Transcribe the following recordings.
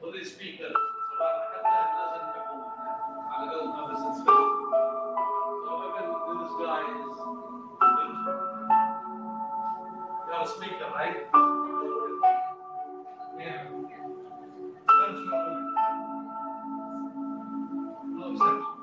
ودي سبيكر صراحه حتى لازم تكون على قول ما بس تسمع. So even this guy is you're a speaker, right? Yeah. No exception.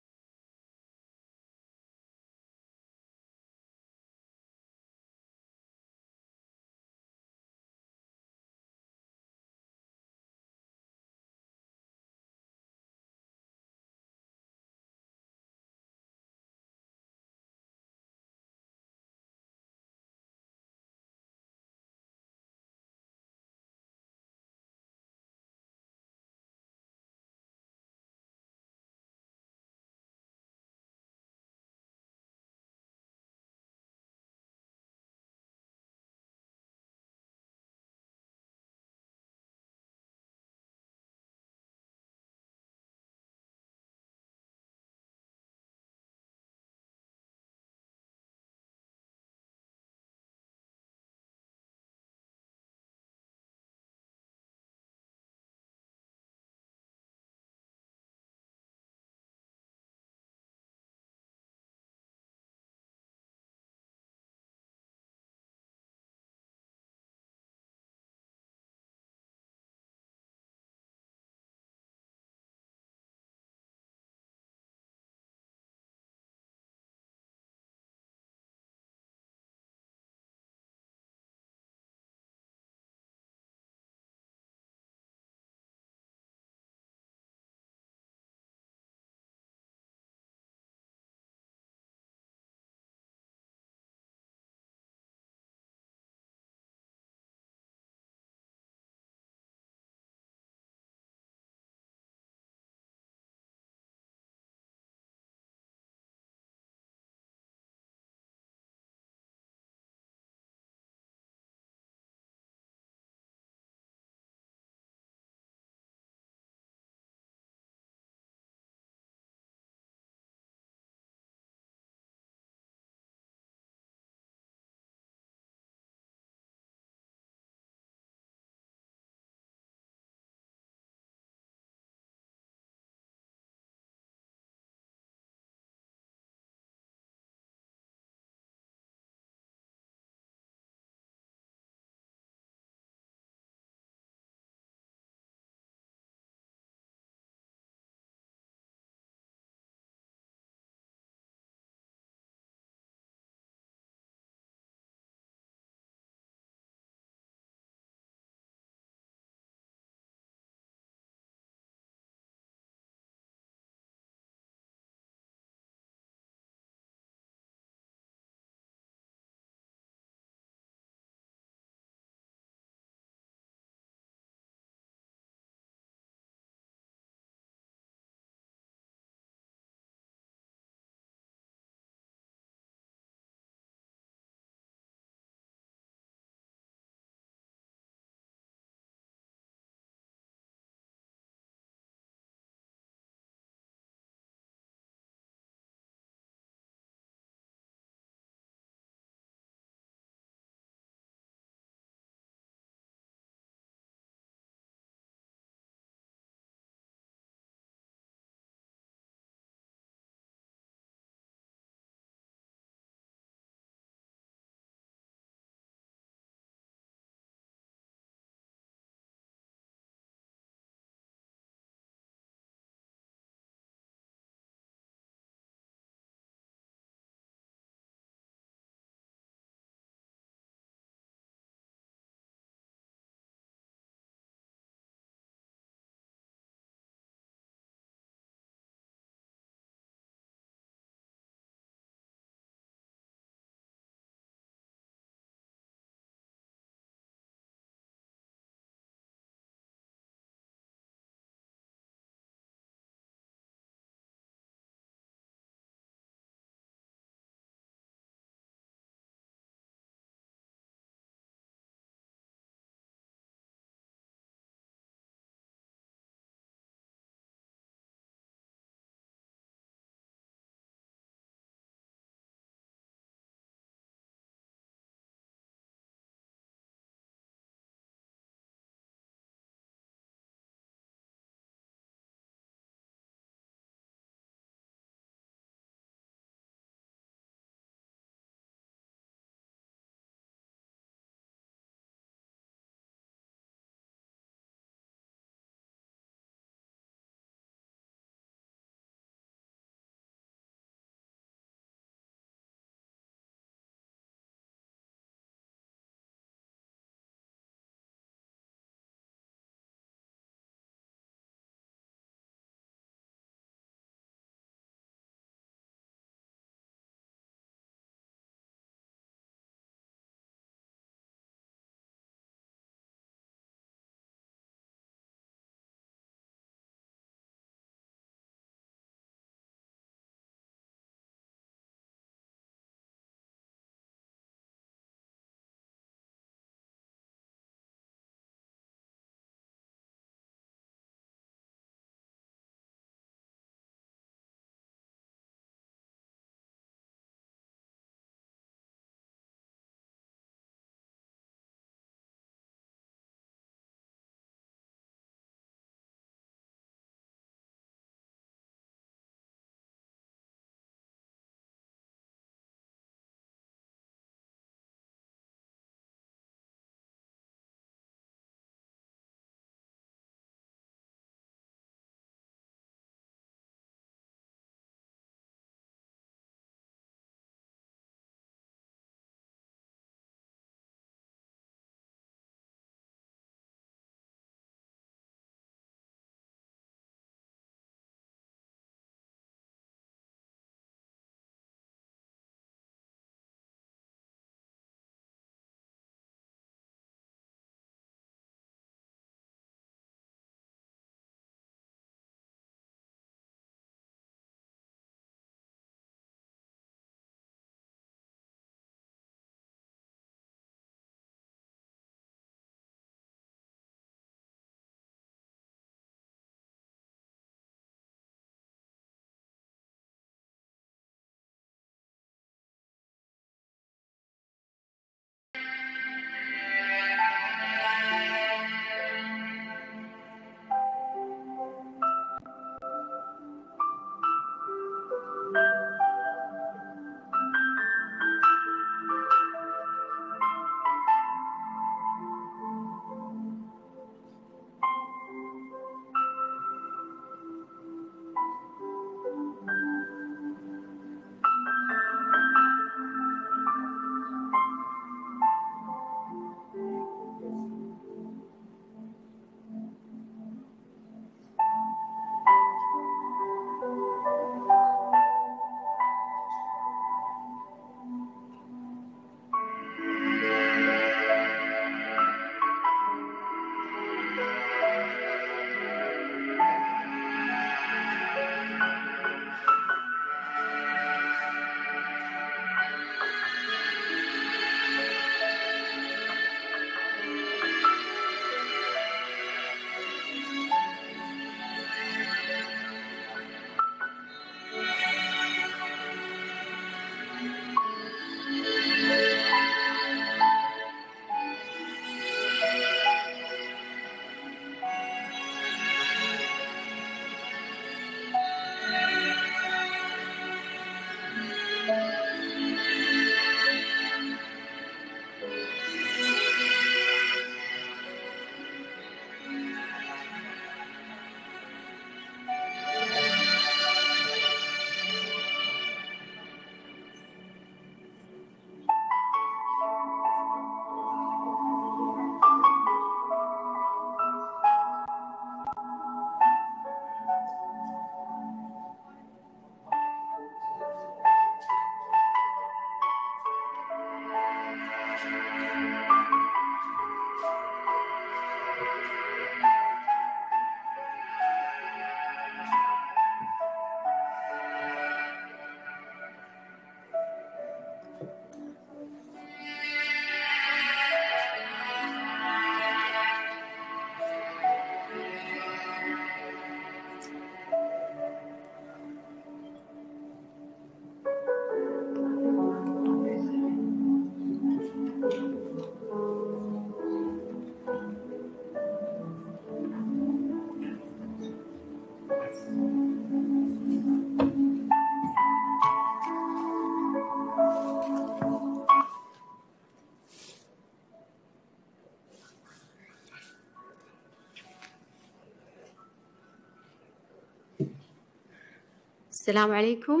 Assalamu alaikum.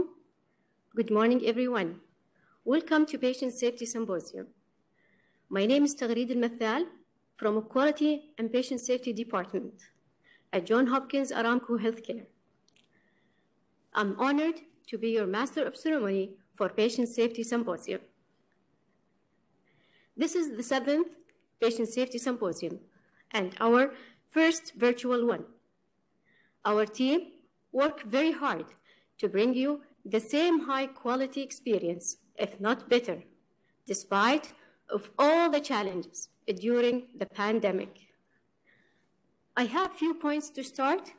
Good morning, everyone. Welcome to Patient Safety Symposium. My name is Taghreed Al-Mathal from Quality and Patient Safety Department at Johns Hopkins Aramco Healthcare. I'm honored to be your Master of Ceremony for Patient Safety Symposium. This is the 7th Patient Safety Symposium and our first virtual one. Our team worked very hard to bring you the same high-quality experience, if not better, despite of all the challenges during the pandemic. I have a few points to start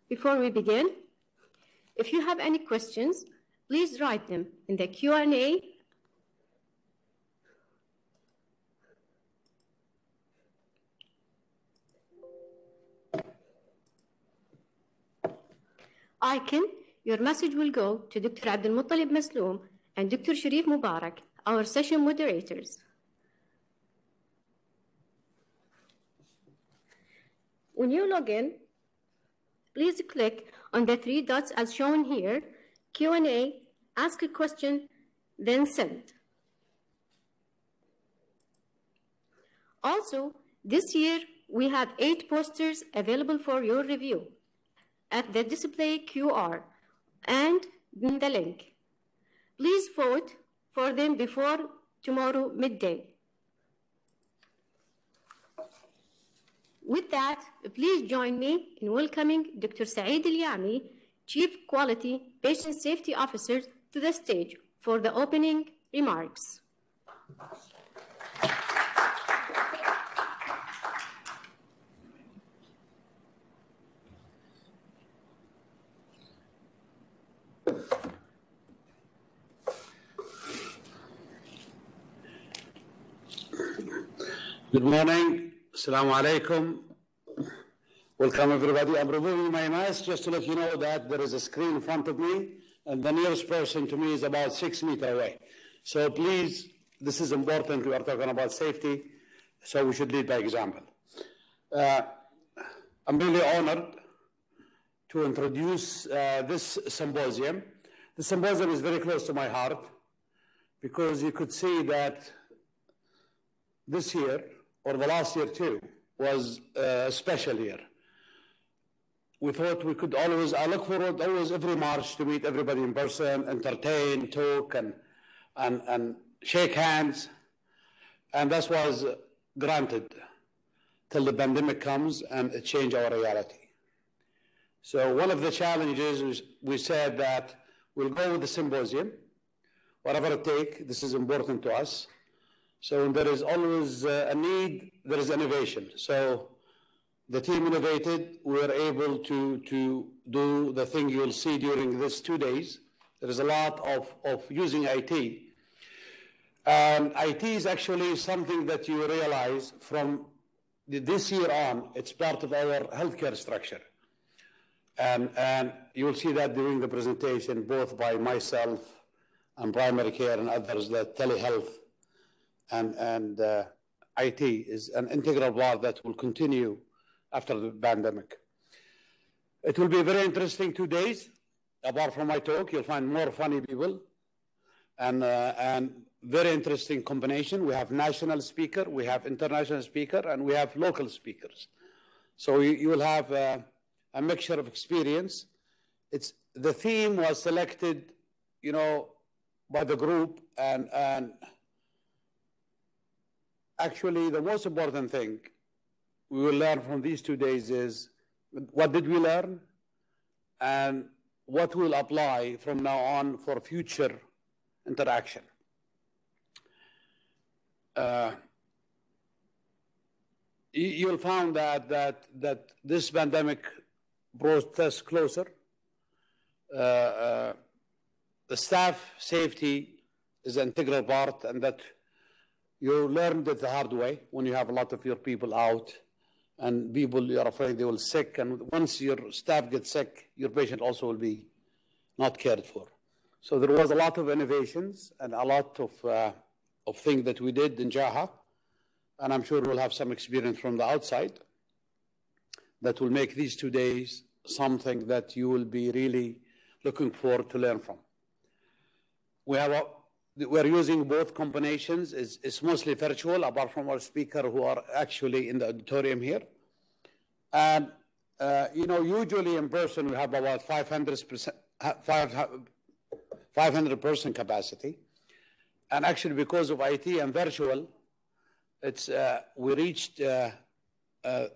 before we begin. If you have any questions, please write them in the Q&A. icon, your message will go to Dr. Abdul Muttalib Masloom and Dr. Sharif Mubarak, our session moderators. When you log in, please click on the 3 dots as shown here, Q&A, ask a question, then send. Also, this year, we have 8 posters available for your review at the display QR and in the link. Please vote for them before tomorrow midday. With that, please join me in welcoming Dr. Saeed Al-Yami, Chief Quality Patient Safety Officer, to the stage for the opening remarks. Good morning. Assalamu alaikum. Welcome, everybody. I'm removing my mask just to let you know that there is a screen in front of me, and the nearest person to me is about 6 meters away. So please, this is important. We are talking about safety, so we should lead by example. I'm really honored to introduce this symposium. The symposium is very close to my heart because you could see that this year, or the last year too, was a special year. We thought we could always, I look forward always every March to meet everybody in person, entertain, talk, and shake hands. And that was granted till the pandemic comes and it changed our reality. So one of the challenges is we said that we'll go with the symposium, whatever it takes. This is important to us. So when there is always a need, there is innovation. So the team innovated. We were able to do the thing you'll see during these 2 days. There is a lot of using IT. And IT is actually something that you realize from this year on, it's part of our healthcare structure. And you will see that during the presentation, both by myself and primary care and others, that telehealth and IT is an integral part that will continue after the pandemic. It will be a very interesting 2 days. Apart from my talk, you'll find more funny people and very interesting combination. We have national speaker, we have international speaker, and we have local speakers. So you will have a mixture of experience. The theme was selected, by the group, and actually, the most important thing we will learn from these 2 days is what did we learn and what will apply from now on for future interaction. You'll find that this pandemic brought us closer. The staff safety is an integral part, and that you learned it the hard way when you have a lot of your people out and people you're afraid they will sick. And once your staff gets sick, your patient also will be not cared for. So there was a lot of innovations and a lot of things that we did in JHAH. And I'm sure we'll have some experience from the outside that will make these 2 days something that you will be really looking forward to learn from. We're using both combinations. It's mostly virtual, apart from our speaker who are actually in the auditorium here. And, usually in person, we have about 500 person capacity. And actually, because of IT and virtual, we reached about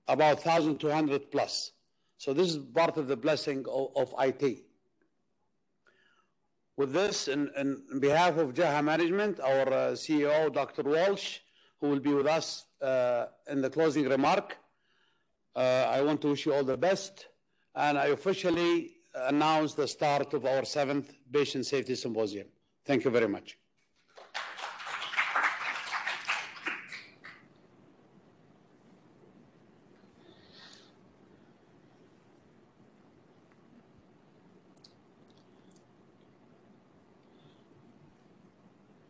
1,200 plus. So this is part of the blessing of IT. With this, in behalf of JHAH management, our CEO, Dr. Walsh, who will be with us in the closing remark, I want to wish you all the best. And I officially announce the start of our 7th Patient Safety Symposium. Thank you very much.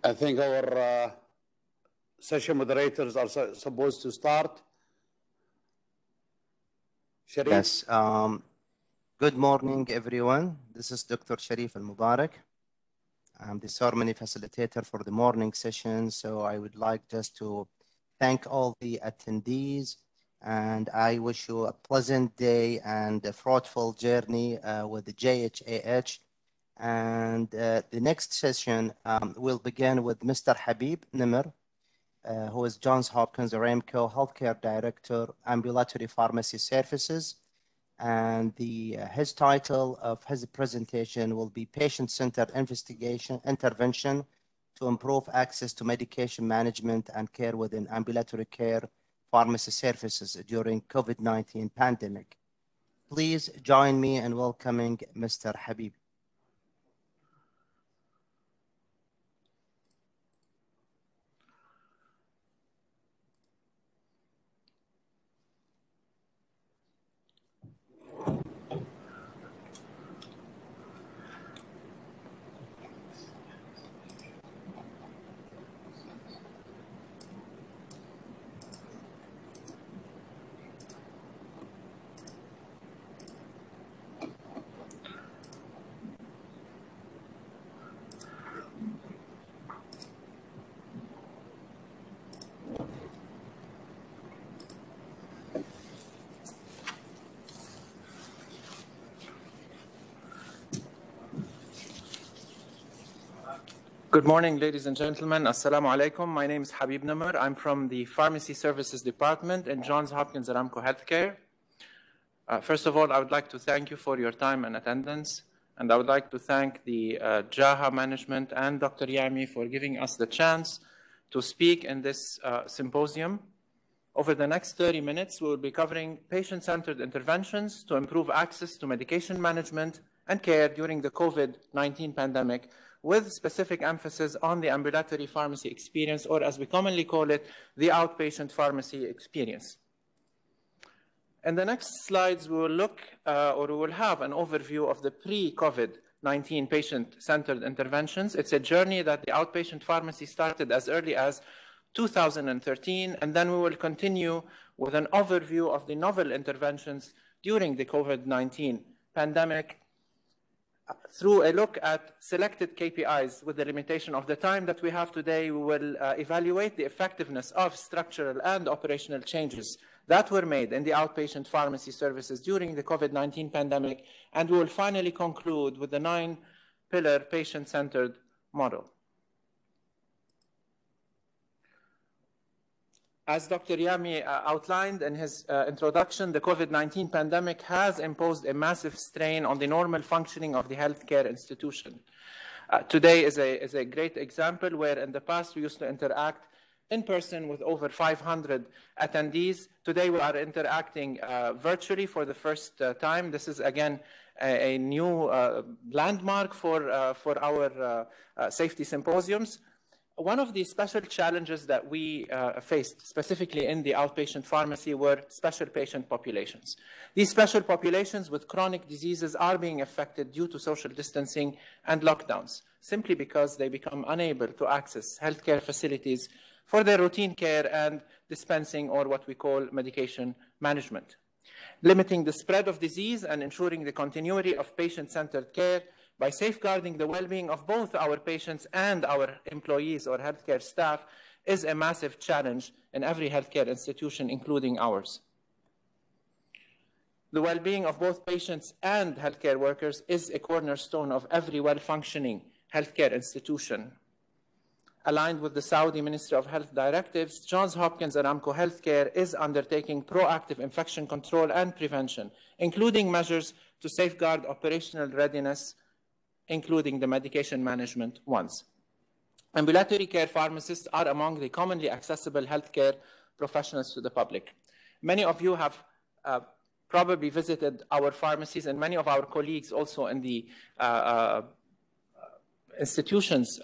I think our session moderators are supposed to start. Sharif? Yes. Good morning, everyone. This is Dr. Sharif Al-Mubarak. I'm the ceremony facilitator for the morning session. So I would like just to thank all the attendees, and I wish you a pleasant day and a fruitful journey with the JHAH. And the next session will begin with Mr. Habib Nimr, who is Johns Hopkins Aramco Healthcare Director, Ambulatory Pharmacy Services. And his title of his presentation will be Patient-Centered Intervention to Improve Access to Medication Management and Care within Ambulatory Care Pharmacy Services during COVID-19 pandemic. Please join me in welcoming Mr. Habib. Good morning, ladies and gentlemen. Assalamu alaikum. My name is Habib Nimr. I'm from the Pharmacy Services Department in Johns Hopkins Aramco Healthcare. First of all, I would like to thank you for your time and attendance. And I would like to thank the JHAH management and Dr. Yami for giving us the chance to speak in this symposium. Over the next 30 minutes, we will be covering patient-centered interventions to improve access to medication management and care during the COVID-19 pandemic, with specific emphasis on the ambulatory pharmacy experience, or as we commonly call it, the outpatient pharmacy experience. In the next slides, we will look, or we will have an overview of the pre-COVID-19 patient-centered interventions. It's a journey that the outpatient pharmacy started as early as 2013, and then we will continue with an overview of the novel interventions during the COVID-19 pandemic, through a look at selected KPIs. With the limitation of the time that we have today, we will evaluate the effectiveness of structural and operational changes that were made in the outpatient pharmacy services during the COVID-19 pandemic, and we will finally conclude with the 9-pillar patient-centered model. As Dr. Yami outlined in his introduction, the COVID-19 pandemic has imposed a massive strain on the normal functioning of the healthcare institution. Today is a great example where in the past we used to interact in person with over 500 attendees. Today we are interacting virtually for the first time. This is again a new landmark for our safety symposiums. One of the special challenges that we faced, specifically in the outpatient pharmacy, were special patient populations. These special populations with chronic diseases are being affected due to social distancing and lockdowns, simply because they become unable to access healthcare facilities for their routine care and dispensing, or what we call medication management. Limiting the spread of disease and ensuring the continuity of patient-centered care by safeguarding the well-being of both our patients and our employees or healthcare staff is a massive challenge in every healthcare institution, including ours. The well-being of both patients and healthcare workers is a cornerstone of every well-functioning healthcare institution. Aligned with the Saudi Ministry of Health directives, Johns Hopkins Aramco Healthcare is undertaking proactive infection control and prevention, including measures to safeguard operational readiness, including the medication management ones. Ambulatory care pharmacists are among the commonly accessible healthcare professionals to the public. Many of you have probably visited our pharmacies, and many of our colleagues also in the institutions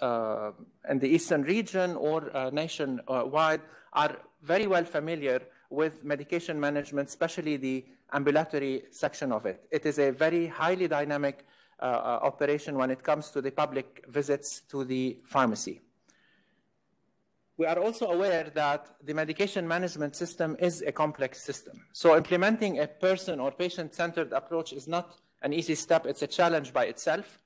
in the eastern region or nationwide are very well familiar with medication management, especially the ambulatory section of it. It is a very highly dynamic operation when it comes to the public visits to the pharmacy. We are also aware that the medication management system is a complex system. So implementing a person or patient-centered approach is not an easy step. It's a challenge by itself.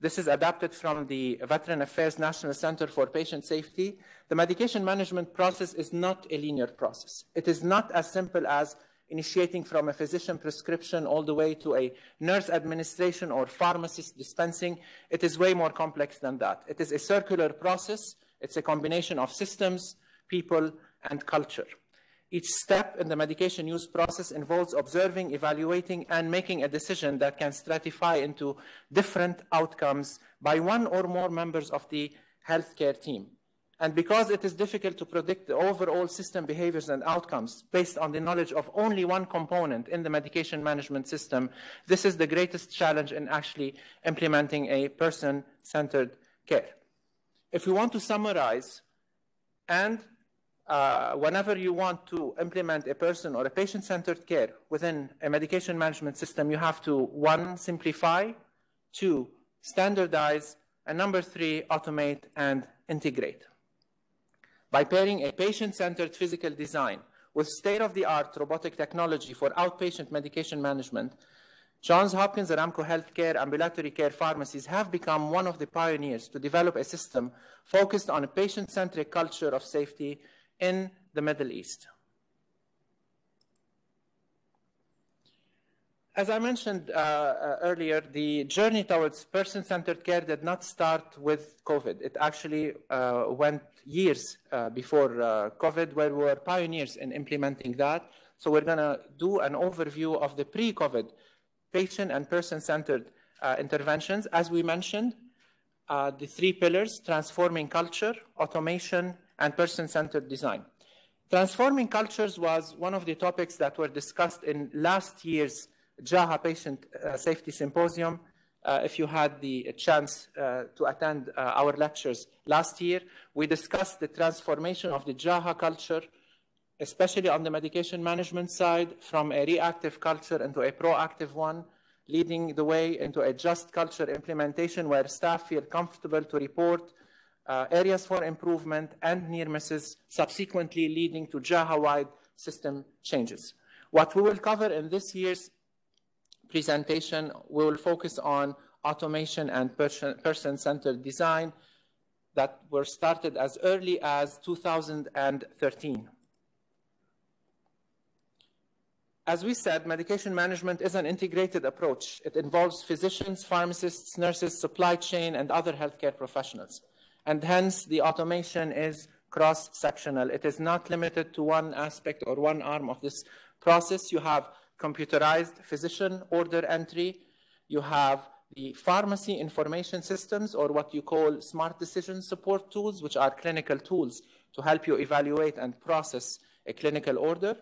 This is adapted from the Veteran Affairs National Center for Patient Safety. The medication management process is not a linear process. It is not as simple as initiating from a physician prescription all the way to a nurse administration or pharmacist dispensing. It is way more complex than that. It is a circular process. It's a combination of systems, people, and culture. Each step in the medication use process involves observing, evaluating, and making a decision that can stratify into different outcomes by one or more members of the healthcare team. And because it is difficult to predict the overall system behaviors and outcomes based on the knowledge of only one component in the medication management system, this is the greatest challenge in actually implementing a person-centered care. If we want to summarize, and whenever you want to implement a person or a patient-centered care within a medication management system, you have to, 1, simplify, 2, standardize, and number 3, automate and integrate. By pairing a patient-centered physical design with state-of-the-art robotic technology for outpatient medication management, Johns Hopkins Aramco Healthcare ambulatory care pharmacies have become one of the pioneers to develop a system focused on a patient-centric culture of safety in the Middle East. As I mentioned earlier, the journey towards person-centered care did not start with COVID. It actually went years before COVID, where we were pioneers in implementing that. So we're going to do an overview of the pre-COVID patient and person-centered interventions. As we mentioned, the 3 pillars: transforming culture, automation, and person-centered design. Transforming cultures was one of the topics that were discussed in last year's JHAH Patient Safety Symposium. If you had the chance to attend our lectures last year, we discussed the transformation of the JHAH culture, especially on the medication management side, from a reactive culture into a proactive one, leading the way into a just culture implementation where staff feel comfortable to report areas for improvement and near misses, subsequently leading to JHAH-wide system changes. What we will cover in this year's presentation, we will focus on automation and person-centered design that were started as early as 2013. As we said, medication management is an integrated approach. It involves physicians, pharmacists, nurses, supply chain, and other healthcare professionals. And hence, the automation is cross-sectional. It is not limited to one aspect or one arm of this process. You have computerized physician order entry. You have the pharmacy information systems, or what you call smart decision support tools, which are clinical tools to help you evaluate and process a clinical order.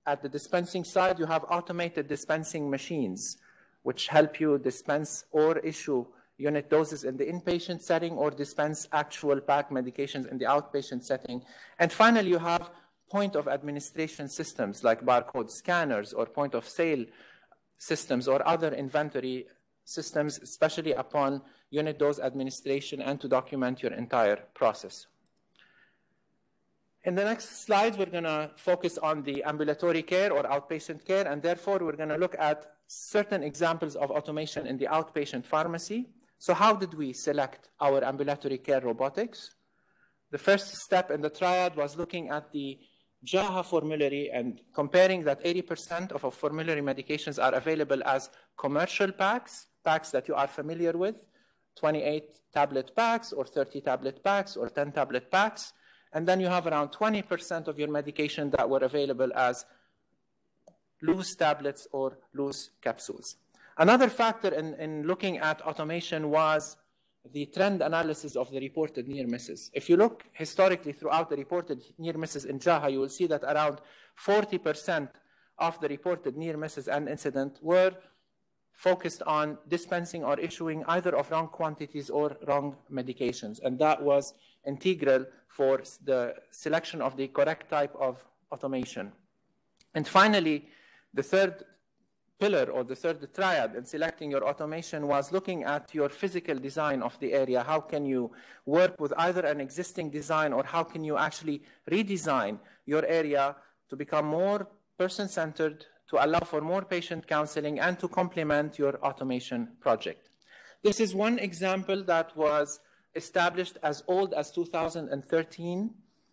At the dispensing side, you have automated dispensing machines, which help you dispense or issue unit doses in the inpatient setting or dispense actual pack medications in the outpatient setting. And finally, you have point of administration systems like barcode scanners or point of sale systems or other inventory systems, especially upon unit dose administration and to document your entire process. In the next slides, we're going to focus on the ambulatory care or outpatient care, and therefore we're going to look at certain examples of automation in the outpatient pharmacy. So how did we select our ambulatory care robotics? The first step in the triad was looking at the JHAH formulary and comparing that 80% of our formulary medications are available as commercial packs, packs that you are familiar with, 28 tablet packs or 30 tablet packs or 10 tablet packs. And then you have around 20% of your medication that were available as loose tablets or loose capsules. Another factor in looking at automation was the trend analysis of the reported near misses. If you look historically throughout the reported near misses in JHAH, you will see that around 40% of the reported near misses and incident were focused on dispensing or issuing either of wrong quantities or wrong medications. And that was integral for the selection of the correct type of automation. And finally, the third pillar or the third triad in selecting your automation was looking at your physical design of the area. How can you work with either an existing design or how can you actually redesign your area to become more person-centered, to allow for more patient counseling and to complement your automation project. This is one example that was established as old as 2013.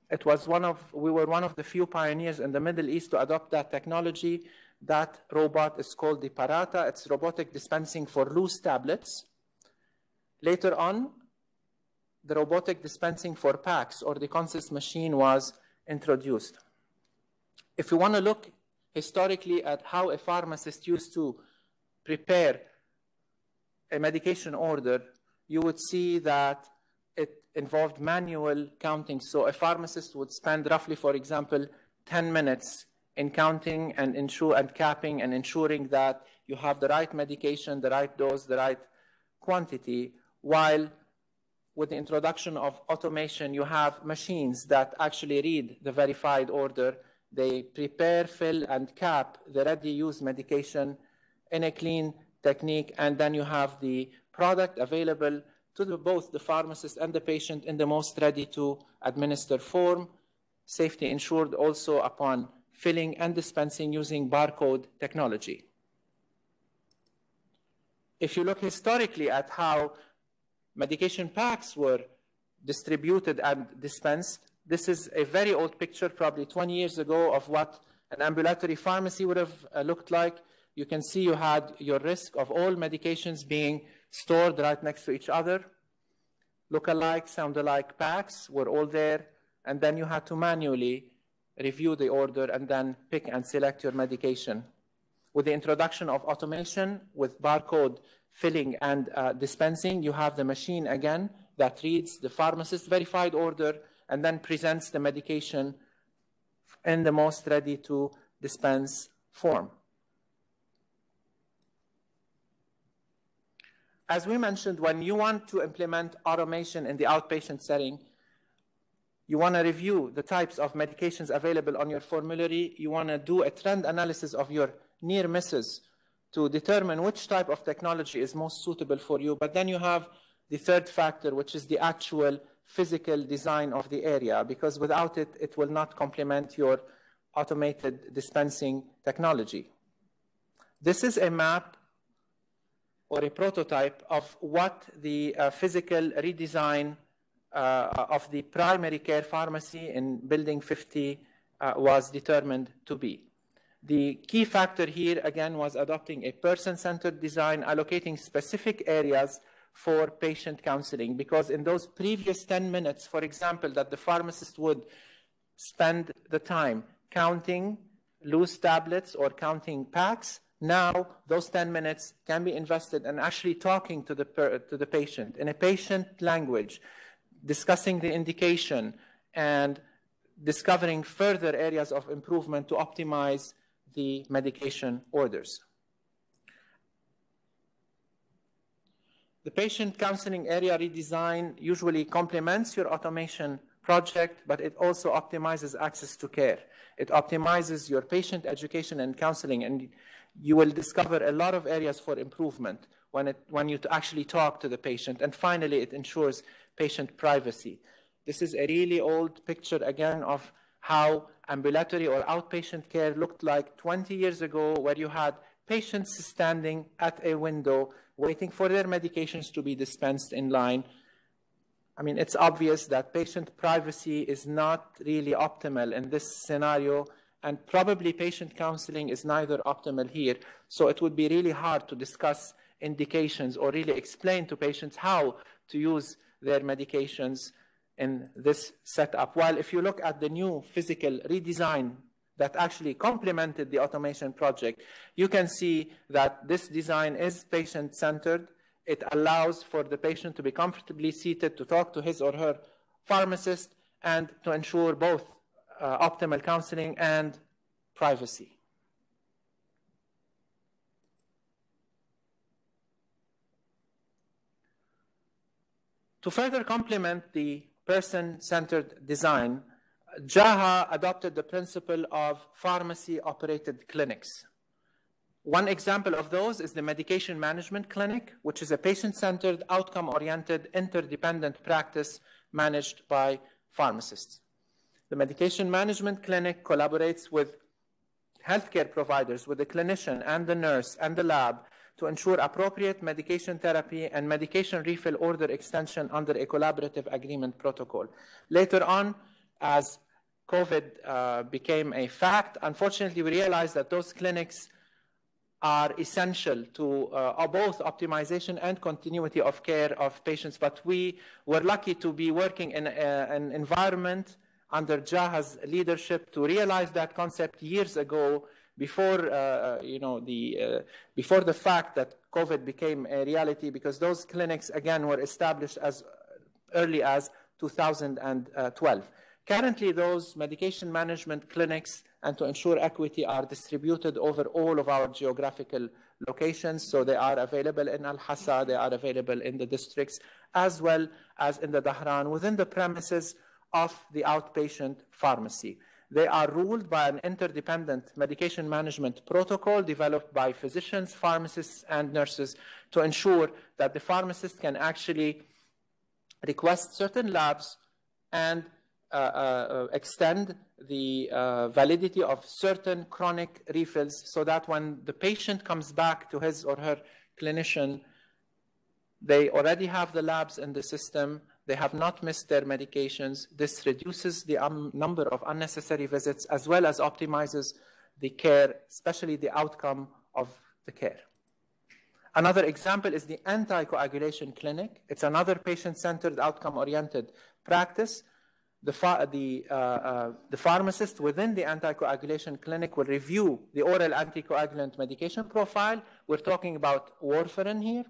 It was we were one of the few pioneers in the Middle East to adopt that technology. That robot is called the Parata. It's robotic dispensing for loose tablets. Later on, the robotic dispensing for packs or the consist machine was introduced. If you want to look historically at how a pharmacist used to prepare a medication order, you would see that it involved manual counting. So a pharmacist would spend roughly, for example, 10 minutes in counting and capping and ensuring that you have the right medication, the right dose, the right quantity, while with the introduction of automation, you have machines that actually read the verified order. They prepare, fill, and cap the ready-use medication in a clean technique, and then you have the product available to both the pharmacist and the patient in the most ready-to-administer form, safety ensured also upon filling and dispensing using barcode technology. If you look historically at how medication packs were distributed and dispensed, this is a very old picture, probably 20 years ago, of what an ambulatory pharmacy would have looked like. You can see you had your risk of all medications being stored right next to each other. Look-alike, sound-alike packs were all there, and then you had to manually review the order and then pick and select your medication. With the introduction of automation, with barcode filling and dispensing, you have the machine again that reads the pharmacist's verified order and then presents the medication in the most ready-to-dispense form. As we mentioned, when you want to implement automation in the outpatient setting, you want to review the types of medications available on your formulary. You want to do a trend analysis of your near misses to determine which type of technology is most suitable for you. But then you have the third factor, which is the actual physical design of the area, because without it, it will not complement your automated dispensing technology. This is a map or a prototype of what the physical redesign of the primary care pharmacy in Building 50 was determined to be. The key factor here, again, was adopting a person-centered design, allocating specific areas for patient counseling, because in those previous 10 minutes, for example, that the pharmacist would spend the time counting loose tablets or counting packs, now those 10 minutes can be invested in actually talking to the patient in a patient language, discussing the indication and discovering further areas of improvement to optimize the medication orders. The patient counseling area redesign usually complements your automation project, but it also optimizes access to care. It optimizes your patient education and counseling, and you will discover a lot of areas for improvement when you actually talk to the patient. And finally, it ensures patient privacy. This is a really old picture, again, of how ambulatory or outpatient care looked like 20 years ago, where you had patients standing at a window waiting for their medications to be dispensed in line. I mean, it's obvious that patient privacy is not really optimal in this scenario, and probably patient counseling is neither optimal here. So it would be really hard to discuss indications or really explain to patients how to use their medications in this setup. While if you look at the new physical redesign that actually complemented the automation project, you can see that this design is patient-centered. It allows for the patient to be comfortably seated, to talk to his or her pharmacist, and to ensure both optimal counseling and privacy. To further complement the person-centered design, JHAH adopted the principle of pharmacy-operated clinics. One example of those is the Medication Management Clinic, which is a patient-centered, outcome-oriented, interdependent practice managed by pharmacists. The Medication Management Clinic collaborates with healthcare providers, with the clinician and the nurse and the lab, to ensure appropriate medication therapy and medication refill order extension under a collaborative agreement protocol. Later on, as COVID became a fact, unfortunately, we realized that those clinics are essential to both optimization and continuity of care of patients. But we were lucky to be working in an environment under JHAH's leadership to realize that concept years ago, before before the fact that COVID became a reality, because those clinics again were established as early as 2012. Currently, those medication management clinics, and to ensure equity, are distributed over all of our geographical locations. So they are available in Al-Hassa, they are available in the districts, as well as in the Dahran, within the premises of the outpatient pharmacy. They are ruled by an interdependent medication management protocol developed by physicians, pharmacists, and nurses to ensure that the pharmacist can actually request certain labs and extend the validity of certain chronic refills, so that when the patient comes back to his or her clinician, they already have the labs in the system, they have not missed their medications. This reduces the number of unnecessary visits, as well as optimizes the care, especially the outcome of the care. Another example is the Anticoagulation Clinic. It's another patient-centered, outcome-oriented practice. The pharmacist within the Anticoagulation Clinic will review the oral anticoagulant medication profile. We're talking about warfarin here.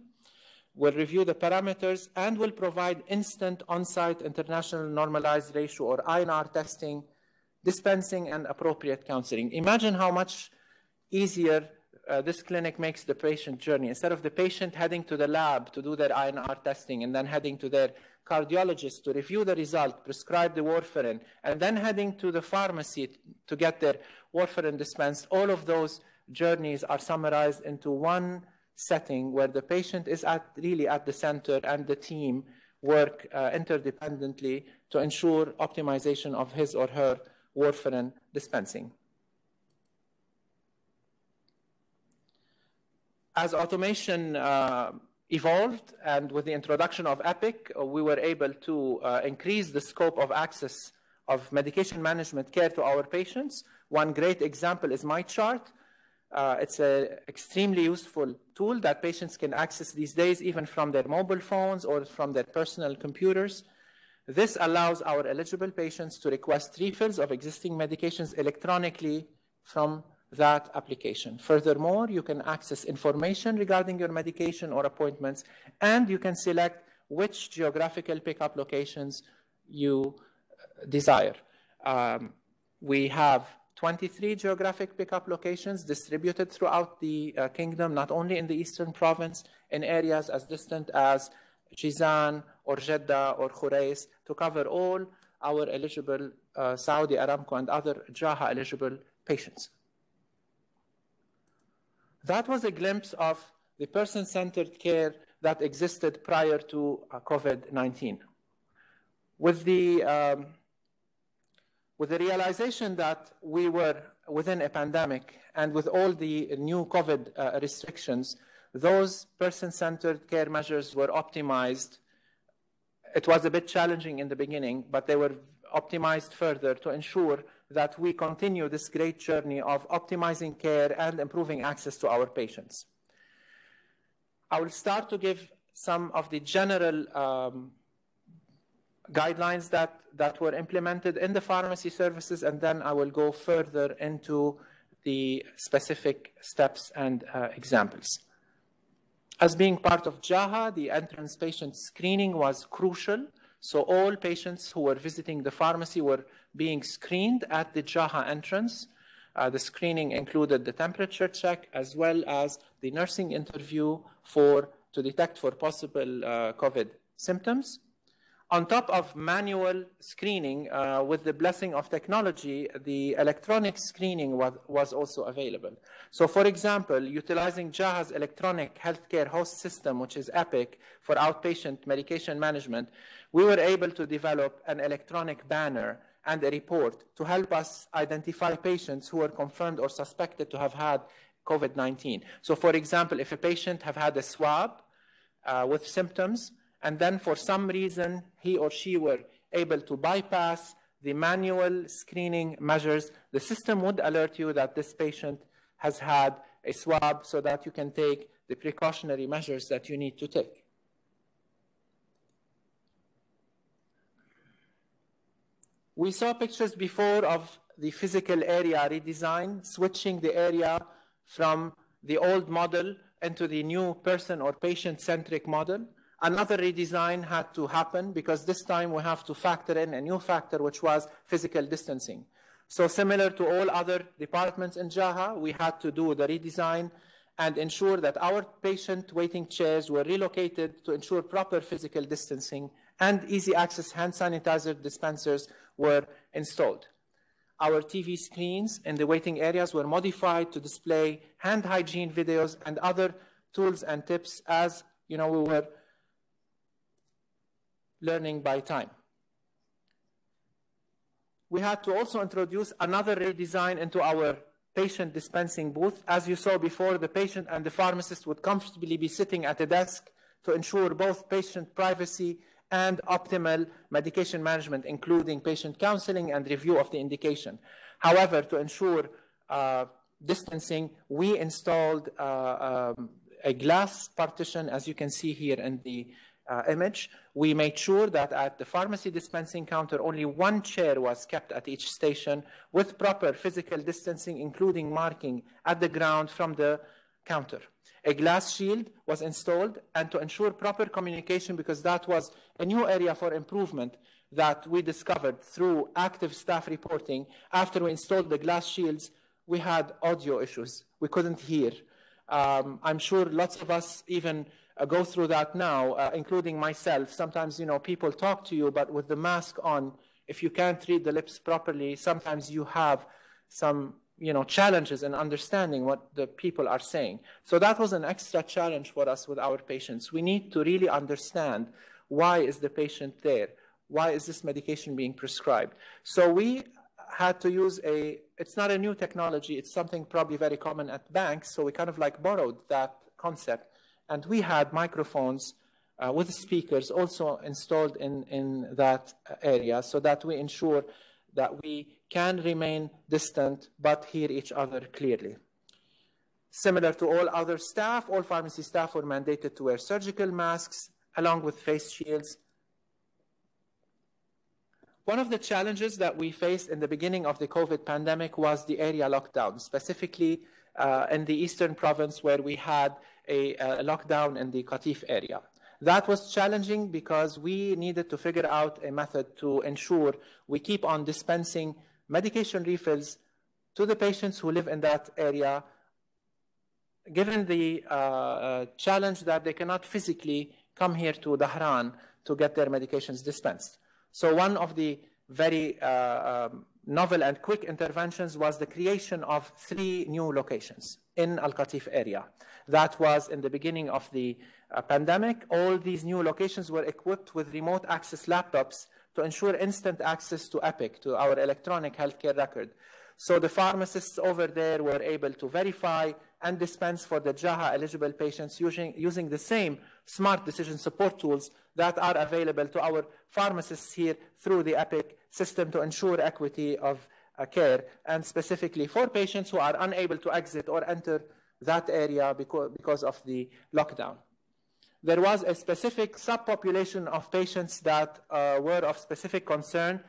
Will review the parameters and will provide instant on-site international normalized ratio, or INR testing, dispensing, and appropriate counseling. Imagine how much easier this clinic makes the patient journey. Instead of the patient heading to the lab to do their INR testing and then heading to their cardiologist to review the result, prescribe the warfarin, and then heading to the pharmacy to get their warfarin dispensed, all of those journeys are summarized into one setting where the patient is really at the center, and the team work interdependently to ensure optimization of his or her warfarin dispensing. As automation evolved, and with the introduction of Epic, we were able to increase the scope of access of medication management care to our patients. One great example is MyChart. It's an extremely useful tool that patients can access these days, even from their mobile phones or from their personal computers. This allows our eligible patients to request refills of existing medications electronically from that application. Furthermore, you can access information regarding your medication or appointments, and you can select which geographical pickup locations you desire. We have 23 geographic pickup locations distributed throughout the kingdom, not only in the Eastern Province, in areas as distant as Jizan or Jeddah or Khurais, to cover all our eligible Saudi Aramco and other JHAH eligible patients. That was a glimpse of the person-centered care that existed prior to COVID-19. With the realization that we were within a pandemic and with all the new COVID restrictions, those person-centered care measures were optimized. It was a bit challenging in the beginning, but they were optimized further to ensure that we continue this great journey of optimizing care and improving access to our patients. I will start to give some of the general guidelines that were implemented in the pharmacy services, and then I will go further into the specific steps and examples. As being part of JHAH, the entrance patient screening was crucial. So all patients who were visiting the pharmacy were being screened at the JHAH entrance. The screening included the temperature check as well as the nursing interview to detect for possible COVID symptoms. On top of manual screening, with the blessing of technology, the electronic screening was also available. So for example, utilizing JHAH's electronic healthcare host system, which is Epic, for outpatient medication management, we were able to develop an electronic banner and a report to help us identify patients who were confirmed or suspected to have had COVID-19. So for example, if a patient have had a swab with symptoms, and then for some reason he or she were able to bypass the manual screening measures, the system would alert you that this patient has had a swab so that you can take the precautionary measures that you need to take. We saw pictures before of the physical area redesign, switching the area from the old model into the new person or patient-centric model. Another redesign had to happen because this time we have to factor in a new factor, which was physical distancing. So similar to all other departments in JHAH, we had to do the redesign and ensure that our patient waiting chairs were relocated to ensure proper physical distancing, and easy access hand sanitizer dispensers were installed. Our TV screens in the waiting areas were modified to display hand hygiene videos and other tools and tips as we were learning by time. We had to also introduce another redesign into our patient dispensing booth. As you saw before, the patient and the pharmacist would comfortably be sitting at a desk to ensure both patient privacy and optimal medication management, including patient counseling and review of the indication. However, to ensure distancing, we installed a glass partition, as you can see here in the image. We made sure that at the pharmacy dispensing counter, only one chair was kept at each station with proper physical distancing, including marking at the ground from the counter. A glass shield was installed, and to ensure proper communication, because that was a new area for improvement that we discovered through active staff reporting. After we installed the glass shields, we had audio issues. We couldn't hear. I'm sure lots of us even go through that now, including myself. Sometimes, people talk to you, but with the mask on, if you can't read the lips properly, sometimes you have some, challenges in understanding what the people are saying. So that was an extra challenge for us with our patients. We need to really understand, why is the patient there? Why is this medication being prescribed? So we had to use it's not a new technology, it's something probably very common at banks, so we kind of borrowed that concept. And we had microphones with speakers also installed in that area, so that we ensure that we can remain distant but hear each other clearly. Similar to all other staff, all pharmacy staff were mandated to wear surgical masks along with face shields. One of the challenges that we faced in the beginning of the COVID pandemic was the area lockdown, specifically in the eastern province where we had a lockdown in the Qatif area. That was challenging because we needed to figure out a method to ensure we keep on dispensing medication refills to the patients who live in that area, given the challenge that they cannot physically come here to Dahran to get their medications dispensed. So one of the very novel and quick interventions was the creation of 3 new locations in Al-Qatif area. That was in the beginning of the pandemic. All these new locations were equipped with remote access laptops to ensure instant access to Epic, to our electronic healthcare record. So the pharmacists over there were able to verify and dispense for the JHAH eligible patients using the same smart decision support tools that are available to our pharmacists here through the Epic system to ensure equity of care, and specifically for patients who are unable to exit or enter that area because of the lockdown. There was a specific subpopulation of patients that were of specific concern,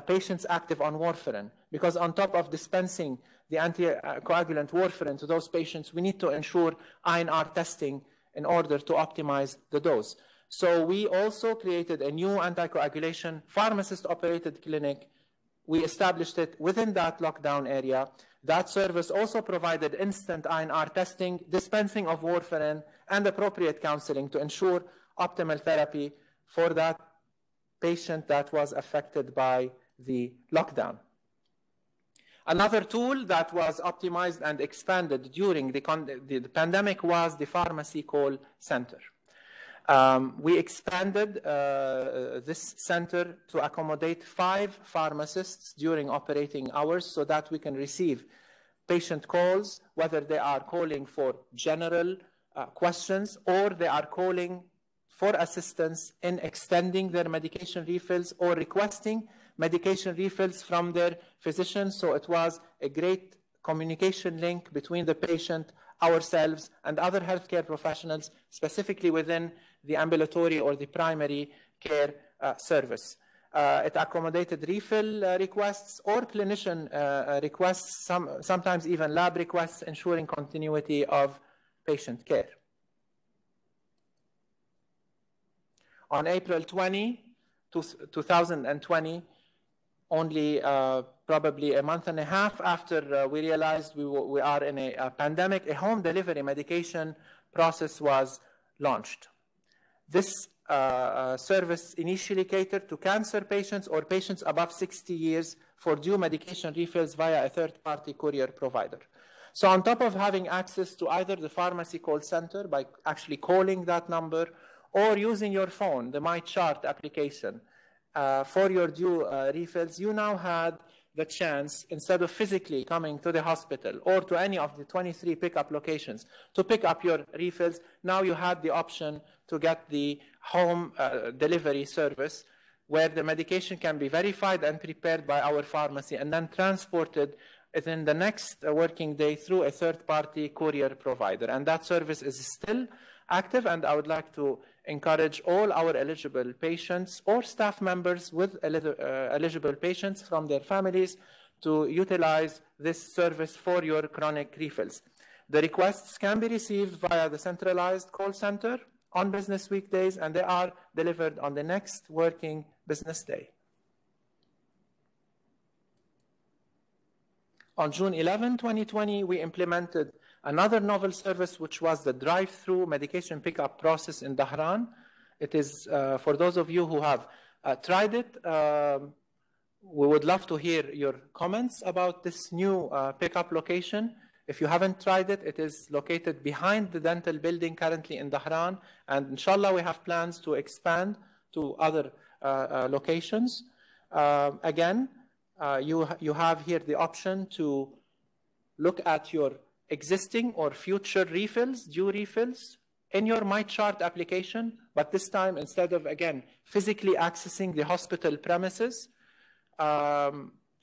patients active on warfarin, because on top of dispensing the anticoagulant warfarin to those patients, we need to ensure INR testing in order to optimize the dose. So we also created a new anticoagulation pharmacist-operated clinic. We established it within that lockdown area. That service also provided instant INR testing, dispensing of warfarin, and appropriate counseling to ensure optimal therapy for that patient that was affected by the lockdown. Another tool that was optimized and expanded during the pandemic was the pharmacy call center. We expanded this center to accommodate 5 pharmacists during operating hours so that we can receive patient calls, whether they are calling for general questions or they are calling for assistance in extending their medication refills or requesting medication refills from their physicians. So it was a great communication link between the patient, ourselves, and other healthcare professionals, specifically within the ambulatory or the primary care service. It accommodated refill requests or clinician requests, sometimes even lab requests, ensuring continuity of patient care. On April 20, 2020, only probably a month and a half after we realized we are in a pandemic, a home delivery medication process was launched. This service initially catered to cancer patients or patients above 60 years for due medication refills via a third-party courier provider. So on top of having access to either the pharmacy call center by actually calling that number or using your phone, the MyChart application, for your due refills, you now had the chance, instead of physically coming to the hospital or to any of the 23 pickup locations to pick up your refills, now you had the option to get the home delivery service where the medication can be verified and prepared by our pharmacy and then transported within the next working day through a third-party courier provider. And that service is still active, and I would like to encourage all our eligible patients or staff members with eligible patients from their families to utilize this service for your chronic refills. The requests can be received via the centralized call center on business weekdays, and they are delivered on the next working business day. On June 11, 2020, we implemented another novel service, which was the drive-through medication pickup process in Dahran. It is, for those of you who have tried it, we would love to hear your comments about this new pickup location. If you haven't tried it, it is located behind the dental building currently in Dahran, and inshallah we have plans to expand to other locations. Again, you have here the option to look at your existing or future refills, due refills, in your MyChart application, but this time, instead of, again, physically accessing the hospital premises,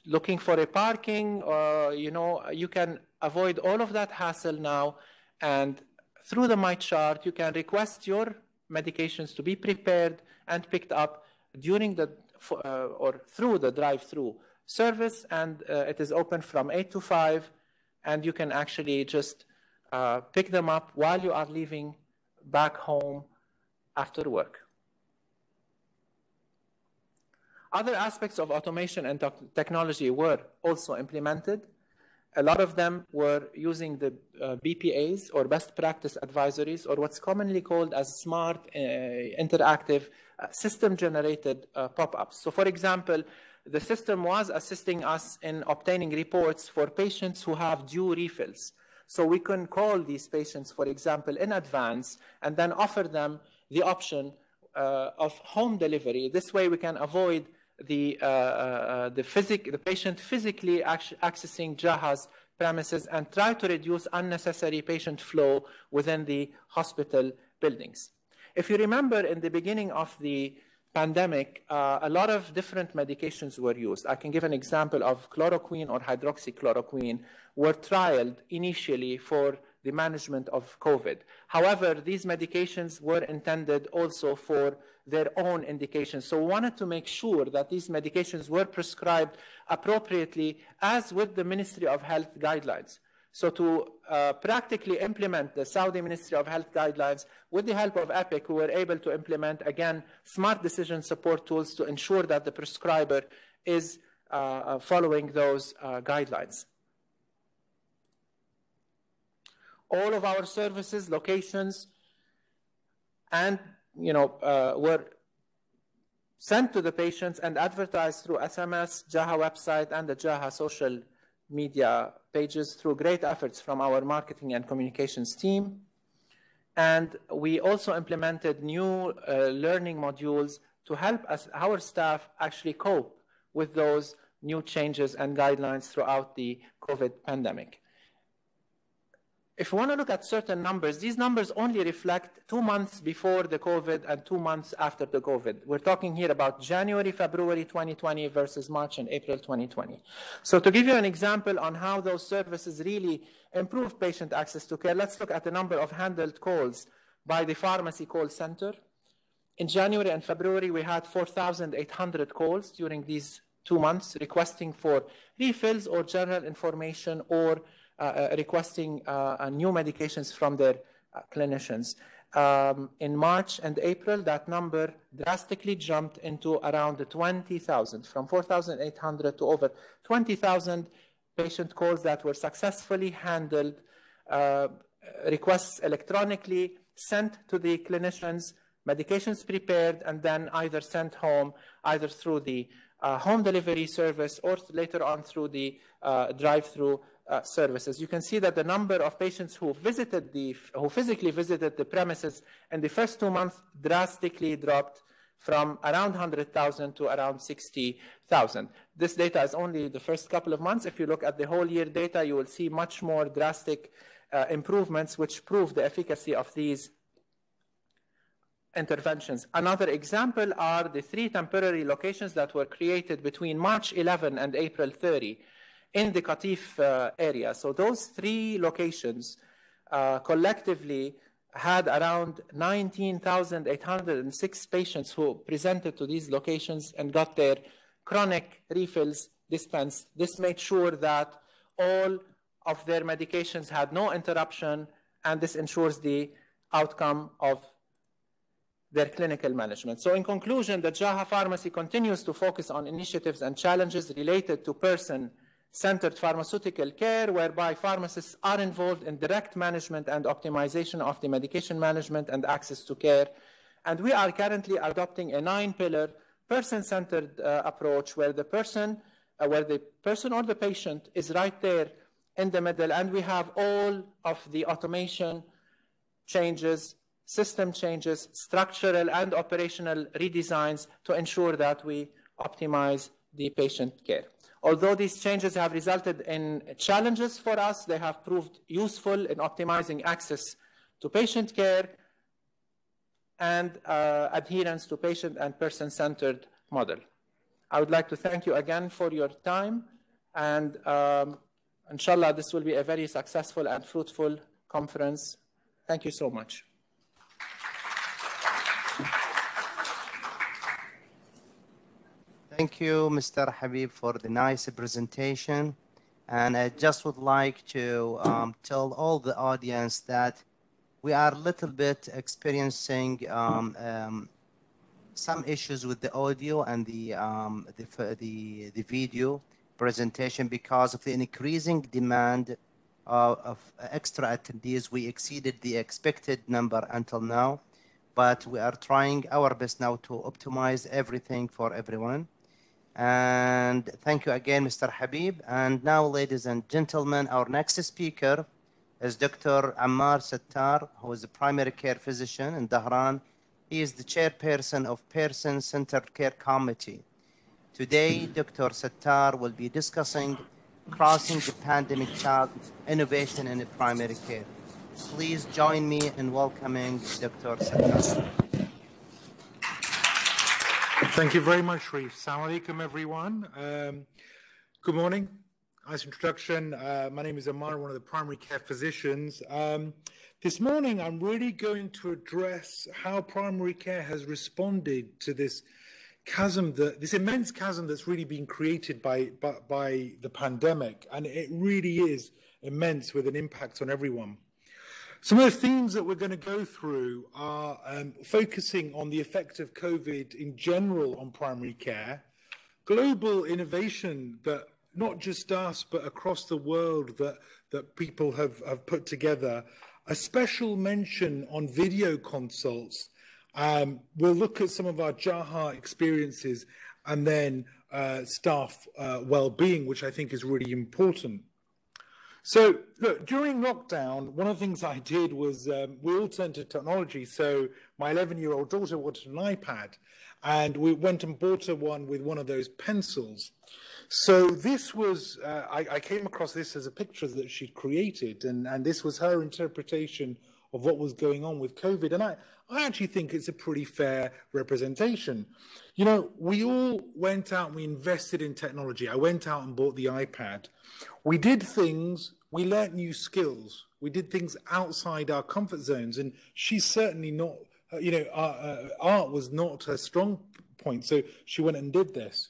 looking for a parking, or, you can avoid all of that hassle now. And through the My Chart, you can request your medications to be prepared and picked up during the or through the drive-through service. And it is open from 8 to 5. And you can actually just pick them up while you are leaving back home after work. Other aspects of automation and technology were also implemented. A lot of them were using the BPAs, or best practice advisories, or what's commonly called as smart, interactive, system-generated pop-ups. So for example, the system was assisting us in obtaining reports for patients who have due refills. So we can call these patients, for example, in advance, and then offer them the option of home delivery. This way we can avoid the patient physically accessing JHAH's premises and try to reduce unnecessary patient flow within the hospital buildings. If you remember, in the beginning of the pandemic, a lot of different medications were used. I can give an example of chloroquine or hydroxychloroquine were trialed initially for the management of COVID. However, these medications were intended also for their own indications. So we wanted to make sure that these medications were prescribed appropriately, as with the Ministry of Health guidelines. So to practically implement the Saudi Ministry of Health guidelines, with the help of Epic, we were able to implement, again, smart decision support tools to ensure that the prescriber is following those guidelines. All of our services, locations, and were sent to the patients and advertised through SMS, JHAH website, and the JHAH social media pages through great efforts from our marketing and communications team. And we also implemented new learning modules to help our staff actually cope with those new changes and guidelines throughout the COVID pandemic. If we want to look at certain numbers, these numbers only reflect 2 months before the COVID and 2 months after the COVID. We're talking here about January, February 2020 versus March and April 2020. So to give you an example on how those services really improve patient access to care, let's look at the number of handled calls by the pharmacy call center. In January and February, we had 4,800 calls during these 2 months requesting for refills or general information, or requesting new medications from their clinicians. In March and April, that number drastically jumped into around 20,000, from 4,800 to over 20,000 patient calls that were successfully handled, requests electronically sent to the clinicians, medications prepared, and then either sent home, either through the home delivery service or later on through the drive-through services. You can see that the number of patients who physically visited the premises in the first 2 months drastically dropped from around 100,000 to around 60,000. This data is only the first couple of months. If you look at the whole year data, you will see much more drastic improvements, which prove the efficacy of these interventions. Another example are the 3 temporary locations that were created between March 11 and April 30 in the Qatif area. So those 3 locations collectively had around 19,806 patients who presented to these locations and got their chronic refills dispensed. This made sure that all of their medications had no interruption, and this ensures the outcome of their clinical management. So in conclusion, the JHAH pharmacy continues to focus on initiatives and challenges related to person-centered pharmaceutical care, whereby pharmacists are involved in direct management and optimization of the medication management and access to care. And we are currently adopting a 9-pillar person-centered approach, where the person or the patient is right there in the middle, and we have all of the automation changes, system changes, structural and operational redesigns to ensure that we optimize the patient care. Although these changes have resulted in challenges for us, they have proved useful in optimizing access to patient care and adherence to patient and person-centered model. I would like to thank you again for your time, and inshallah, this will be a very successful and fruitful conference. Thank you so much. Thank you, Mr. Habib, for the nice presentation. And I just would like to tell all the audience that we are a little bit experiencing some issues with the audio and the video presentation because of the increasing demand of extra attendees. We exceeded the expected number until now, but we are trying our best now to optimize everything for everyone. And thank you again, Mr. Habib. And now, ladies and gentlemen, our next speaker is Dr. Ammar Sattar, who is a primary care physician in Dhahran. He is the chairperson of Person-Centered Care Committee. Today, Dr. Sattar will be discussing Crossing the Pandemic Child Innovation in Primary Care. Please join me in welcoming Dr. Sattar. Thank you very much, Sharif. Assalamu alaikum, everyone. Good morning. Nice introduction. My name is Ammar, one of the primary care physicians. This morning, I'm really going to address how primary care has responded to this chasm, this immense chasm that's really been created by the pandemic. And it really is immense with an impact on everyone. Some of the themes that we're going to go through are focusing on the effect of COVID in general on primary care, global innovation that not just us, but across the world that people have put together, a special mention on video consults. We'll look at some of our JHAH experiences and then staff well-being, which I think is really important. So, look, during lockdown, one of the things I did was we all turned to technology. So my 11-year-old daughter wanted an iPad, and we went and bought her one with one of those pencils. So this was, I came across this as a picture that she'd created, and this was her interpretation of what was going on with COVID. And I actually think it's a pretty fair representation. You know, we all went out and we invested in technology. I went out and bought the iPad. We did things, we learnt new skills. We did things outside our comfort zones. And she's certainly not, you know, art was not her strong point. So she went and did this.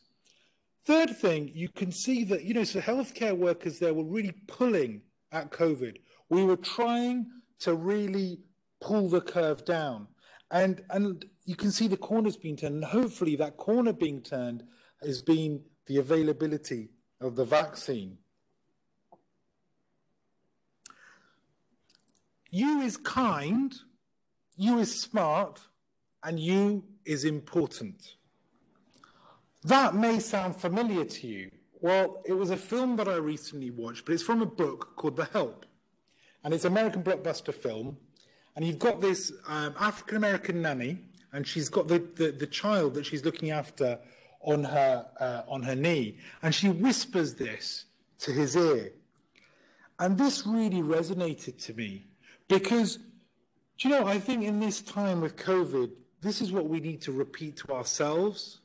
Third thing, you can see that, you know, so healthcare workers there were really pulling at COVID. We were trying to really pull the curve down. And you can see the corner's been turned. And hopefully that corner being turned has been the availability of the vaccine. You is kind, you is smart, and you is important. That may sound familiar to you. Well, it was a film that I recently watched, but it's from a book called The Help. And it's an American blockbuster film. And you've got this African-American nanny, and she's got the child that she's looking after on her knee. And she whispers this to his ear. And this really resonated to me. Because, do you know, I think in this time with COVID, this is what we need to repeat to ourselves,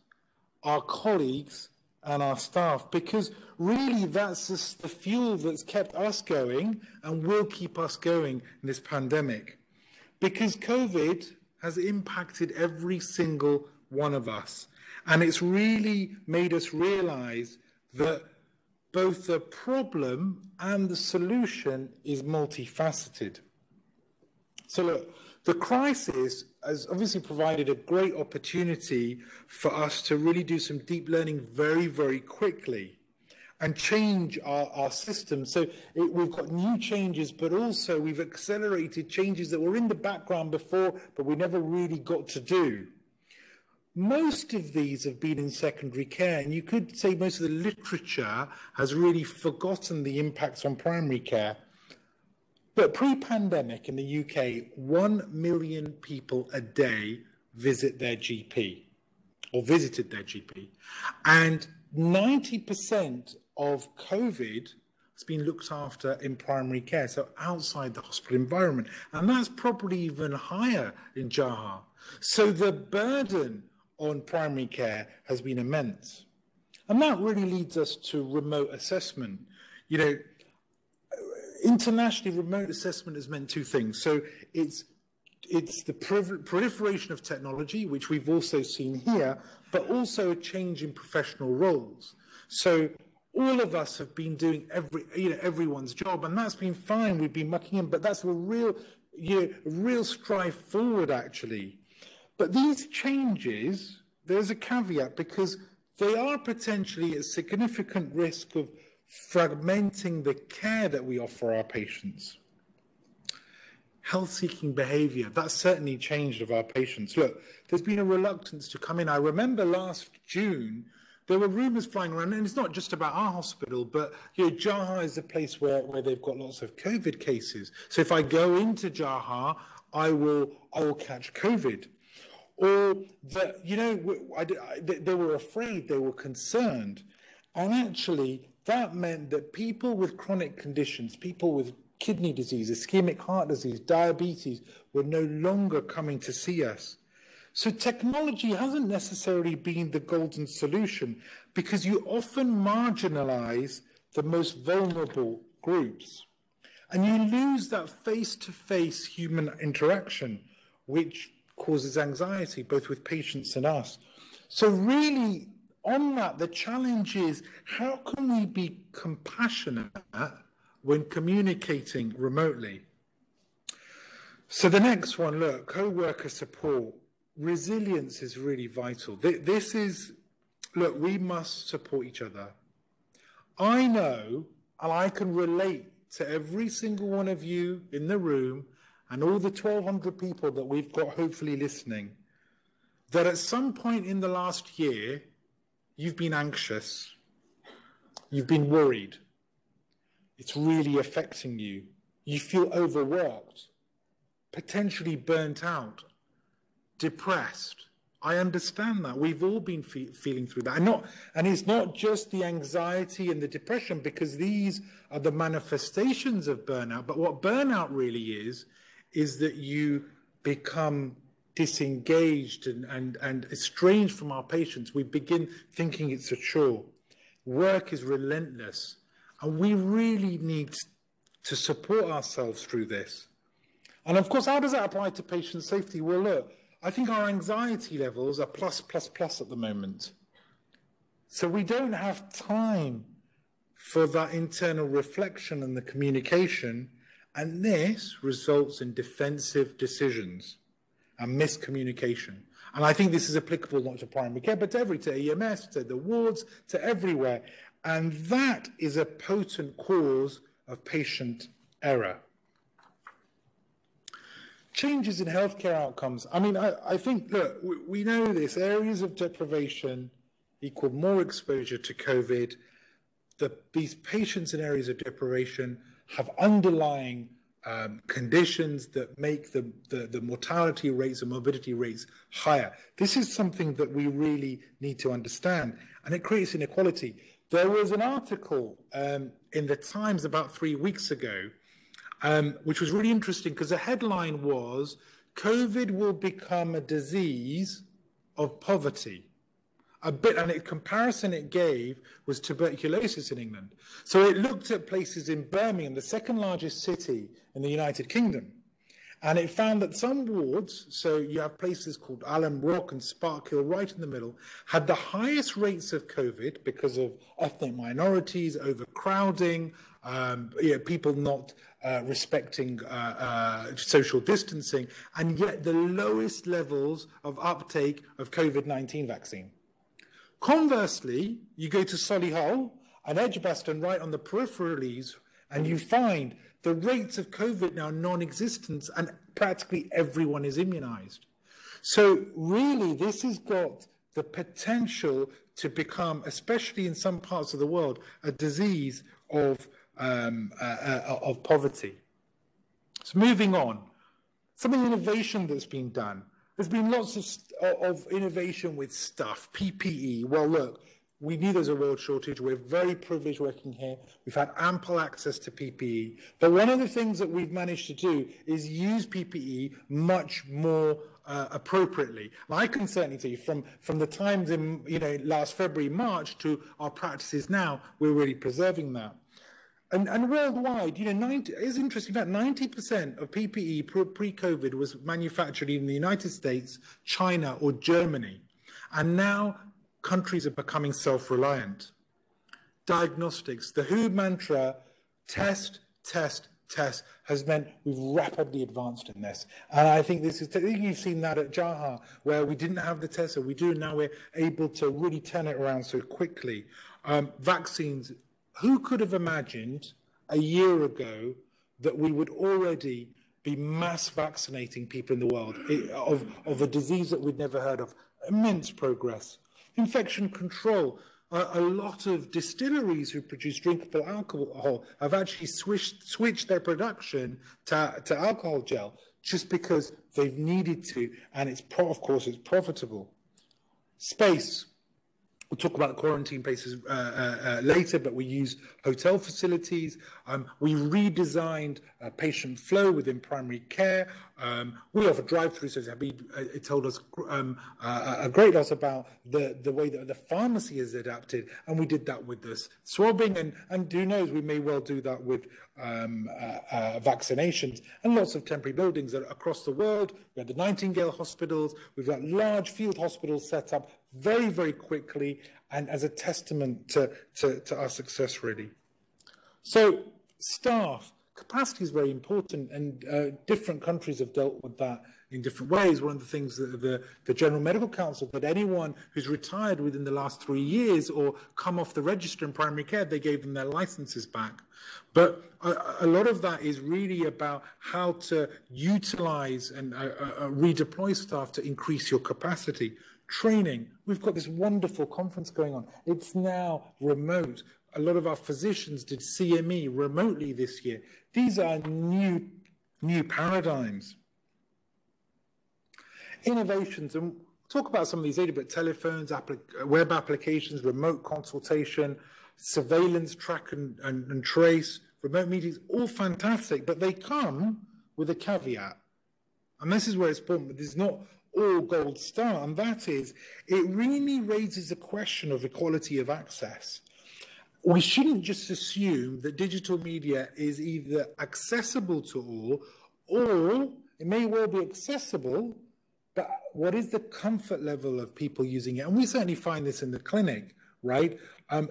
our colleagues, and our staff, because really that's just the fuel that's kept us going and will keep us going in this pandemic. Because COVID has impacted every single one of us. And it's really made us realize that both the problem and the solution is multifaceted. So look, the crisis has obviously provided a great opportunity for us to really do some deep learning very, very quickly and change our system. So we've got new changes, but also we've accelerated changes that were in the background before, but we never really got to do. Most of these have been in secondary care, and you could say most of the literature has really forgotten the impacts on primary care. But pre-pandemic in the UK, 1 million people a day visit their GP or visited their GP. And 90% of COVID has been looked after in primary care, so outside the hospital environment. And that's probably even higher in JHAH. So the burden on primary care has been immense. And that really leads us to remote assessment. You know, internationally, remote assessment has meant two things. So it's the proliferation of technology, which we've also seen here, but also a change in professional roles. So all of us have been doing everyone's job, and that's been fine. We've been mucking in, but that's a real strive forward, actually. But these changes, there's a caveat, because they are potentially at significant risk of fragmenting the care that we offer our patients. Health-seeking behavior, that's certainly changed of our patients. Look, there's been a reluctance to come in. I remember last June, there were rumors flying around, and it's not just about our hospital, but JHAH is a place where they've got lots of COVID cases. So if I go into JHAH, I will catch COVID. Or that, they were afraid, they were concerned. And actually, that meant that people with chronic conditions, people with kidney disease, ischemic heart disease, diabetes, were no longer coming to see us. So technology hasn't necessarily been the golden solution, because you often marginalize the most vulnerable groups. And you lose that face-to-face human interaction, which causes anxiety, both with patients and us. So really, on that, the challenge is, how can we be compassionate when communicating remotely? So the next one, look, co-worker support. Resilience is really vital. Look, we must support each other. I know, and I can relate to every single one of you in the room and all the 1,200 people that we've got hopefully listening, that at some point in the last year, you've been anxious, you've been worried, it's really affecting you, you feel overworked, potentially burnt out, depressed. I understand that. We've all been feeling through that. And it's not just the anxiety and the depression, because these are the manifestations of burnout. But what burnout really is that you become disengaged and estranged from our patients. We begin thinking it's a chore. Work is relentless. And we really need to support ourselves through this. And of course, how does that apply to patient safety? Well, look, I think our anxiety levels are plus at the moment. So we don't have time for that internal reflection and the communication, and this results in defensive decisions and miscommunication. And I think this is applicable not to primary care, but to EMS, to the wards, to everywhere. And that is a potent cause of patient error. Changes in healthcare outcomes. I mean, I think, look, we know this. Areas of deprivation equal more exposure to COVID. These patients in areas of deprivation have underlying conditions that make the mortality rates and morbidity rates higher. This is something that we really need to understand, and it creates inequality. There was an article in the Times about 3 weeks ago, which was really interesting, because the headline was, COVID will become a disease of poverty. And the comparison it gave was tuberculosis in England. So it looked at places in Birmingham, the second largest city in the United Kingdom, and it found that some wards, so you have places called Alum Rock and Sparkhill right in the middle, had the highest rates of COVID because of ethnic minorities, overcrowding, people not respecting social distancing, and yet the lowest levels of uptake of COVID-19 vaccine. Conversely, you go to Solihull and Edgbaston right on the peripheries, and you find the rates of COVID now non-existent, and practically everyone is immunized. So really, this has got the potential to become, especially in some parts of the world, a disease of poverty. So moving on, some of the innovation that's been done. There's been lots of innovation with stuff, PPE. Well, look, we knew there's a world shortage. We're very privileged working here. We've had ample access to PPE. But one of the things that we've managed to do is use PPE much more appropriately. And I can certainly tell you from the times in last February, March to our practices now, we're really preserving that. And worldwide, it's interesting that 90% of PPE pre-COVID was manufactured in the United States, China, or Germany. And now countries are becoming self-reliant. Diagnostics, the WHO mantra, test, test, test, has meant we've rapidly advanced in this. And I think you've seen that at JHAH, where we didn't have the test, so we do, now we're able to really turn it around so quickly. Vaccines, who could have imagined a year ago that we would already be mass vaccinating people in the world of a disease that we'd never heard of? Immense progress. Infection control. A lot of distilleries who produce drinkable alcohol have actually switched their production to alcohol gel just because they've needed to, and of course it's profitable. Space. We'll talk about quarantine places later, but we use hotel facilities. We redesigned patient flow within primary care. We offer drive-throughs, as Habib told us a great lot about the way that the pharmacy has adapted, and we did that with this swabbing, and who knows, we may well do that with vaccinations, and lots of temporary buildings across the world. We have the Nightingale hospitals. We've got large field hospitals set up very, very quickly, and as a testament to our success, really. So staff, capacity is very important, and different countries have dealt with that in different ways. One of the things that the General Medical Council, that anyone who's retired within the last 3 years or come off the register in primary care, they gave them their licenses back. But a lot of that is really about how to utilize and redeploy staff to increase your capacity. Training. We've got this wonderful conference going on. It's now remote. A lot of our physicians did CME remotely this year. These are new paradigms. Innovations, and we'll talk about some of these later, but telephones, web applications, remote consultation, surveillance, track and trace, remote meetings, all fantastic, but they come with a caveat. And this is where it's important. There's not all gold star, and that is, it really raises the question of equality of access. We shouldn't just assume that digital media is either accessible to all, or it may well be accessible, but what is the comfort level of people using it? And we certainly find this in the clinic, right? I'm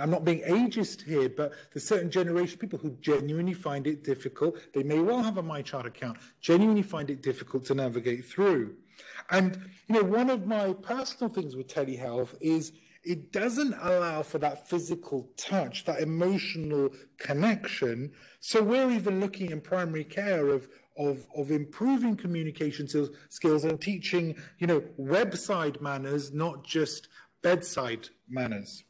not being ageist here, but there's certain generation of people who genuinely find it difficult. They may well have a MyChart account, genuinely find it difficult to navigate through. And one of my personal things with telehealth is it doesn't allow for that physical touch, that emotional connection. So we're even looking in primary care of improving communication skills and teaching, webside manners, not just bedside manners.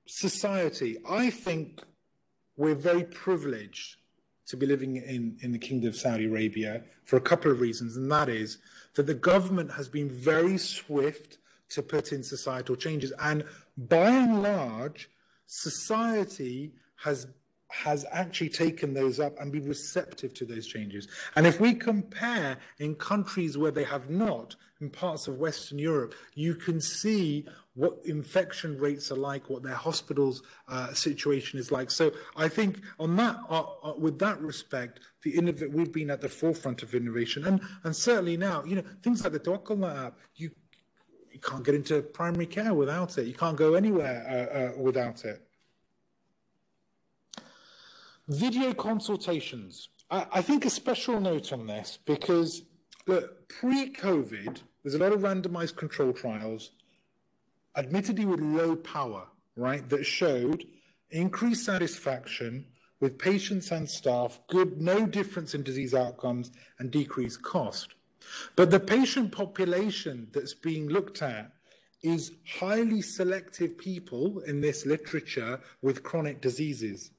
Society, I think we're very privileged to be living in the Kingdom of Saudi Arabia for a couple of reasons, and that is that the government has been very swift to put in societal changes, and by and large, society has actually taken those up and been receptive to those changes. And if we compare in countries where they have not, in parts of Western Europe, you can see what infection rates are like, what their hospitals situation is like. So I think on that, with that respect, we've been at the forefront of innovation, and certainly now, things like the Tawakkul app, you can't get into primary care without it. You can't go anywhere without it. Video consultations. I think a special note on this because pre-COVID, there's a lot of randomized control trials, admittedly with low power, right, that showed increased satisfaction with patients and staff, no difference in disease outcomes, and decreased cost. But the patient population that's being looked at is highly selective people in this literature with chronic diseases.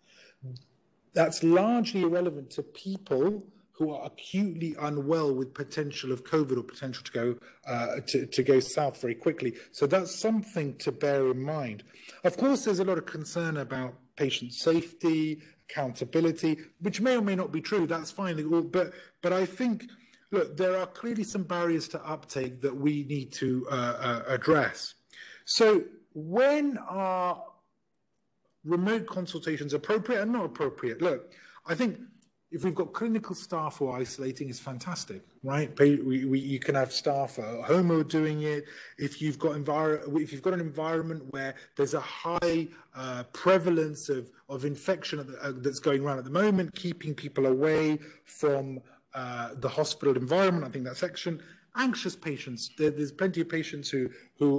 That's largely irrelevant to people who are acutely unwell with potential of COVID or potential to go south very quickly. So that's something to bear in mind. Of course, there's a lot of concern about patient safety, accountability, which may or may not be true. That's fine. But I think, look, there are clearly some barriers to uptake that we need to address. So when are remote consultations appropriate and not appropriate? Look, I think if we've got clinical staff who are isolating, it's fantastic, right? You can have staff at home who are doing it. If you've got an environment where there's a high prevalence of infection that's going around at the moment, keeping people away from the hospital environment, I think that's excellent. Anxious patients, there's plenty of patients who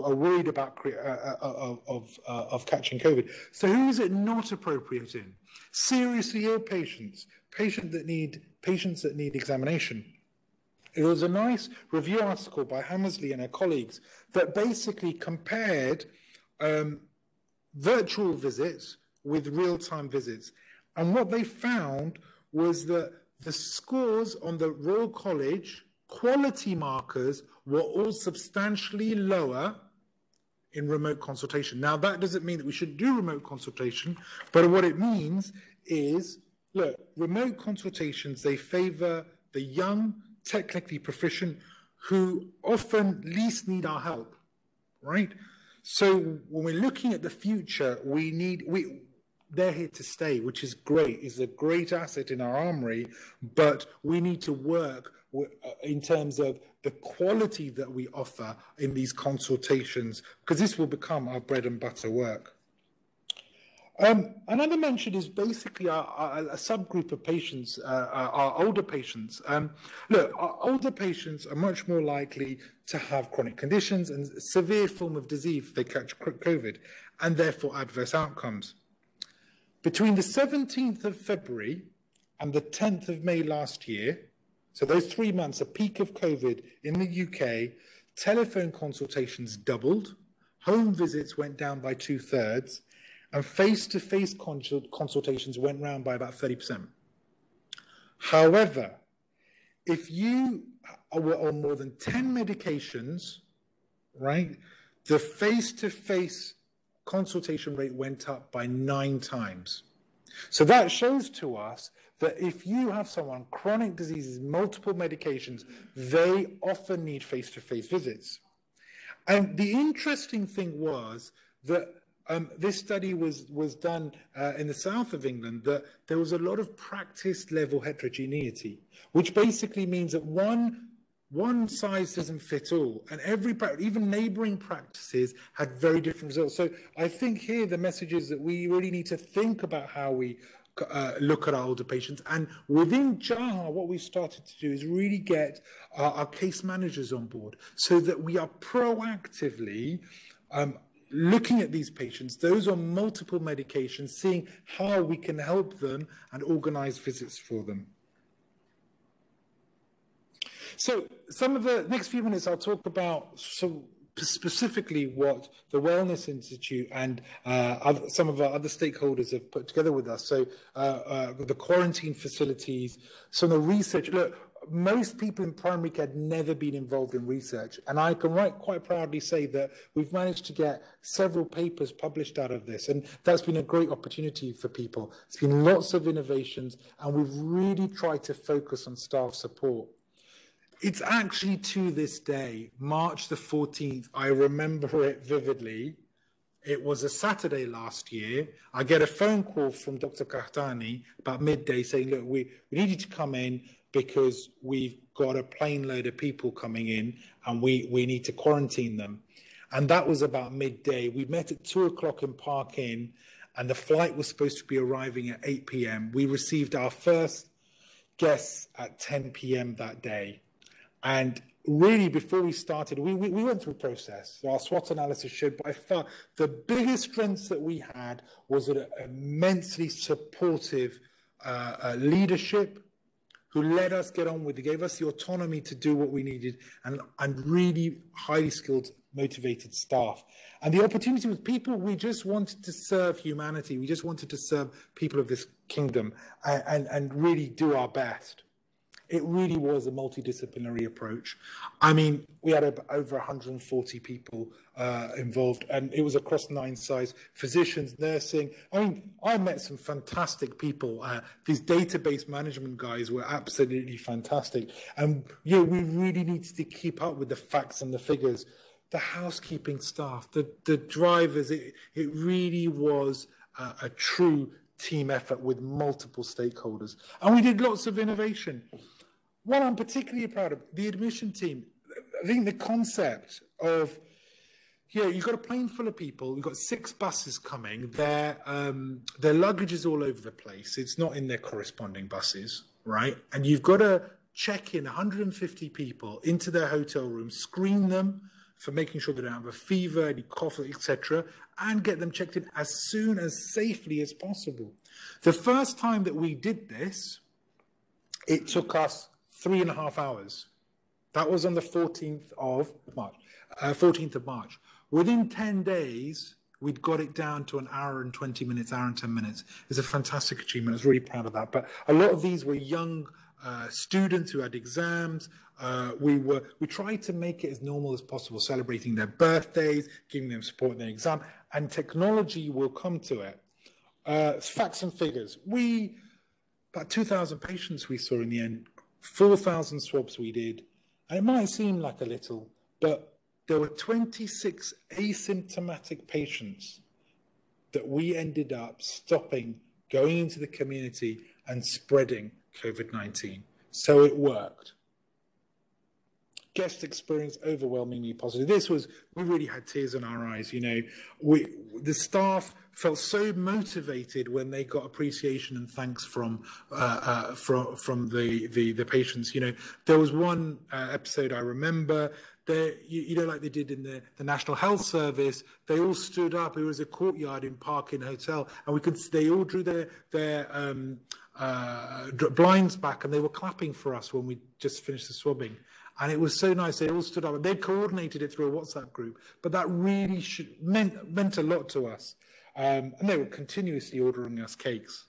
are worried about of catching COVID. So who is it not appropriate in? Seriously ill patients, patients that need examination. It was a nice review article by Hammersley and her colleagues that basically compared virtual visits with real-time visits. And what they found was that the scores on the Royal College quality markers were all substantially lower in remote consultation. Now, that doesn't mean that we shouldn't do remote consultation, but what it means is, look, remote consultations, they favor the young, technically proficient, who often least need our help, right? So when we're looking at the future, they're here to stay, which is great. It's a great asset in our armory, but we need to work in terms of the quality that we offer in these consultations, because this will become our bread and butter work. Another mention is basically a subgroup of patients, our older patients. Look, our older patients are much more likely to have chronic conditions and severe form of disease if they catch COVID, and therefore adverse outcomes. Between the 17th of February and the 10th of May last year, so those 3 months, a peak of COVID in the UK, telephone consultations doubled, home visits went down by 2/3, and face-to-face consultations went round by about 30%. However, if you were on more than 10 medications, right, the face-to-face consultation rate went up by 9 times. So that shows to us that if you have someone, chronic diseases, multiple medications, they often need face-to-face visits. And the interesting thing was that this study was done in the south of England, that there was a lot of practice-level heterogeneity, which basically means that one size doesn't fit all, and even neighboring practices had very different results. So I think here the message is that we really need to think about how we look at our older patients. And within JHAH, what we've started to do is really get our case managers on board so that we are proactively looking at these patients, those on multiple medications, seeing how we can help them and organize visits for them. So some of the next few minutes, I'll talk about specifically what the Wellness Institute and some of our other stakeholders have put together with us. So the quarantine facilities, some of the research. Look, most people in primary care had never been involved in research, and I can quite proudly say that we've managed to get several papers published out of this, and that's been a great opportunity for people. It's been lots of innovations, and we've really tried to focus on staff support. It's actually, to this day, March the 14th, I remember it vividly. It was a Saturday last year. I get a phone call from Dr. Kahtani about midday saying, look, we need you to come in because we've got a plane load of people coming in and we need to quarantine them. And that was about midday. We met at 2 o'clock in Park Inn, and the flight was supposed to be arriving at 8 p.m. We received our first guests at 10 p.m. that day. And really, before we started, we went through a process. Our Swot analysis showed by far the biggest strengths that we had was an immensely supportive leadership who let us get on with it, gave us the autonomy to do what we needed, and really highly skilled, motivated staff. And the opportunity with people, we just wanted to serve humanity. We just wanted to serve people of this kingdom and really do our best. It really was a multidisciplinary approach. I mean, we had over 140 people involved, and it was across 9 sites, physicians, nursing. I mean, I met some fantastic people. These database management guys were absolutely fantastic. And yeah, we really needed to keep up with the facts and the figures. The housekeeping staff, the drivers, it really was a true team effort with multiple stakeholders. And we did lots of innovation. What I'm particularly proud of, the admission team. I think the concept of, you've got a plane full of people, you've got 6 buses coming, their luggage is all over the place, it's not in their corresponding buses, right? And you've got to check in 150 people into their hotel room, screen them for making sure they don't have a fever, any cough, etc., and get them checked in as soon as safely as possible. The first time that we did this, it took us 3.5 hours. That was on the 14th of March. Within 10 days, we'd got it down to an hour and 20 minutes, hour and 10 minutes. It's a fantastic achievement. I was really proud of that. But a lot of these were young students who had exams. We tried to make it as normal as possible, celebrating their birthdays, giving them support in their exam, and technology will come to it. Facts and figures. About 2,000 patients we saw in the end, 4,000 swabs we did. And it might seem like a little, but there were 26 asymptomatic patients that we ended up stopping, going into the community and spreading COVID-19. So it worked. Guest experience overwhelmingly positive. We really had tears in our eyes. The staff felt so motivated when they got appreciation and thanks from the patients. There was one episode I remember. Like they did in the National Health Service, they all stood up. It was a courtyard in Park Inn Hotel, and they all drew their blinds back, and they were clapping for us when we just finished the swabbing. And it was so nice. They all stood up, and they coordinated it through a WhatsApp group. But that really meant a lot to us. And they were continuously ordering us cakes.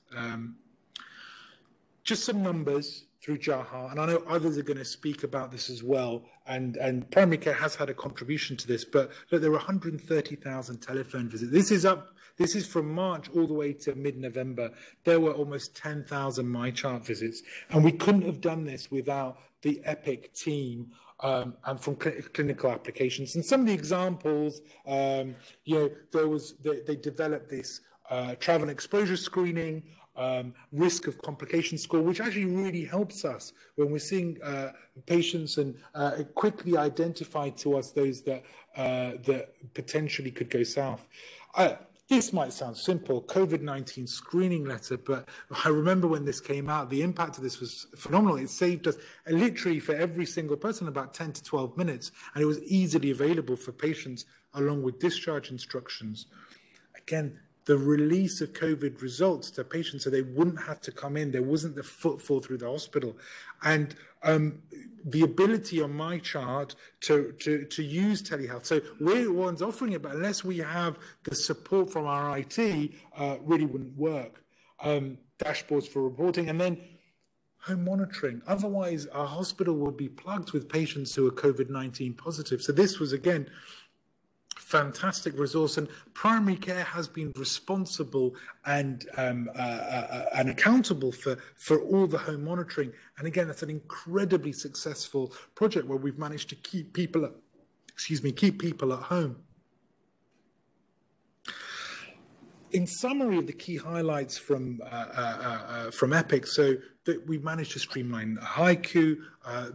Just some numbers through JHAH, and I know others are going to speak about this as well, and primary care has had a contribution to this, but look, there were 130,000 telephone visits. This is from March all the way to mid-November. There were almost 10,000 MyChart visits, and we couldn't have done this without the EPIC team and from clinical applications. And some of the examples, they developed this travel exposure screening, risk of complication score, which actually really helps us when we're seeing patients, and it quickly identified to us those that potentially could go south. This might sound simple, COVID-19 screening letter, but I remember when this came out, the impact of this was phenomenal. It saved us literally for every single person about 10 to 12 minutes, and it was easily available for patients along with discharge instructions. Again, the release of COVID results to patients so they wouldn't have to come in. There wasn't the footfall through the hospital. And the ability on MyChart to use telehealth. So we're the ones offering it, but unless we have the support from our IT, really wouldn't work. Dashboards for reporting, and then home monitoring. Otherwise, our hospital would be plugged with patients who are COVID-19 positive. So this was, again, fantastic resource, and primary care has been responsible and accountable for all the home monitoring. And again, that's an incredibly successful project where we've managed to keep people at home. In summary of the key highlights from EPIC, so that we managed to streamline HICU,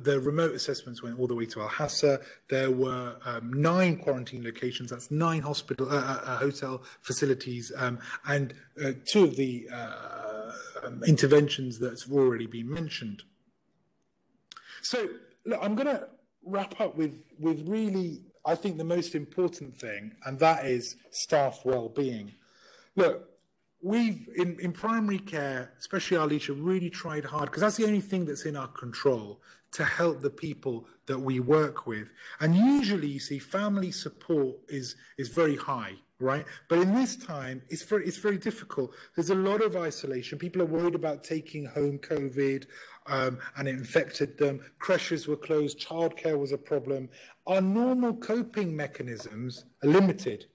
the remote assessments went all the way to Al-Hassa. There were 9 quarantine locations, that's 9 hotel facilities, and 2 of the interventions that's already been mentioned. So look, I'm going to wrap up with really, I think, the most important thing, and that is staff well-being. Look, we've, in primary care, especially our leadership, really tried hard, because that's the only thing that's in our control, to help the people that we work with. And usually, you see, family support is very high, right? But in this time, it's very difficult. There's a lot of isolation. People are worried about taking home COVID, and it infected them. Creches were closed. Childcare was a problem. Our normal coping mechanisms are limited.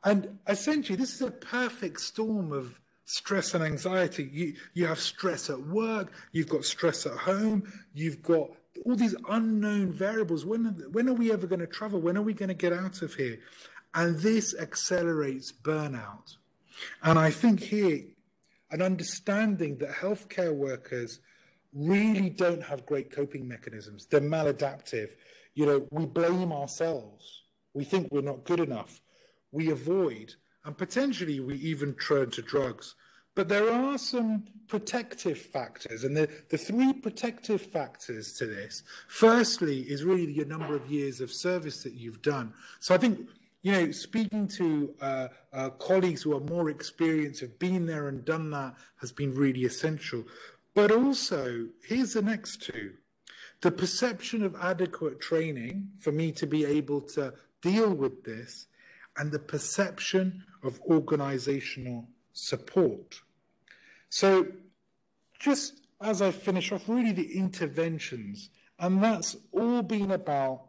And essentially, this is a perfect storm of stress and anxiety. You have stress at work, you've got stress at home, you've got all these unknown variables. When are we ever going to travel? When are we going to get out of here? And this accelerates burnout. And I think here, an understanding that healthcare workers really don't have great coping mechanisms. They're maladaptive. You know, we blame ourselves. We think we're not good enough. We avoid, and potentially we even turn to drugs. But there are some protective factors, and the three protective factors to this, firstly, is really your number of years of service that you've done. So I think, you know, speaking to colleagues who are more experienced, have been there and done that, has been really essential. But also, here's the next two. The perception of adequate training for me to be able to deal with this, and the perception of organizational support. So just as I finish off, really the interventions, and that's all been about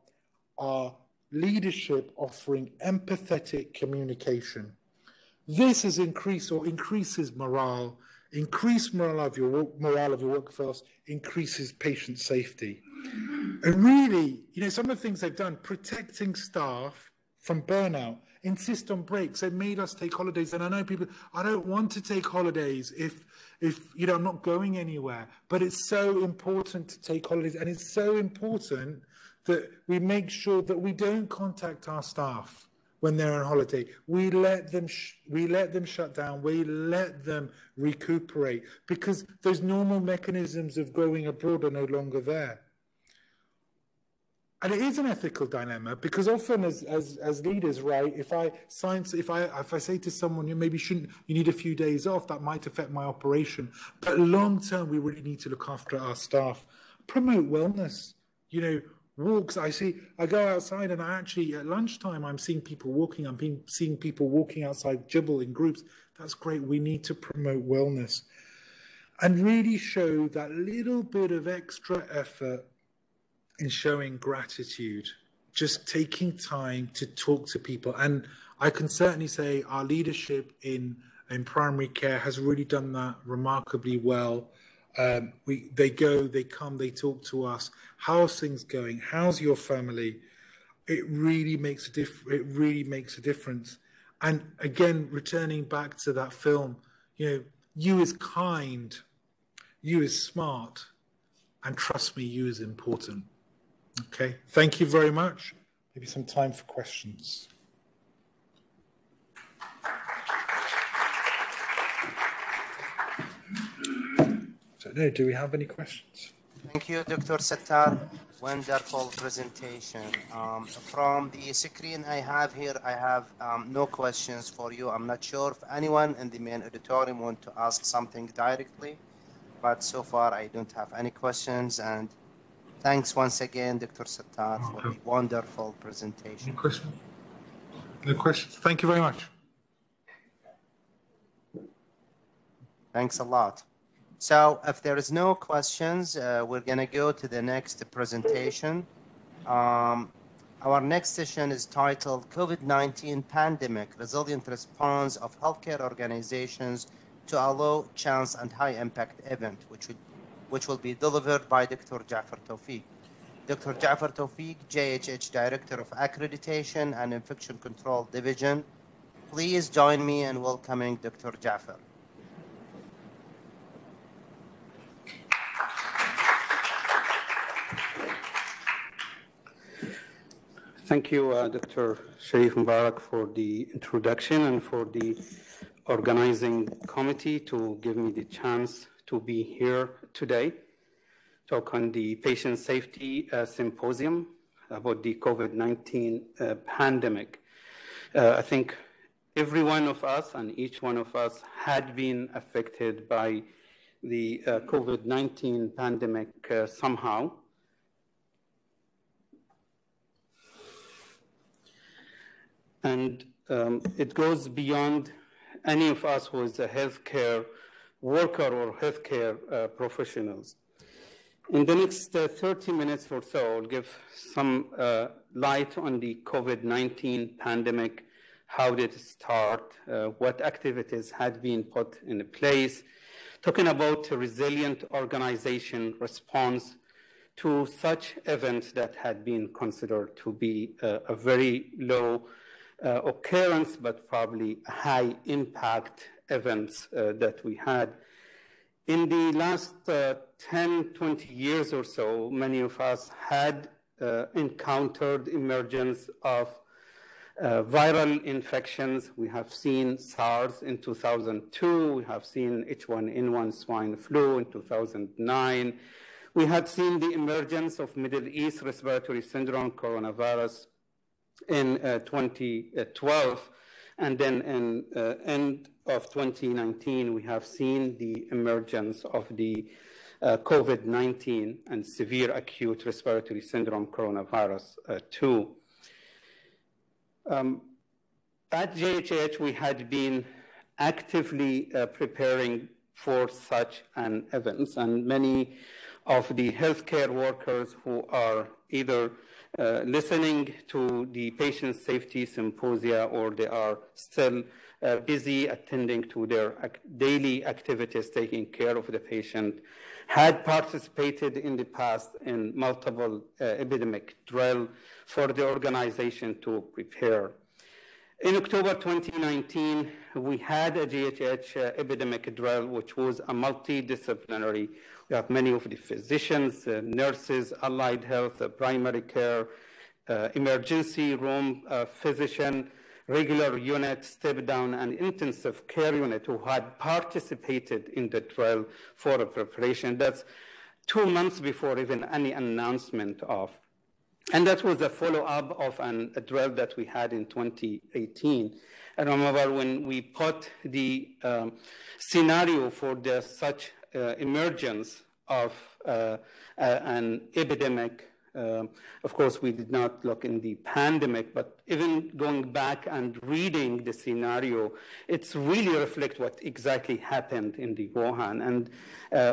our leadership offering empathetic communication. This has increased or increases morale, increased morale of your workforce, increases patient safety. And really, you know, some of the things they've done, protecting staff from burnout, insist on breaks. They made us take holidays. And I know people, I don't want to take holidays if you know, I'm not going anywhere. But it's so important to take holidays. And it's so important that we make sure that we don't contact our staff when they're on holiday. We let them shut down. We let them recuperate, because those normal mechanisms of going abroad are no longer there. And it is an ethical dilemma, because often as leaders, right, if I say to someone, you need a few days off, that might affect my operation. But long term, we really need to look after our staff, promote wellness, you know, walks. I go outside, and I actually, at lunchtime, I'm seeing people walking. Seeing people walking outside, Jibble in groups. That's great. We need to promote wellness and really show that little bit of extra effort in showing gratitude, just taking time to talk to people. And I can certainly say our leadership in primary care has really done that remarkably well. They go, they come, they talk to us. How's things going? How's your family? It really makes a difference. And again, returning back to that film, you know, you is kind, you is smart, and trust me, you is important. Okay, thank you very much. Maybe some time for questions. So, no, do we have any questions? Thank you, Dr. Sattar. Wonderful presentation. From the screen I have here, I have no questions for you. I'm not sure if anyone in the main auditorium want to ask something directly, but so far I don't have any questions. And thanks once again, Dr. Sattar, for the wonderful presentation. No questions? No questions. Thank you very much. Thanks a lot. So if there is no questions, we're going to go to the next presentation. Our next session is titled COVID-19 Pandemic, Resilient Response of Healthcare Organizations to a Low Chance and High Impact Event, which will be delivered by Dr. Jafar Tawfiq. Dr. Jafar Tawfiq, JHAH Director of Accreditation and Infection Control Division. Please join me in welcoming Dr. Jafar. Thank you, Dr. Sharif Mubarak, for the introduction and for the organizing committee to give me the chance to be here today, talk on the patient safety symposium about the COVID-19 pandemic. I think every one of us and each one of us had been affected by the COVID-19 pandemic somehow. And it goes beyond any of us who is a healthcare worker or healthcare professionals. In the next 30 minutes or so, I'll give some light on the COVID-19 pandemic. How did it start? What activities had been put in place? Talking about a resilient organization response to such events that had been considered to be a very low occurrence, but probably high impact events that we had. In the last 10, 20 years or so, many of us had encountered emergence of viral infections. We have seen SARS in 2002. We have seen H1N1 swine flu in 2009. We had seen the emergence of Middle East respiratory syndrome coronavirus in 2012. And then in end of 2019, we have seen the emergence of the COVID-19 and severe acute respiratory syndrome coronavirus 2. At JHAH, we had been actively preparing for such an event, and many of the healthcare workers who are either listening to the patient safety symposia or they are still busy attending to their daily activities, taking care of the patient, had participated in the past in multiple epidemic drill for the organization to prepare. In October 2019, we had a JHAH epidemic drill, which was a multidisciplinary. We have many of the physicians, nurses, allied health, primary care, emergency room physician, regular unit, step down, and intensive care unit who had participated in the drill for a preparation. That's 2 months before even any announcement of. And that was a follow-up of a drill that we had in 2018. I remember when we put the scenario for such emergence of an epidemic. Of course, we did not look in the pandemic, but even going back and reading the scenario, it's really reflect what exactly happened in the Wuhan. And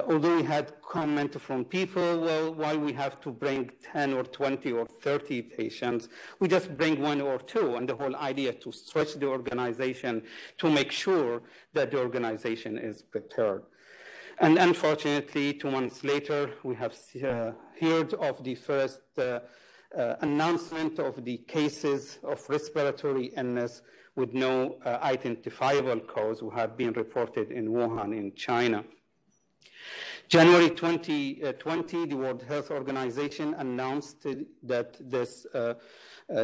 although we had comment from people, well, why we have to bring 10 or 20 or 30 patients, we just bring 1 or 2. And the whole idea to stretch the organization to make sure that the organization is prepared. And unfortunately, 2 months later, we have heard of the first announcement of the cases of respiratory illness with no identifiable cause who have been reported in Wuhan in China. January 2020, the World Health Organization announced that this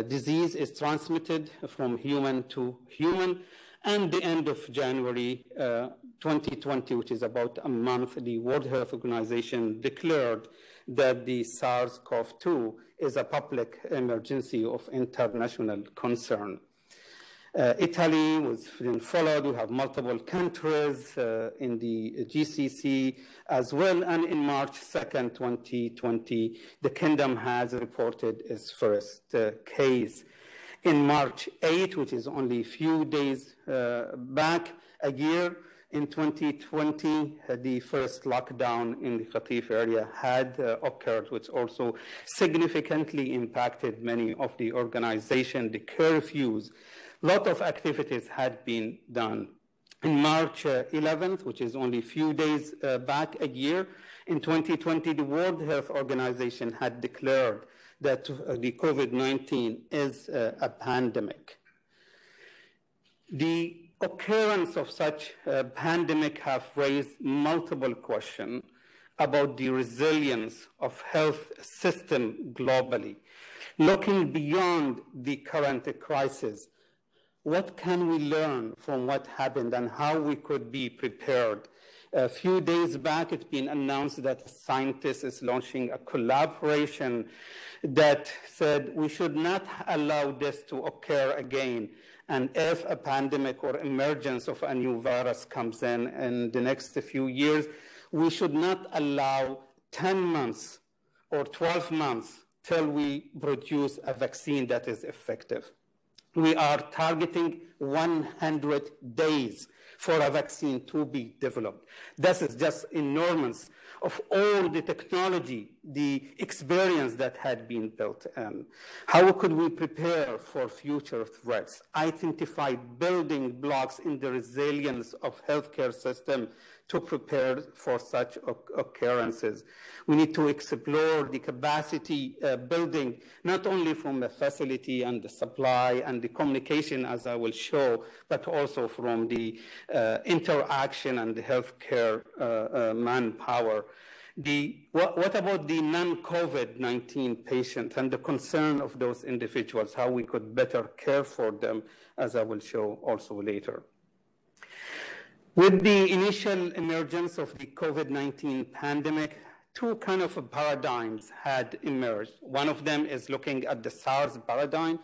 disease is transmitted from human to human. And the end of January 2020, which is about a month, the World Health Organization declared that the SARS-CoV-2 is a public emergency of international concern. Italy was then followed. We have multiple countries in the GCC as well. And in March 2nd, 2020, the Kingdom has reported its first case. In March 8, which is only a few days back, a year, in 2020, the first lockdown in the Khatif area had occurred, which also significantly impacted many of the organization, the curfews. A lot of activities had been done. In March 11th, which is only a few days back, a year, in 2020, the World Health Organization had declared that the COVID-19 is a pandemic. The occurrence of such a pandemic have raised multiple questions about the resilience of health system globally. Looking beyond the current crisis, what can we learn from what happened and how we could be prepared? A few days back, it's been announced that a scientist is launching a collaboration that said we should not allow this to occur again. And if a pandemic or emergence of a new virus comes in the next few years, we should not allow 10 months or 12 months till we produce a vaccine that is effective. We are targeting 100 days for a vaccine to be developed. This is just enormous of all the technology, the experience that had been built in. How could we prepare for future threats, identify building blocks in the resilience of healthcare system to prepare for such occurrences? We need to explore the capacity building, not only from the facility and the supply and the communication, as I will show, but also from the interaction and the healthcare manpower. What about the non-COVID-19 patients and the concern of those individuals, how we could better care for them, as I will show also later. With the initial emergence of the COVID-19 pandemic, two kind of paradigms had emerged. One of them is looking at the Sars paradigm,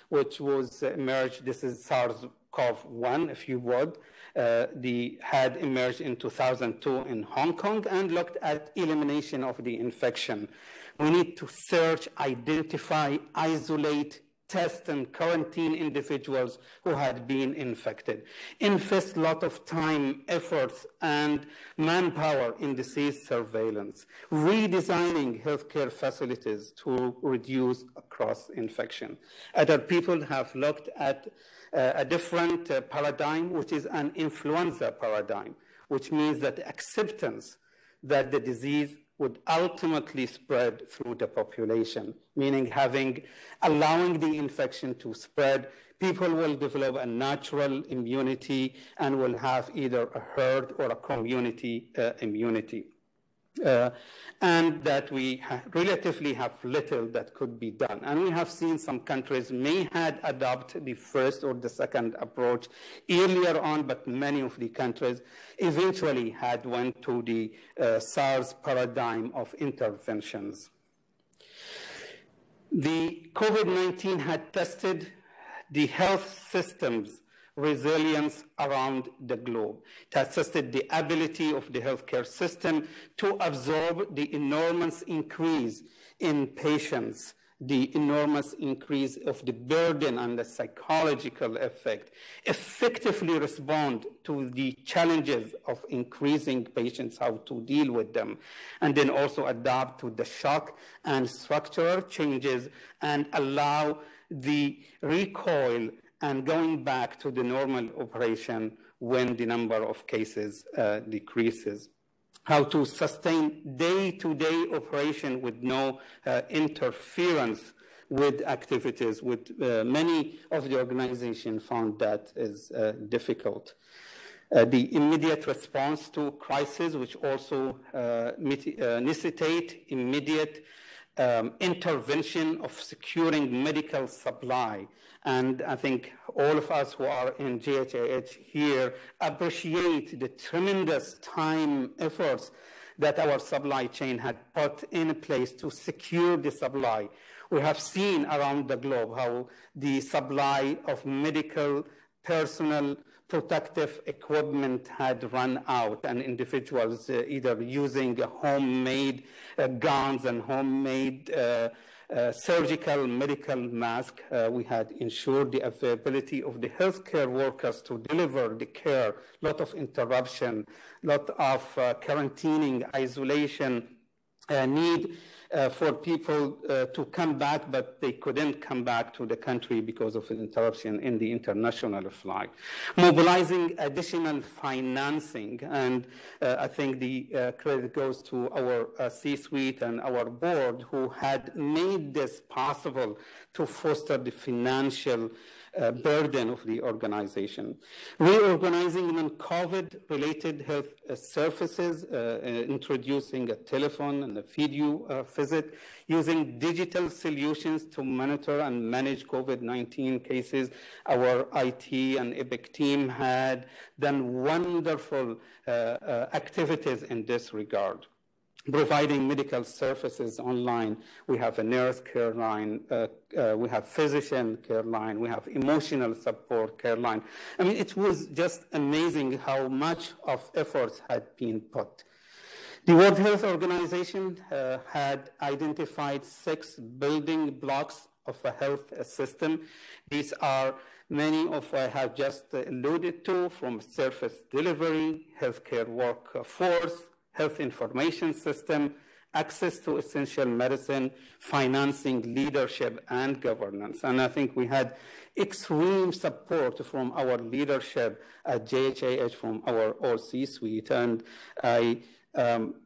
which was emerged, this is SARS-CoV-1, if you would, had emerged in 2002 in Hong Kong and looked at elimination of the infection. We need to search, identify, isolate, test and quarantine individuals who had been infected. Invest a lot of time, efforts, and manpower in disease surveillance. Redesigning healthcare facilities to reduce cross-infection. Other people have looked at a different paradigm, which is an influenza paradigm, which means that acceptance that the disease would ultimately spread through the population, meaning allowing the infection to spread. People will develop a natural immunity and will have either a herd or a community immunity. And that we relatively have little that could be done. And we have seen some countries may had adopted the first or the second approach earlier on, but many of the countries eventually had went to the SARS paradigm of interventions. The COVID-19 had tested the health systems resilience around the globe. It has tested the ability of the healthcare system to absorb the enormous increase in patients, the enormous increase of the burden and the psychological effect, effectively respond to the challenges of increasing patients, how to deal with them, and then also adapt to the shock and structural changes and allow the recoil and going back to the normal operation when the number of cases decreases. How to sustain day-to-day operation with no interference with activities, with many of the organizations found that is difficult. The immediate response to crisis, which also necessitate immediate intervention of securing medical supply. And I think all of us who are in JHAH here appreciate the tremendous time efforts that our supply chain had put in place to secure the supply. We have seen around the globe how the supply of medical personnel protective equipment had run out, and individuals either using homemade gowns and homemade surgical medical mask. We had ensured the availability of the healthcare workers to deliver the care, lot of interruption, lot of quarantining, isolation, need for people to come back, but they couldn't come back to the country because of an interruption in the international flight. Mobilizing additional financing, and I think the credit goes to our C-suite and our board who had made this possible to foster the financial burden of the organization. Reorganizing non-COVID-related health services, introducing a telephone and a video visit, using digital solutions to monitor and manage COVID-19 cases. Our IT and Epic team had done wonderful activities in this regard. Providing medical services online. We have a nurse care line, we have physician care line, we have emotional support care line. I mean, it was just amazing how much of efforts had been put. The World Health Organization had identified 6 building blocks of a health system. These are many of I have just alluded to, from service delivery, healthcare workforce, health information system, access to essential medicine, financing, leadership, and governance. And I think we had extreme support from our leadership at JHAH, from our all C-suite, and I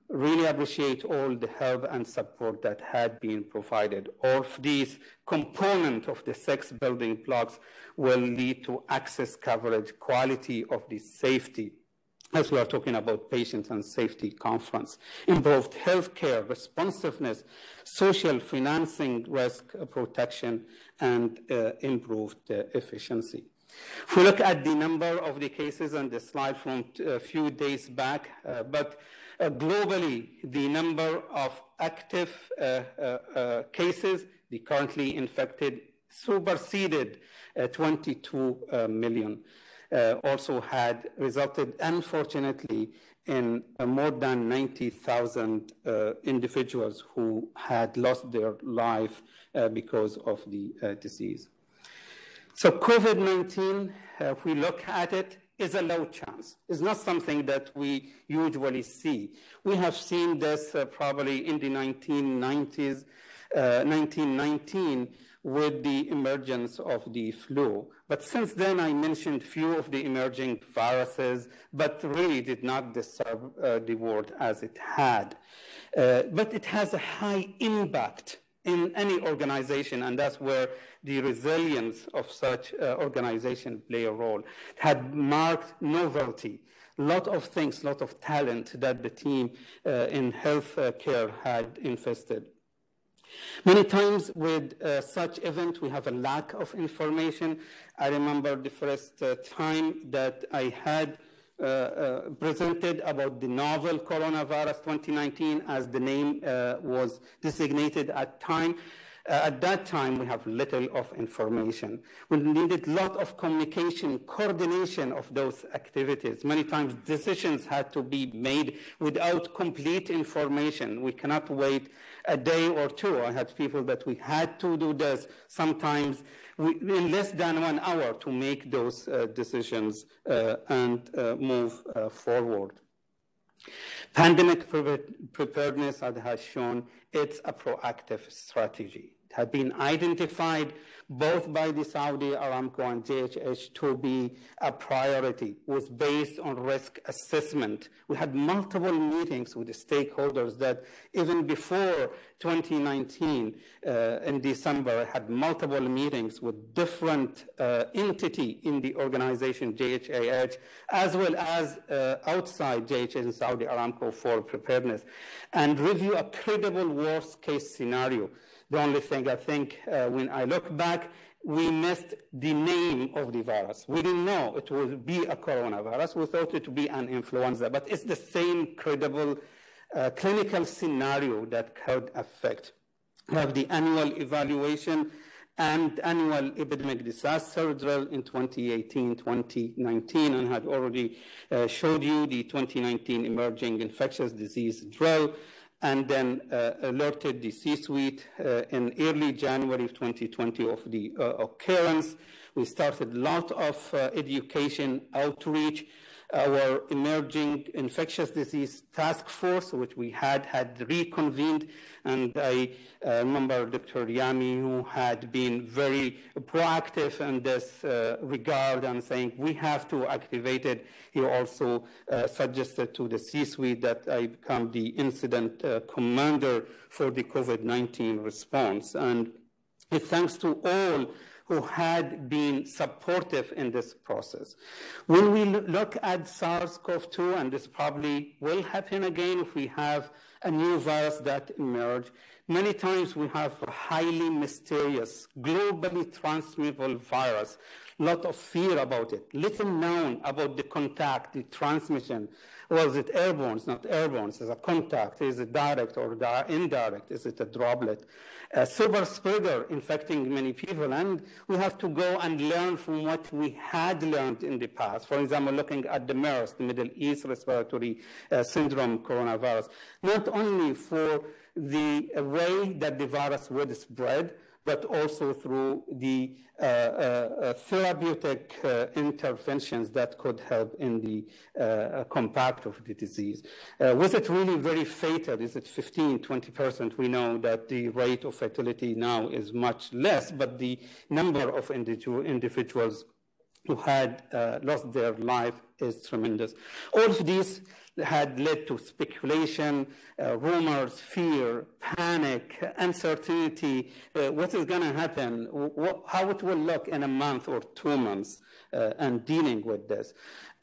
really appreciate all the help and support that had been provided. All of these components of the 6 building blocks will lead to access, coverage, quality of the safety, as we are talking about patient and safety conference, improved healthcare responsiveness, social financing risk protection, and improved efficiency. If we look at the number of the cases on the slide from a few days back, but globally, the number of active cases, the currently infected, superseded 22 million. Also had resulted, unfortunately, in more than 90,000 individuals who had lost their life because of the disease. So COVID-19, if we look at it, is a low chance. It's not something that we usually see. We have seen this probably in the 1990s, 1919, with the emergence of the flu. But since then, I mentioned few of the emerging viruses, but really did not disturb the world as it had. But it has a high impact in any organization, and that's where the resilience of such organization play a role. It had marked novelty, a lot of things, a lot of talent that the team in health care had invested. Many times with such event, we have a lack of information. I remember the first time that I had presented about the novel coronavirus 2019, as the name was designated at time. At that time, we have little of information. We needed a lot of communication, coordination of those activities. Many times, decisions had to be made without complete information. We cannot wait a day or two. I had people that we had to do this sometimes in less than 1 hour to make those decisions and move forward. Pandemic preparedness, as has shown, it's a proactive strategy. It had been identified both by the Saudi Aramco and JHAH to be a priority. It was based on risk assessment. We had multiple meetings with the stakeholders that even before 2019, in December, I had multiple meetings with different entity in the organization, JHAH, as well as outside JHAH and Saudi Aramco for preparedness, and review a credible worst case scenario. The only thing I think, when I look back, we missed the name of the virus. We didn't know it would be a coronavirus. We thought it would be an influenza, but it's the same credible clinical scenario that could affect. We have the annual evaluation and annual epidemic disaster drill in 2018, 2019, and had already showed you the 2019 emerging infectious disease drill, and then alerted the C-suite in early January of 2020 of the occurrence. We started a lot of education outreach. Our emerging infectious disease task force, which we had reconvened, and I remember Dr. Yami, who had been very proactive in this regard and saying we have to activate it. He also suggested to the C-suite that I become the incident commander for the COVID-19 response. And thanks to all who had been supportive in this process. When we look at SARS-CoV-2, and this probably will happen again if we have a new virus that emerge, many times we have a highly mysterious, globally transmissible virus. A lot of fear about it, little known about the contact, the transmission. Was it airborne? It's not airborne. Is it a contact? Is it direct or indirect? Is it a droplet? A super spreader infecting many people, and we have to go and learn from what we had learned in the past. For example, looking at the MERS, the Middle East Respiratory Syndrome coronavirus, not only for the way that the virus would spread, but also through the therapeutic interventions that could help in the compact of the disease. Was it really very fatal? Is it 15, 20%? We know that the rate of fatality now is much less, but the number of individuals who had lost their life is tremendous. All of these had led to speculation, rumors, fear, panic, uncertainty. What is going to happen? How it will look in a month or 2 months, and dealing with this.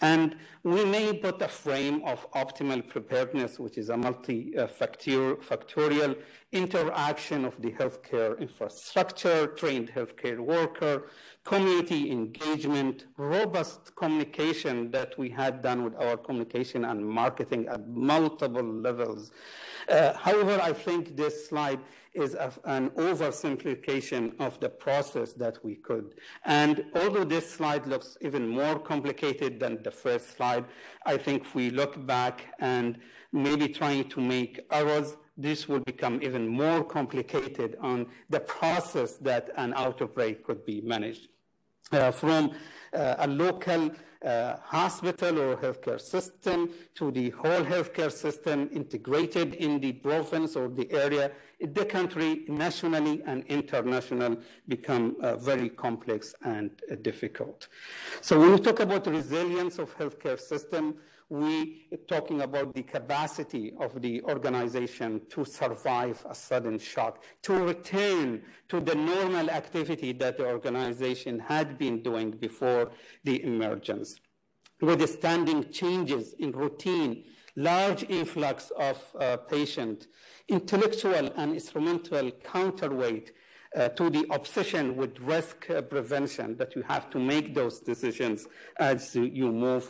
And we may put a frame of optimal preparedness, which is a multi-factorial interaction of the healthcare infrastructure, trained healthcare worker, community engagement, robust communication that we had done with our communication and marketing at multiple levels. However, I think this slide is an oversimplification of the process that we could. And although this slide looks even more complicated than the first slide, I think if we look back and maybe trying to make errors, this will become even more complicated on the process that an outbreak could be managed. From a local hospital or healthcare system to the whole healthcare system integrated in the province or the area, the country, nationally and international, become very complex and difficult. So when we talk about the resilience of healthcare system, we are talking about the capacity of the organization to survive a sudden shock, to return to the normal activity that the organization had been doing before the emergence. Withstanding changes in routine, large influx of patient, intellectual and instrumental counterweight to the obsession with risk prevention, that you have to make those decisions as you move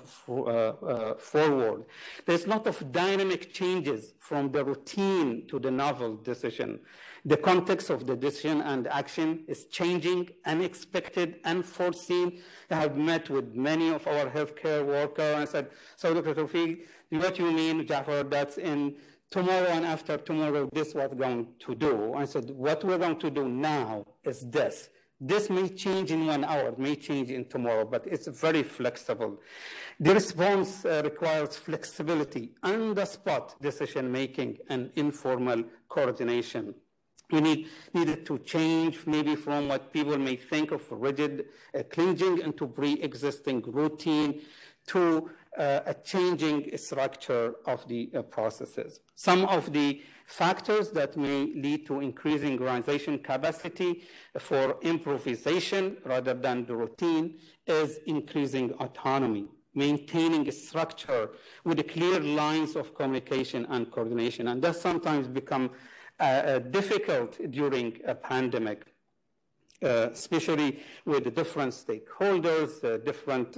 forward. There's a lot of dynamic changes from the routine to the novel decision. The context of the decision and action is changing, unexpected, unforeseen. I have met with many of our healthcare workers and said, so Dr. Tawfiq, what you mean, Jafar, that's in tomorrow and after tomorrow, this is what we're going to do. I said, what we're going to do now is this. This may change in 1 hour, may change in tomorrow, but it's very flexible. The response requires flexibility, on-the-spot decision-making, and informal coordination. We needed to change maybe from what people may think of rigid clinging into pre-existing routine to a changing structure of the processes. Some of the factors that may lead to increasing organization capacity for improvisation rather than the routine is increasing autonomy, maintaining a structure with clear lines of communication and coordination. And that sometimes become difficult during a pandemic. Especially with the different stakeholders, different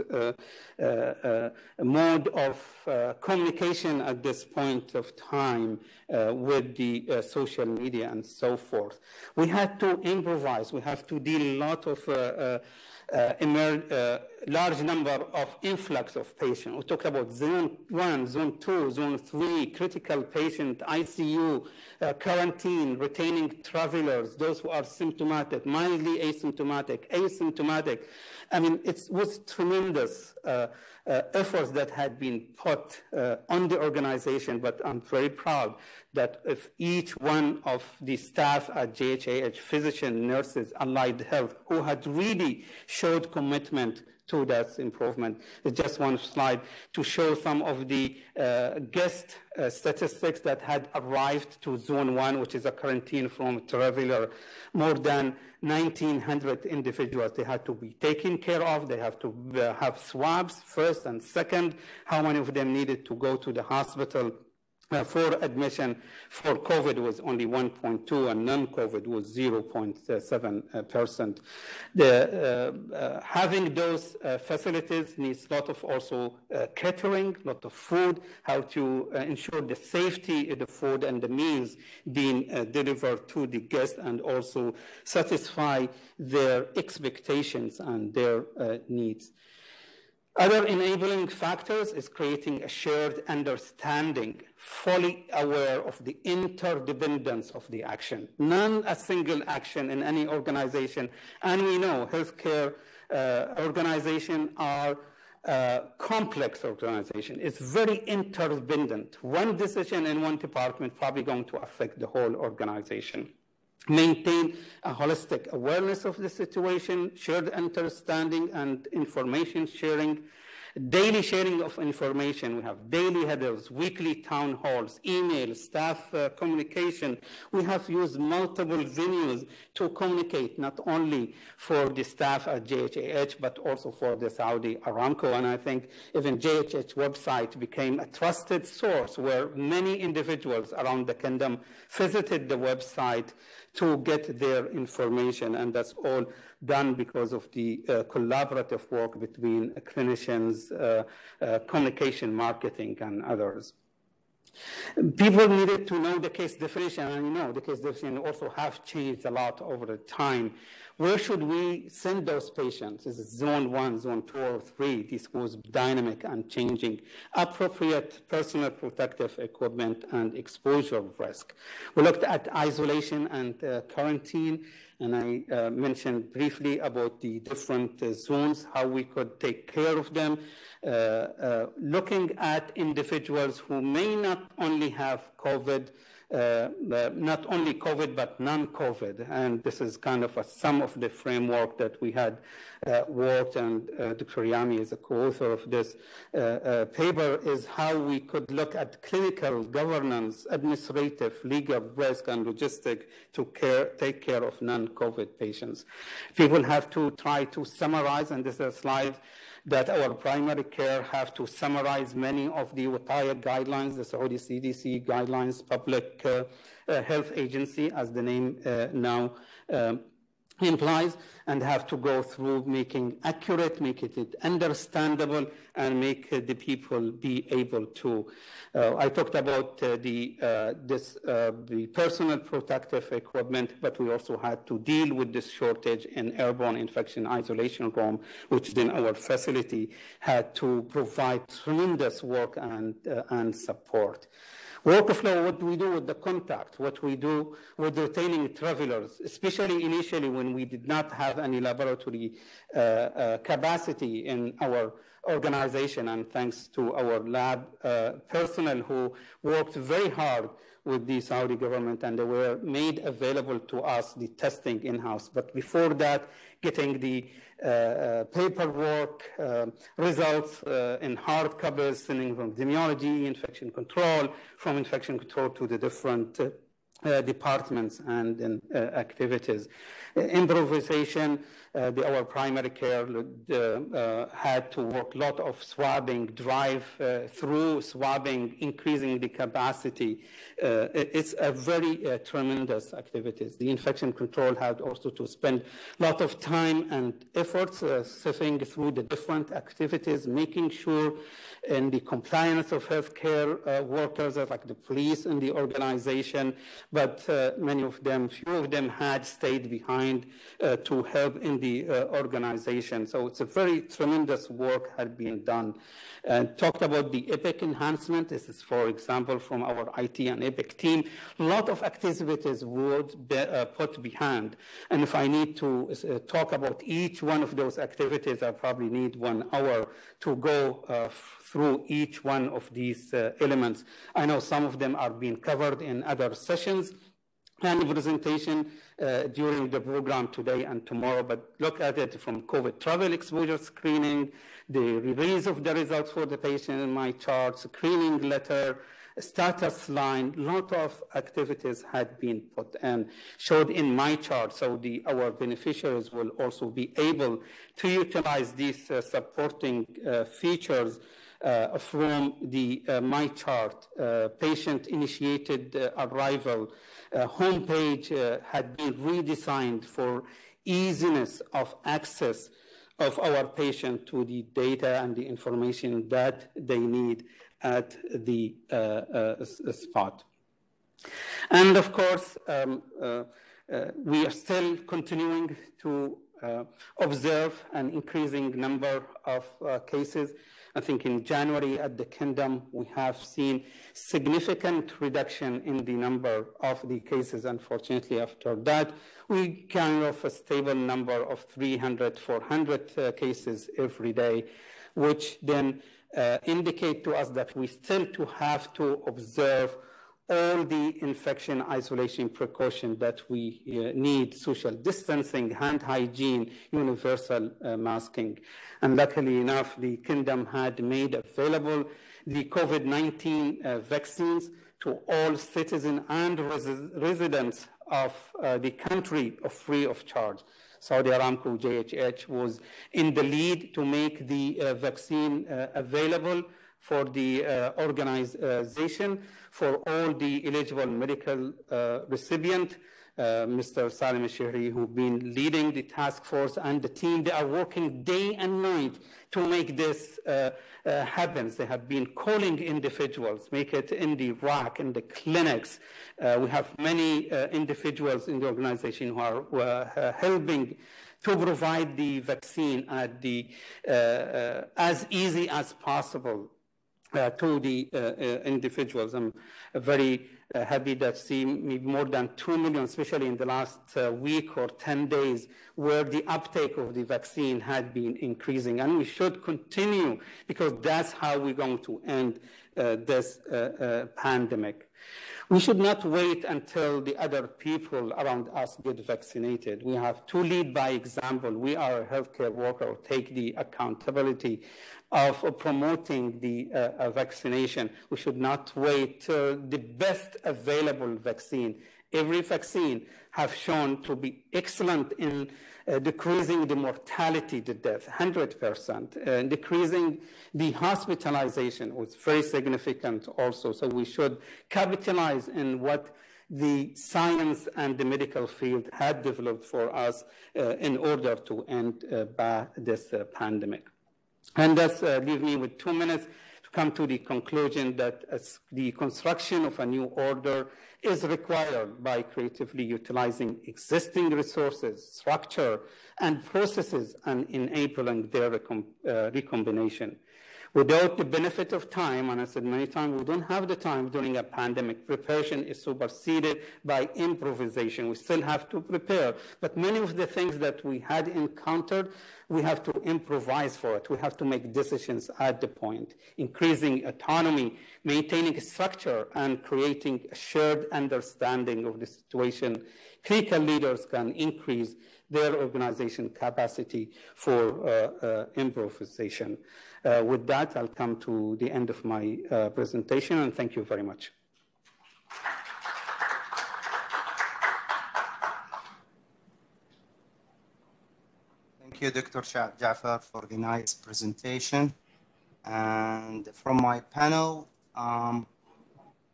mode of communication at this point of time with the social media and so forth. We had to improvise. We have to deal a lot of large number of influx of patients. We talk about zone 1, zone 2, zone 3, critical patient, ICU, quarantine, retaining travelers, those who are symptomatic, mildly asymptomatic. I mean, it was tremendous efforts that had been put on the organization, but I'm very proud that if each one of the staff at JHAH, physicians, nurses, allied health, who had really showed commitment to that improvement. It's just one slide to show some of the guest statistics that had arrived to zone 1, which is a quarantine from traveler. More than 1,900 individuals, they had to be taken care of. They have to have swabs first and second. How many of them needed to go to the hospital for admission? For COVID was only 1.2 and non-COVID was 0.7%. Having those facilities needs a lot of also catering, a lot of food, how to ensure the safety of the food and the meals being delivered to the guests, and also satisfy their expectations and their needs. Other enabling factors is creating a shared understanding, fully aware of the interdependence of the action. None a single action in any organization, and we know healthcare organizations are complex organization. It's very interdependent. One decision in one department probably going to affect the whole organization. Maintain a holistic awareness of the situation, shared understanding and information sharing, daily sharing of information. We have daily headers, weekly town halls, email, staff communication. We have used multiple venues to communicate, not only for the staff at JHAH, but also for the Saudi Aramco. And I think even JHAH website became a trusted source where many individuals around the kingdom visited the website to get their information, and that's all done because of the collaborative work between clinicians, communication, marketing, and others. People needed to know the case definition, and you know the case definition also have changed a lot over the time. Where should we send those patients? Is it zone 1, zone 2, or 3? This was dynamic and changing. Appropriate personal protective equipment and exposure risk. We looked at isolation and quarantine, and I mentioned briefly about the different zones, how we could take care of them. Looking at individuals who may not only have COVID, not only COVID, but non-COVID. And this is kind of some of the framework that we had worked, and Dr. Yami is a co-author of this paper, is how we could look at clinical governance, administrative, legal risk, and logistic to take care of non-COVID patients. People have to try to summarize, and this is a slide that our primary care have to summarize many of the WTAIA guidelines, the Saudi CDC guidelines, public health agency, as the name now implies, and have to go through making accurate, make it understandable, and make the people be able to. I talked about the personal protective equipment, but we also had to deal with this shortage in airborne infection isolation room, which then our facility had to provide tremendous work and support. Workflow, what do we do with the contact? What we do with retaining travelers, especially initially when we did not have any laboratory capacity in our organization, and thanks to our lab personnel who worked very hard with the Saudi government, and they were made available to us, the testing in-house. But before that, getting the paperwork, results in hard copies, sending from epidemiology, infection control, from infection control to the different departments and activities. Improvisation, our primary care had to work a lot of swabbing, drive through swabbing, increasing the capacity. It's a very tremendous activities. The infection control had also to spend a lot of time and efforts sifting through the different activities, making sure in the compliance of healthcare workers, like the police and the organization, but few of them had stayed behind to help in the organization. So it's a very tremendous work had been done. And talked about the EPIC enhancement. This is, for example, from our IT and EPIC team. A lot of activities would be put behind. And if I need to talk about each one of those activities, I probably need 1 hour to go through each one of these elements. I know some of them are being covered in other sessions and presentation during the program today and tomorrow, but look at it from COVID travel exposure screening, the release of the results for the patient in my chart, screening letter, status line. A lot of activities had been put and showed in my chart, so our beneficiaries will also be able to utilize these supporting features from the My Chart. Patient-initiated arrival homepage had been redesigned for easiness of access of our patient to the data and the information that they need at the spot. And of course, we are still continuing to observe an increasing number of cases. I think in January at the Kingdom, we have seen significant reduction in the number of the cases. Unfortunately, after that, we kind of a stable number of 300, 400 cases every day, which then indicate to us that we still have to observe all the infection isolation precautions that we need: social distancing, hand hygiene, universal masking. And luckily enough, the Kingdom had made available the COVID-19 vaccines to all citizens and residents of the country free of charge. Saudi Aramco, JHAH, was in the lead to make the vaccine available for the organization for all the eligible medical recipients. Mr. Salim al-Shihri, who've been leading the task force, and the team, they are working day and night to make this happen. They have been calling individuals, make it in the RAC, in the clinics. We have many individuals in the organization who are helping to provide the vaccine at the as easy as possible to the individuals. I'm very happy that see more than 2 million, especially in the last week or 10 days, where the uptake of the vaccine had been increasing. And we should continue, because that's how we're going to end this pandemic. We should not wait until the other people around us get vaccinated. We have to lead by example. We are a healthcare worker, take the accountability of promoting the vaccination. We should not wait till the best available vaccine. Every vaccine have shown to be excellent in decreasing the mortality, the death, 100%. Decreasing the hospitalization was very significant also. So we should capitalize in what the science and the medical field had developed for us in order to end this pandemic. And that's leave me with 2 minutes to come to the conclusion that the construction of a new order is required by creatively utilizing existing resources, structure, and processes, and enabling their recombination. Without the benefit of time, and I said many times, we don't have the time during a pandemic. Preparation is superseded by improvisation. We still have to prepare, but many of the things that we had encountered, we have to improvise for it. We have to make decisions at the point, increasing autonomy, maintaining structure, and creating a shared understanding of the situation. Critical leaders can increase their organization capacity for improvisation. With that, I'll come to the end of my presentation, and thank you very much. Thank you, Dr. Jafar, for the nice presentation. And from my panel,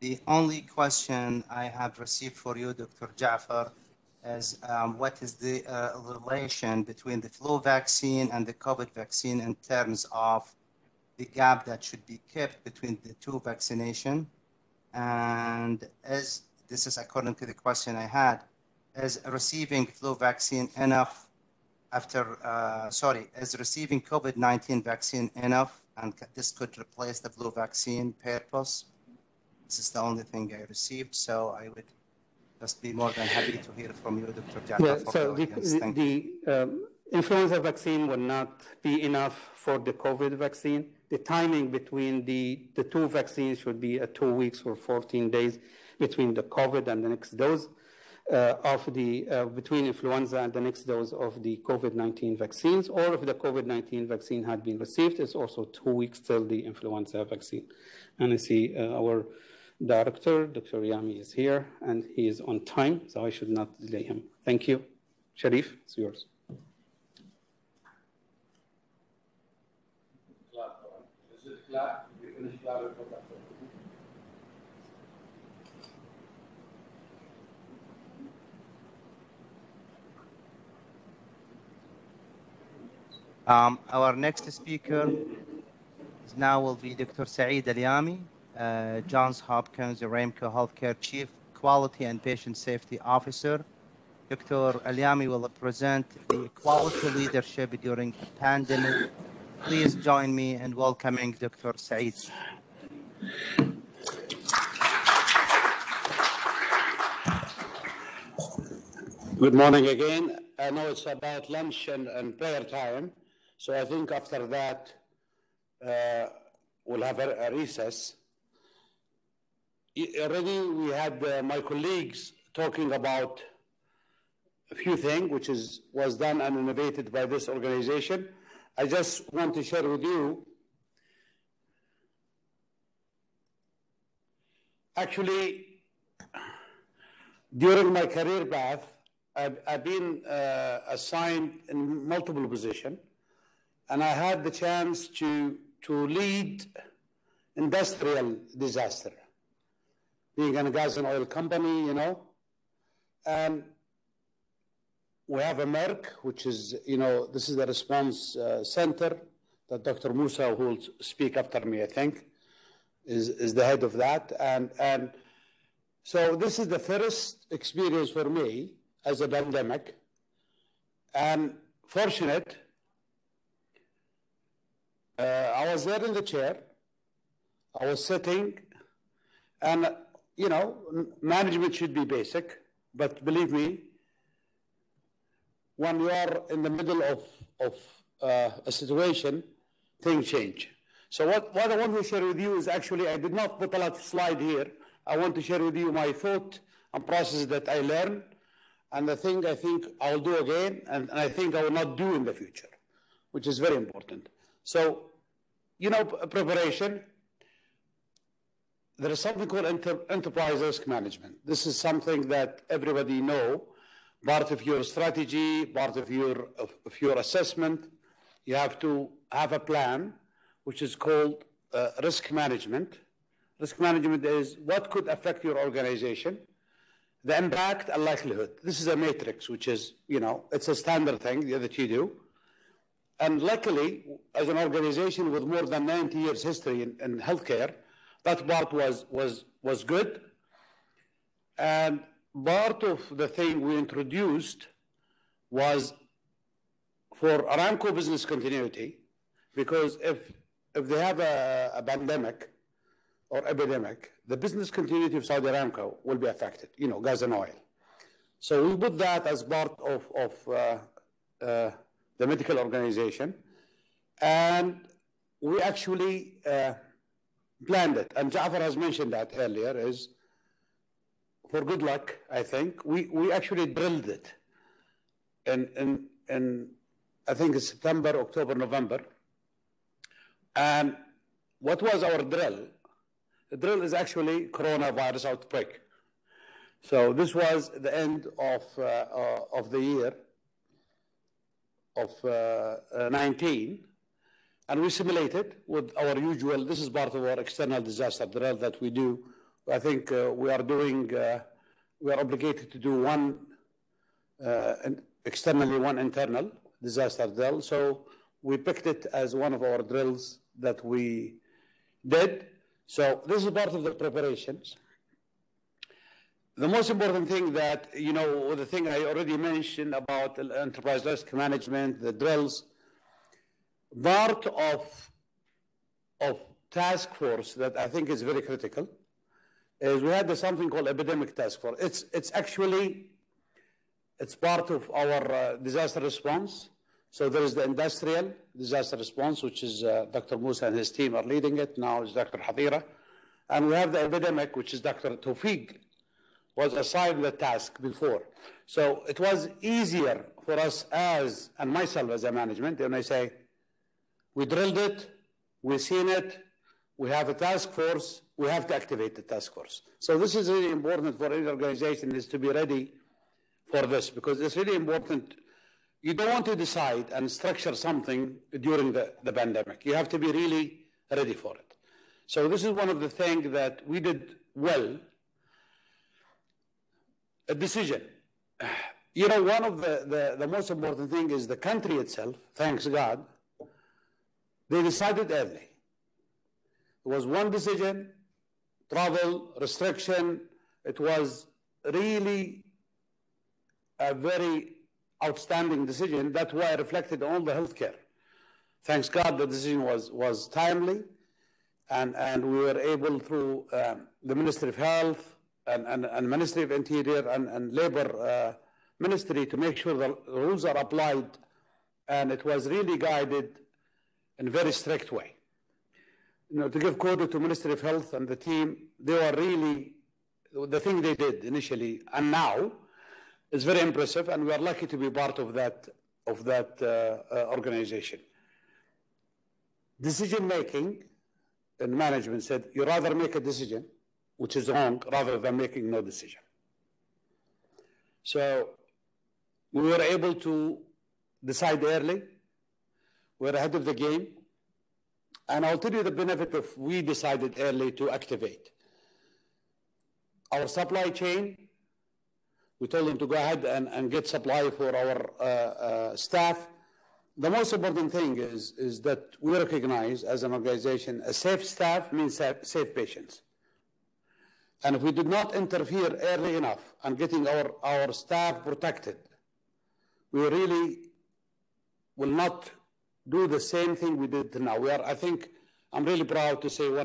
the only question I have received for you, Dr. Jafar, is what is the relation between the flu vaccine and the COVID vaccine in terms of the gap that should be kept between the two vaccinations? And as this is according to the question I had, is receiving flu vaccine enough after, is receiving COVID-19 vaccine enough, and this could replace the flu vaccine purpose? This is the only thing I received, so I would just be more than happy to hear from you, Dr. Jafar. Yeah, so the influenza vaccine will not be enough for the COVID vaccine. The timing between the two vaccines should be 2 weeks or 14 days between the COVID and the next dose between influenza and the next dose of the COVID-19 vaccines. Or if the COVID-19 vaccine had been received, it's also 2 weeks till the influenza vaccine. And I see our director, Dr. Yami, is here, and he is on time, so I should not delay him. Thank you. Sharif, it's yours. Our next speaker now will be Dr. Saeed Al-Yami, Johns Hopkins Aramco Healthcare Chief Quality and Patient Safety Officer. Dr. Alyami will present the equality leadership during the pandemic. Please join me in welcoming Dr. Saeed. Good morning again. I know it's about lunch and prayer time, so I think after that we'll have a recess. Already we had my colleagues talking about a few things which was done and innovated by this organization. I just want to share with you, actually, during my career path, I've been assigned in multiple positions, and I had the chance to lead industrial disaster, being in a gas and oil company, you know. And we have a Merck, which is, you know, this is the response center that Dr. Musa, who will speak after me, I think, is the head of that. And so this is the first experience for me as a pandemic. And fortunate, I was there in the chair, I was sitting, and, you know, management should be basic, but believe me, when you are in the middle of a situation, things change. So what I want to share with you is actually, I did not put a lot of slide here. I want to share with you my thought and process that I learned, and the thing I think I'll do again, and I think I will not do in the future, which is very important. So, you know, preparation, there is something called enterprise risk management. This is something that everybody know, part of your strategy, part of your assessment. You have to have a plan, which is called risk management. Risk management is what could affect your organization, the impact and likelihood. This is a matrix, which is, you know, it's a standard thing that you do. And luckily, as an organization with more than 90 years history in healthcare, that part was good. And part of the thing we introduced was for Aramco business continuity, because if they have a pandemic or epidemic, the business continuity of Saudi Aramco will be affected, you know, gas and oil. So we put that as part of the medical organization, and we actually planned it. And Ja'far has mentioned that earlier, is for good luck, I think, we actually drilled it in I think it's September, October, November. And what was our drill? The drill is actually coronavirus outbreak. So this was the end of the year of 19, and we simulated with our usual, this is part of our external disaster drill that we do. I think we are obligated to do one externally, one internal disaster drill. So we picked it as one of our drills that we did. So this is part of the preparations. The most important thing that, you know, the thing I already mentioned about enterprise risk management, the drills, part of task force that I think is very critical is we had something called Epidemic Task Force. It's part of our disaster response. So there is the industrial disaster response, which is Dr. Musa and his team are leading it. Now is Dr. Hadira. And we have the epidemic, which is Dr. Tawfiq was assigned the task before. So it was easier for us and myself as a management, when I say, we drilled it, we've seen it, we have a task force, we have to activate the task force. So this is really important for any organization, is to be ready for this, because it's really important. You don't want to decide and structure something during the pandemic. You have to be really ready for it. So this is one of the things that we did well. A decision. You know, one of the most important thing is the country itself, thanks God, they decided early. It was one decision, travel, restriction. It was really a very outstanding decision. That's why I reflected on all the healthcare. Thanks God the decision was timely, and we were able through the Ministry of Health and Ministry of Interior and Labor Ministry to make sure the rules are applied, and it was really guided in a very strict way. You know, to give credit to Ministry of Health and the team, they were really, the thing they did initially and now is very impressive, and we are lucky to be part of that organization. Decision making and management said, you rather make a decision, which is wrong, rather than making no decision. So we were able to decide early. We're ahead of the game. And I'll tell you the benefit of we decided early to activate. Our supply chain, we told them to go ahead and get supply for our staff. The most important thing is that we recognize as an organization, a safe staff means safe patients. And if we did not interfere early enough on getting our staff protected, we really will not do the same thing we did now. I think, I'm really proud to say we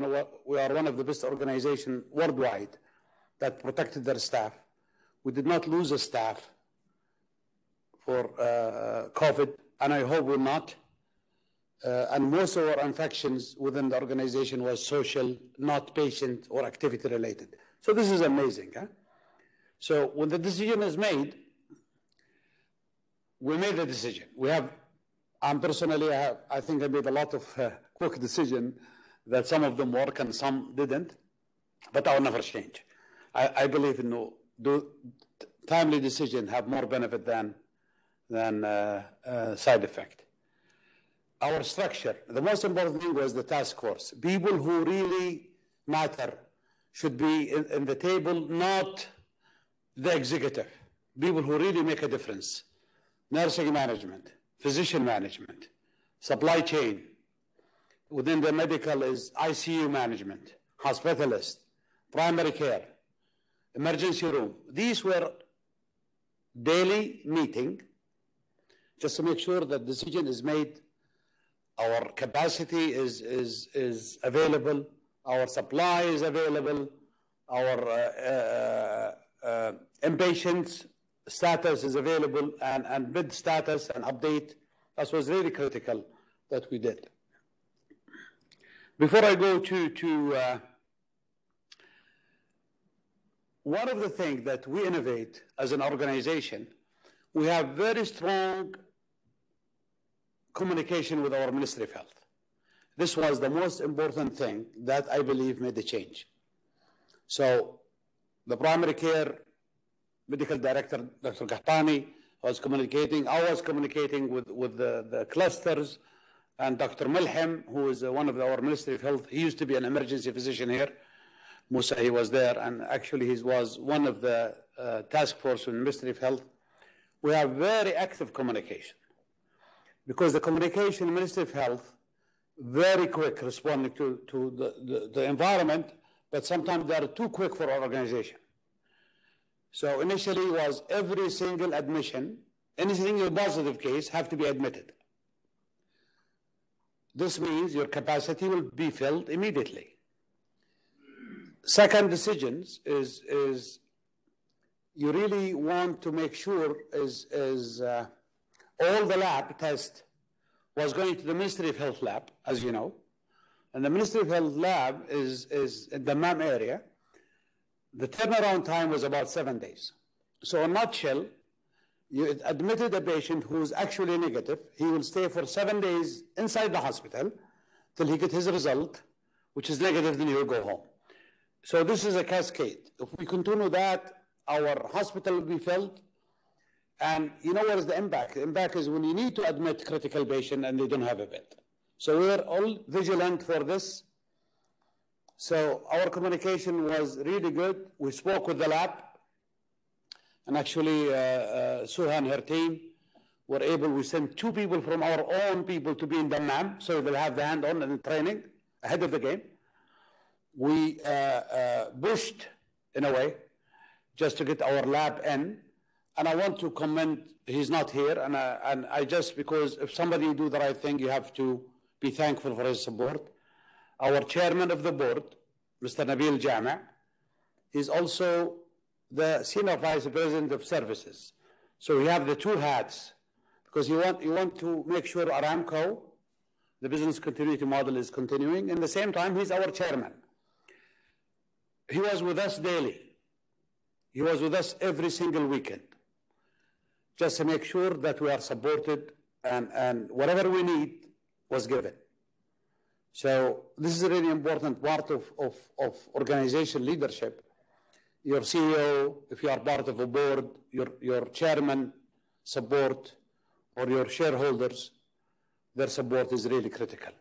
are one of the best organizations worldwide that protected their staff. We did not lose a staff for COVID, and I hope we're not. And most of our infections within the organization was social, not patient or activity related. So this is amazing. Huh? So when the decision is made, we made the decision. Personally, I think I made a lot of quick decisions that some of them work and some didn't, but I will never change. I believe timely decisions have more benefit than side effect. Our structure, the most important thing was the task force. People who really matter should be in the table, not the executive. People who really make a difference. Nursing management, physician management, supply chain. Within the medical is ICU management, hospitalist, primary care, emergency room. These were daily meeting just to make sure that decision is made, our capacity is available, our supply is available, our inpatients status is available, and bed status and update. That was really critical that we did. Before I go to one of the things that we innovate as an organization, we have very strong communication with our Ministry of Health. This was the most important thing that I believe made the change. So the primary care medical director, Dr. Qahtani, was communicating. I was communicating with the clusters, and Dr. Milham, who is one of our Ministry of Health. He used to be an emergency physician here. Musa, he was there, and actually he was one of the task force in the Ministry of Health. We have very active communication because the communication in the Ministry of Health, very quick responding to the environment, but sometimes they are too quick for our organization. So initially was every single admission, any single positive case have to be admitted. This means your capacity will be filled immediately. Second decisions is you really want to make sure all the lab test was going to the Ministry of Health lab, as you know. And the Ministry of Health lab is in the MAM area. The turnaround time was about 7 days. So in a nutshell, you admitted a patient who is actually negative. He will stay for 7 days inside the hospital till he gets his result, which is negative, then he will go home. So this is a cascade. If we continue that, our hospital will be filled. And you know what is the impact? The impact is when you need to admit critical patient and they don't have a bed. So we're all vigilant for this. So our communication was really good. We spoke with the lab. And actually, Suha and her team were able, we sent 2 people from our own people to be in the MAM, so they'll have the hand-on and training ahead of the game. We pushed, in a way, just to get our lab in. And I want to comment, he's not here, and I just, because if somebody do the right thing, you have to be thankful for his support. Our chairman of the board, Mr. Nabil Jama, is also the senior vice president of services. So we have the two hats, because you want to make sure Aramco, the business continuity model, is continuing. In the same time, he's our chairman. He was with us daily. He was with us every single weekend, just to make sure that we are supported and whatever we need was given. So this is a really important part of organization leadership. Your CEO, if you are part of a board, your chairman support, or your shareholders, their support is really critical.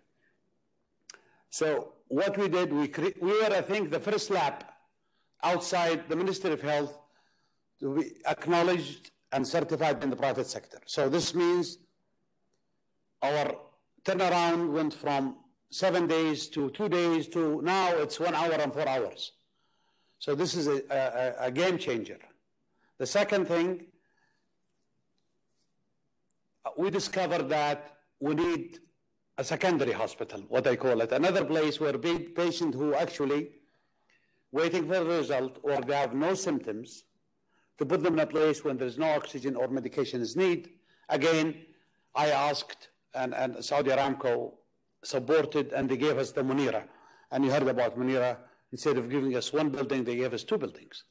So what we did, we were, I think, the first lab outside the Ministry of Health to be acknowledged and certified in the private sector. So this means our turnaround went from 7 days to 2 days to now it's 1 hour and 4 hours. So this is a game changer. The second thing, we discovered that we need a secondary hospital, what I call it, another place where patients who actually waiting for the result or they have no symptoms, to put them in a place when there's no oxygen or medication is needed. Again, I asked, and Saudi Aramco supported, and they gave us the Munira. And you heard about Munira. Instead of giving us 1 building, they gave us 2 buildings.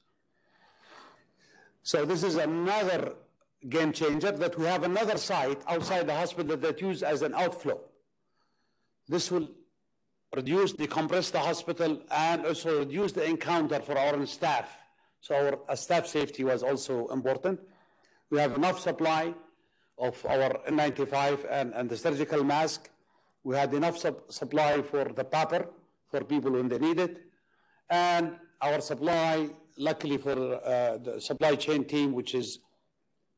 So this is another game changer, that we have another site outside the hospital that used as an outflow. This will reduce, decompress the hospital, and also reduce the encounter for our own staff. So our staff safety was also important. We have enough supply of our N95 and the surgical mask. We had enough supply for the paper for people when they need it. And our supply, luckily for the supply chain team, which is,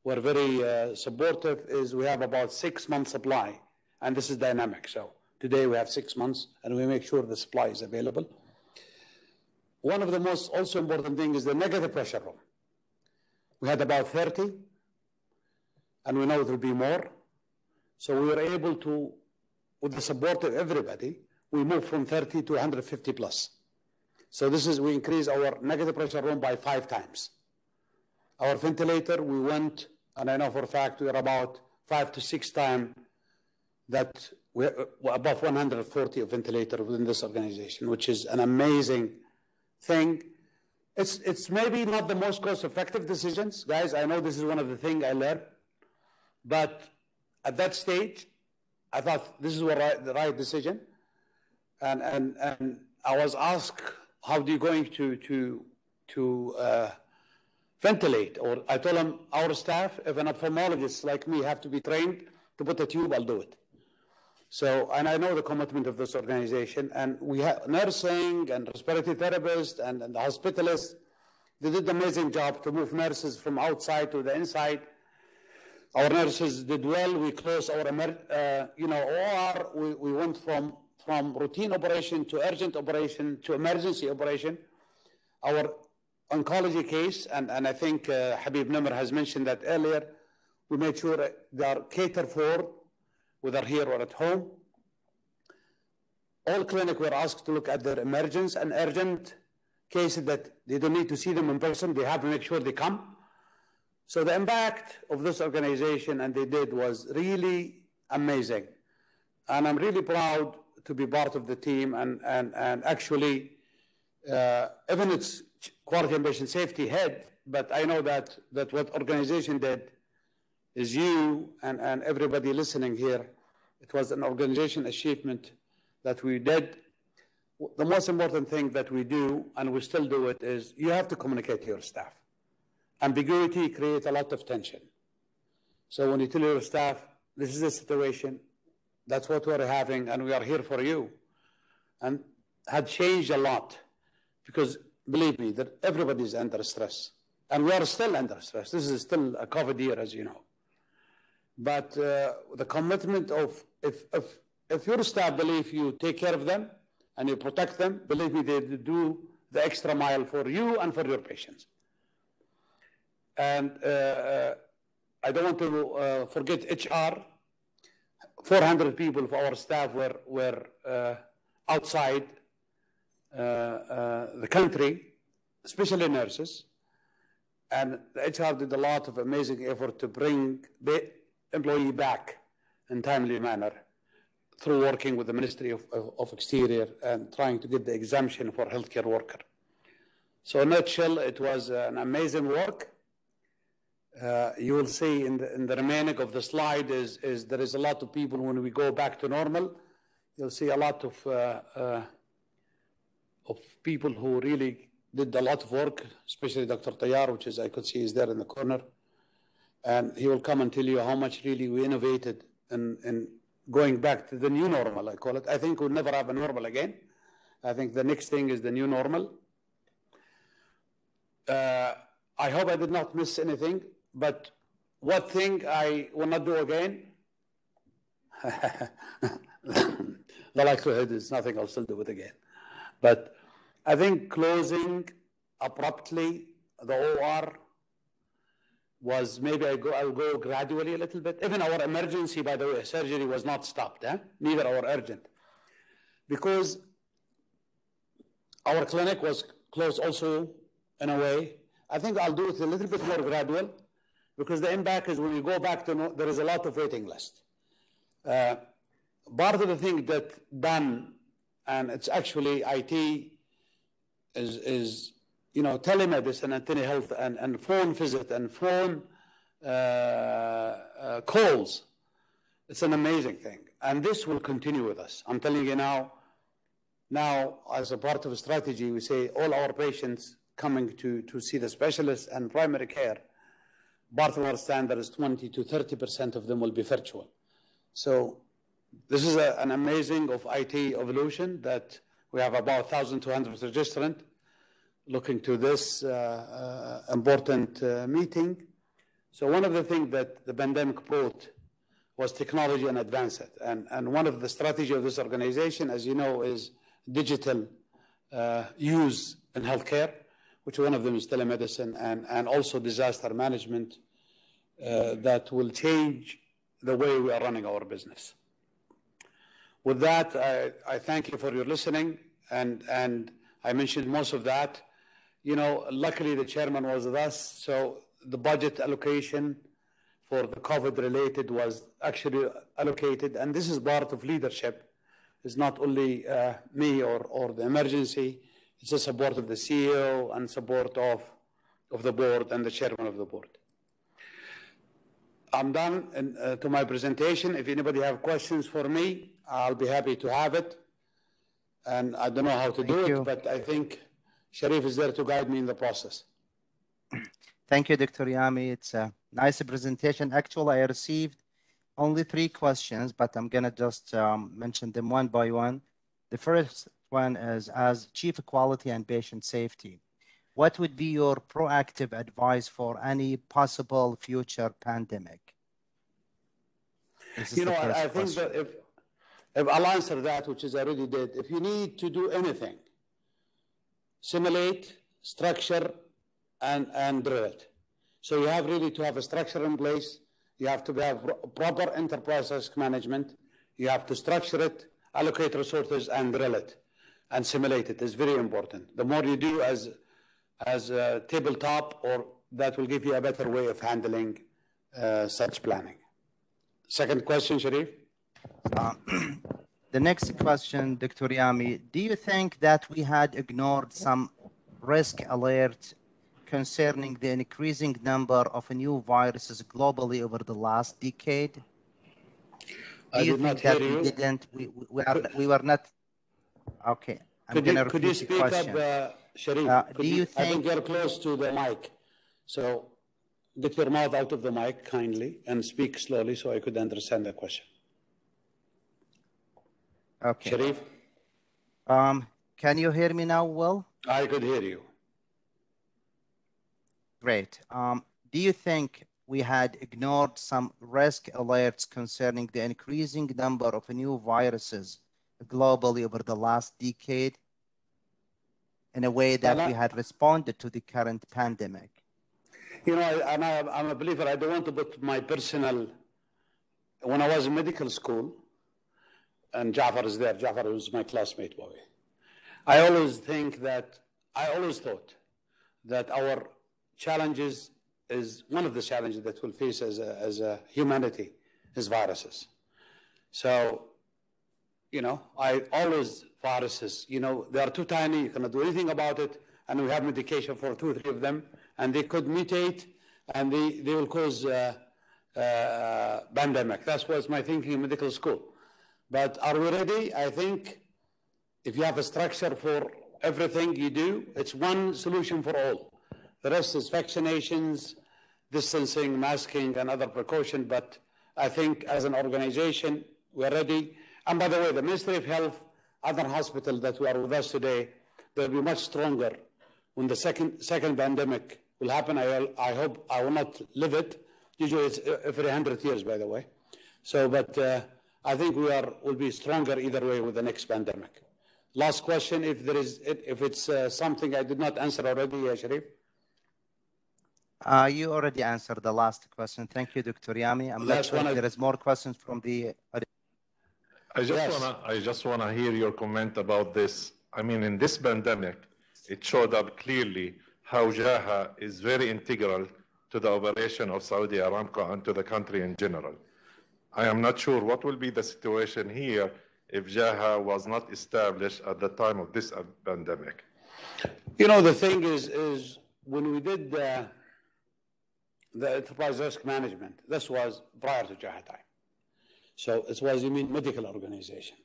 we're very supportive, is we have about 6 months supply. And this is dynamic. So today we have 6 months and we make sure the supply is available. One of the most also important things is the negative pressure room. We had about 30, and we know it will be more. So we were able to, with the support of everybody, we moved from 30 to 150 plus. So this is, we increased our negative pressure room by 5 times. Our ventilator, we went, and I know for a fact we're about 5 to 6 times that we're above 140 of ventilator within this organization, which is an amazing thing. It's maybe not the most cost-effective decisions, guys. I know this is one of the things I learned, but at that stage, I thought this is the right decision, and I was asked, how are you going to ventilate? Or I told them, our staff, if an ophthalmologist like me have to be trained to put a tube, I'll do it. So, and I know the commitment of this organization, and we have nursing and respiratory therapists and the hospitalists. They did an amazing job to move nurses from outside to the inside. Our nurses did well. We closed our, OR. We went from routine operation to urgent operation to emergency operation. Our oncology case, and I think Habib Namr has mentioned that earlier, we made sure they are catered for, whether here or at home. All clinics were asked to look at their emergence and urgent cases that they don't need to see them in person. They have to make sure they come. So the impact of this organization, and they did, was really amazing. And I'm really proud to be part of the team, and actually, even it's quality and patient safety head, but I know that what organization did is you and everybody listening here. It was an organization achievement that we did. The most important thing that we do, and we still do it, is you have to communicate to your staff. Ambiguity creates a lot of tension. So when you tell your staff, this is the situation, that's what we're having, and we are here for you, and had changed a lot, because believe me, that everybody is under stress, and we are still under stress. This is still a COVID year, as you know. But the commitment of, if your staff believe you take care of them and you protect them, believe me, they do the extra mile for you and for your patients. And I don't want to forget HR. 400 people of our staff were outside the country, especially nurses. And the HR did a lot of amazing effort to bring the employee back in timely manner through working with the Ministry of Exterior and trying to get the exemption for healthcare worker. So in a nutshell, it was an amazing work. You will see in the remaining of the slide is there is a lot of people when we go back to normal. You'll see a lot of people who really did a lot of work, especially Dr. Tayyar, which is I could see is there in the corner. And he will come and tell you how much really we innovated in going back to the new normal, I call it. I think we'll never have a normal again. I think the next thing is the new normal. I hope I did not miss anything, but one thing I will not do again, the likelihood is nothing, I'll still do it again. But I think closing abruptly the OR was maybe I'll go gradually a little bit. Even our emergency, by the way, surgery was not stopped, neither our urgent. Because our clinic was closed also in a way. I think I'll do it a little bit more gradual because the impact is when you go back to, there is a lot of waiting list. Part of the thing that done, and it's actually IT, is you know, telemedicine and telehealth and phone visit and phone calls. It's an amazing thing. And this will continue with us. I'm telling you now, as a part of a strategy, we say all our patients coming to see the specialists and primary care, part of our standard is 20 to 30% of them will be virtual. So this is an amazing of IT evolution that we have about 1,200 registrants looking to this important meeting. So one of the things that the pandemic brought was technology and advance it. And one of the strategy of this organization, as you know, is digital use in healthcare, which one of them is telemedicine and also disaster management that will change the way we are running our business. With that, I thank you for your listening, and I mentioned most of that. You know, luckily the chairman was with us, so the budget allocation for the COVID-related was actually allocated, and this is part of leadership. It's not only me or the emergency, it's the support of the CEO and support of the board and the chairman of the board. I'm done to my presentation. If anybody have questions for me, I'll be happy to have it. And I don't know how to do it, but I think Sharif is there to guide me in the process. Thank you, Dr. Yami. It's a nice presentation. Actually, I received only 3 questions, but I'm going to just mention them one by one. The first one is, as Chief Quality and Patient Safety, what would be your proactive advice for any possible future pandemic? You know, I think that if I'll answer that, which is I already did, if you need to do anything, simulate, structure, and drill it. So you have really to have a structure in place. You have to have proper enterprise risk management. You have to structure it, allocate resources, and drill it, and simulate it. It's very important. The more you do as a tabletop, or that will give you a better way of handling such planning. Second question, Sharif. The next question, Dr. Yami, do you think that we had ignored some risk alerts concerning the increasing number of new viruses globally over the last decade? I did not hear you. We didn't? We were not. Okay. Could you speak up, Sharif? I think you're close to the mic. So get your mouth out of the mic kindly and speak slowly so I could understand the question. Okay. Sharif? Can you hear me now well? I could hear you. Great. Do you think we had ignored some risk alerts concerning the increasing number of new viruses globally over the last decade in a way that we had responded to the current pandemic? You know, I'm a believer. I don't want to put my personal. When I was in medical school, and Jafar is there. Jafar was my classmate, boy. I always thought that our challenges is one of the challenges that we'll face as a humanity is viruses. So, you know, viruses, you know, they are too tiny, you cannot do anything about it, and we have medication for 2 or 3 of them, and they could mutate, and they will cause pandemic. That was my thinking in medical school. But are we ready? I think if you have a structure for everything you do, it's one solution for all. The rest is vaccinations, distancing, masking, and other precautions. But I think as an organization, we're ready. And by the way, the Ministry of Health, other hospitals that are with us today, they'll be much stronger when the second pandemic will happen. I hope I will not live it. Usually it's every 100 years, by the way. So, but I think we'll be stronger either way with the next pandemic. Last question, if it's something I did not answer already, Sharif. You already answered the last question. Thank you, Dr. Yami. I'm not sure if there is more questions from the. I just wanna hear your comment about this. I mean, in this pandemic, it showed up clearly how JHAH is very integral to the operation of Saudi Aramco and to the country in general. I am not sure what will be the situation here if JHAH was not established at the time of this pandemic. You know, the thing is when we did the enterprise risk management, this was prior to JHAH time. So it was, you mean, medical organization.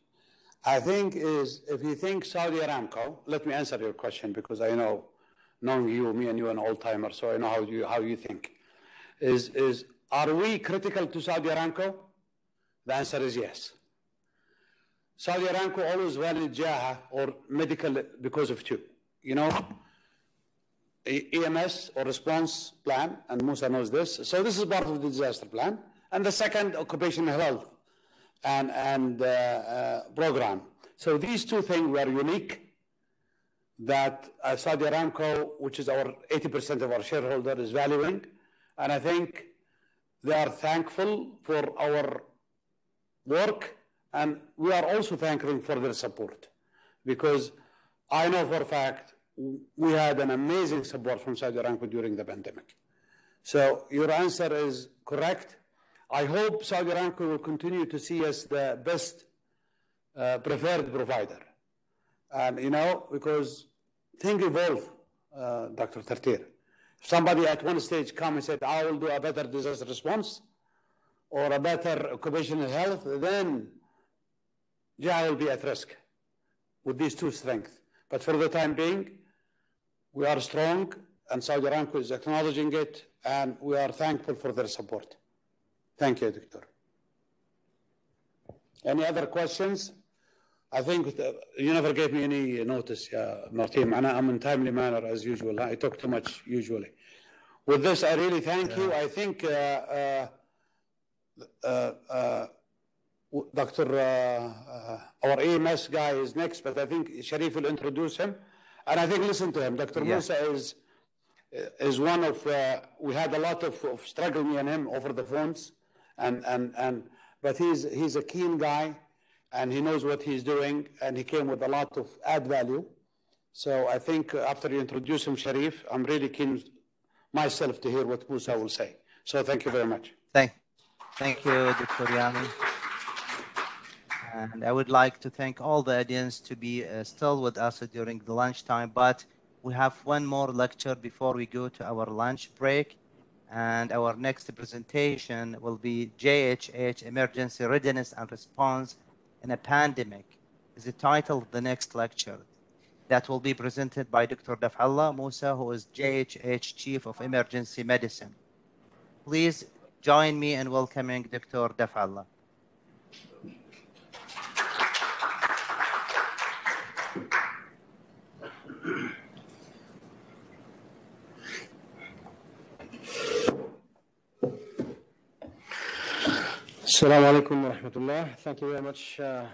I think if you think Saudi Aramco, let me answer your question because I know, knowing you, me and you, an old-timer, so I know how you think. Are we critical to Saudi Aramco? The answer is yes. Saudi Aramco always valued JHAH or medical because of 2. You know, EMS or response plan, and Musa knows this. So this is part of the disaster plan. And the second, occupational health and program. So these 2 things were unique that Saudi Aramco, which is our 80% of our shareholder, is valuing. And I think they are thankful for our work, and we are also thankful for their support, because I know for a fact we had an amazing support from Saudi Aramco during the pandemic. So your answer is correct. I hope Saudi Aramco will continue to see us the best preferred provider. And, you know, because things evolve, Dr. Tartir. If somebody at one stage come and said, I will do a better disaster response or a better occupational health, then JHAH will be at risk with these 2 strengths. But for the time being, we are strong, and Saudi Aramco is acknowledging it, and we are thankful for their support. Thank you, Doctor. Any other questions? I think you never gave me any notice, Martin. I'm in timely manner as usual. I talk too much usually. With this, I really thank you. I think our EMS guy is next, but I think Sharif will introduce him. And I think listen to him. Dr. Musa is one of, we had a lot of struggle, me and him, over the phones. But he's a keen guy, and he knows what he's doing, and he came with a lot of add value. So I think after you introduce him, Sharif, I'm really keen myself to hear what Musa will say. So thank you very much. Thank you, Dr. Yami. And I would like to thank all the audience to be still with us during the lunchtime, but we have one more lecture before we go to our lunch break. And our next presentation will be JHAH Emergency Readiness and Response in a Pandemic. Is the title of the next lecture. That will be presented by Dr. Dafallah Musa, who is JHAH Chief of Emergency Medicine. Please join me in welcoming Dr. Dafallah. Assalamu alaikum wa rahmatullah. Thank you very much for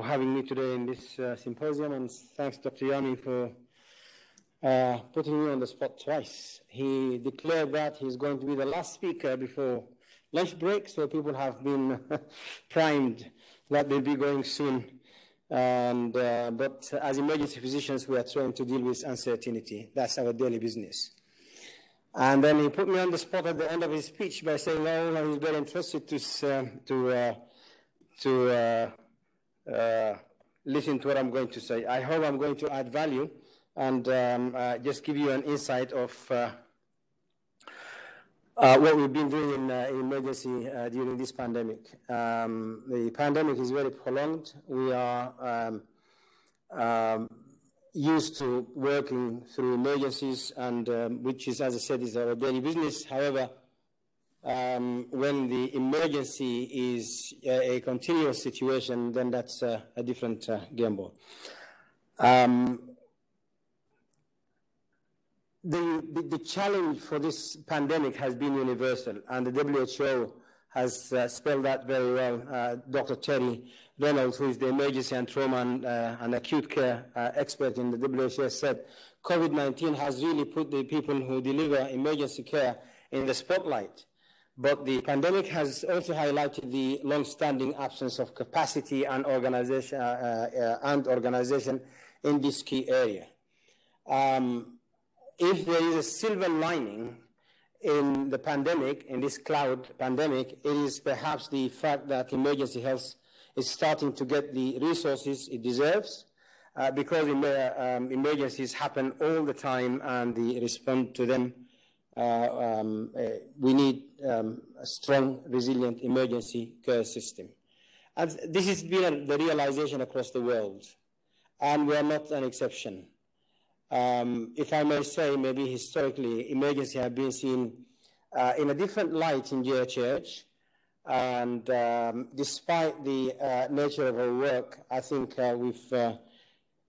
having me today in this symposium, and thanks Dr. Yami for putting me on the spot twice. He declared that he's going to be the last speaker before lunch break, so people have been primed that they'll be going soon. But as emergency physicians, we are trying to deal with uncertainty. That's our daily business. And then he put me on the spot at the end of his speech by saying, "Oh, I was very interested to listen to what I'm going to say. I hope I'm going to add value and just give you an insight of what we've been doing in emergency during this pandemic. The pandemic is very prolonged. We are used to working through emergencies, and which is, as I said, is our daily business. However, when the emergency is a continuous situation, then that's a different game ball. The challenge for this pandemic has been universal, and the WHO has spelled that very well. Dr. Terry Reynolds, who is the emergency and trauma and acute care expert in the WHO, said COVID-19 has really put the people who deliver emergency care in the spotlight. But the pandemic has also highlighted the long-standing absence of capacity and organization in this key area. If there is a silver lining in the pandemic, in this cloud pandemic, it is perhaps the fact that emergency health is starting to get the resources it deserves, because emergencies happen all the time and the response to them. We need a strong, resilient emergency care system. And this has been the realization across the world, and we are not an exception. If I may say, maybe historically, emergency have been seen in a different light in JHAH, and despite the nature of our work, I think we've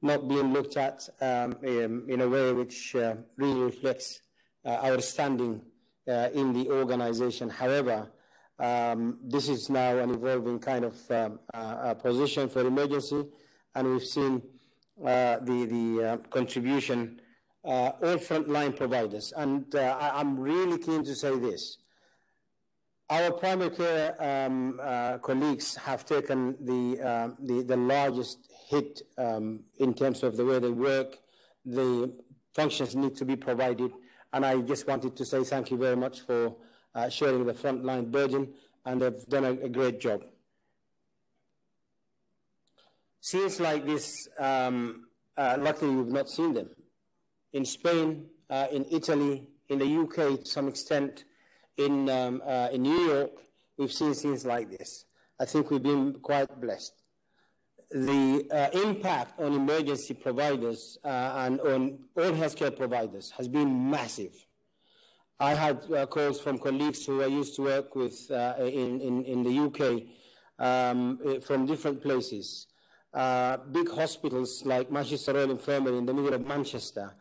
not been looked at in a way which really reflects our standing in the organization. However, this is now an evolving kind of position for emergency, and we've seen the contribution all frontline providers. And I'm really keen to say this. Our primary care colleagues have taken the largest hit in terms of the way they work. The functions need to be provided. And I just wanted to say thank you very much for sharing the frontline burden, and they've done a great job. Scenes like this, luckily we've not seen them. In Spain, in Italy, in the UK to some extent, in New York, we've seen scenes like this. I think we've been quite blessed. The impact on emergency providers and on all healthcare providers has been massive. I had calls from colleagues who I used to work with in the UK from different places. Big hospitals like Manchester Royal Infirmary in the middle of Manchester,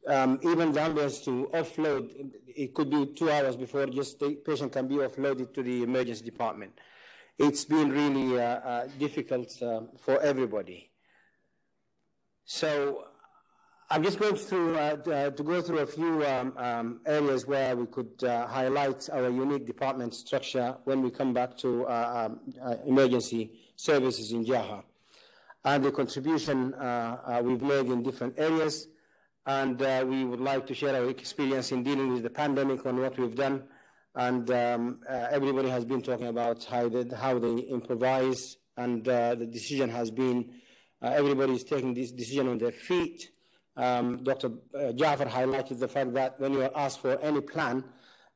even the ambulance to offload, it could be 2 hours before just the patient can be offloaded to the emergency department. It's been really difficult for everybody. So I'm just going through to go through a few areas where we could highlight our unique department structure when we come back to emergency services in JHAH, and the contribution we've made in different areas. And we would like to share our experience in dealing with the pandemic on what we've done. And everybody has been talking about how they improvise, and the decision has been everybody is taking this decision on their feet. Dr. Jafar highlighted the fact that when you are asked for any plan,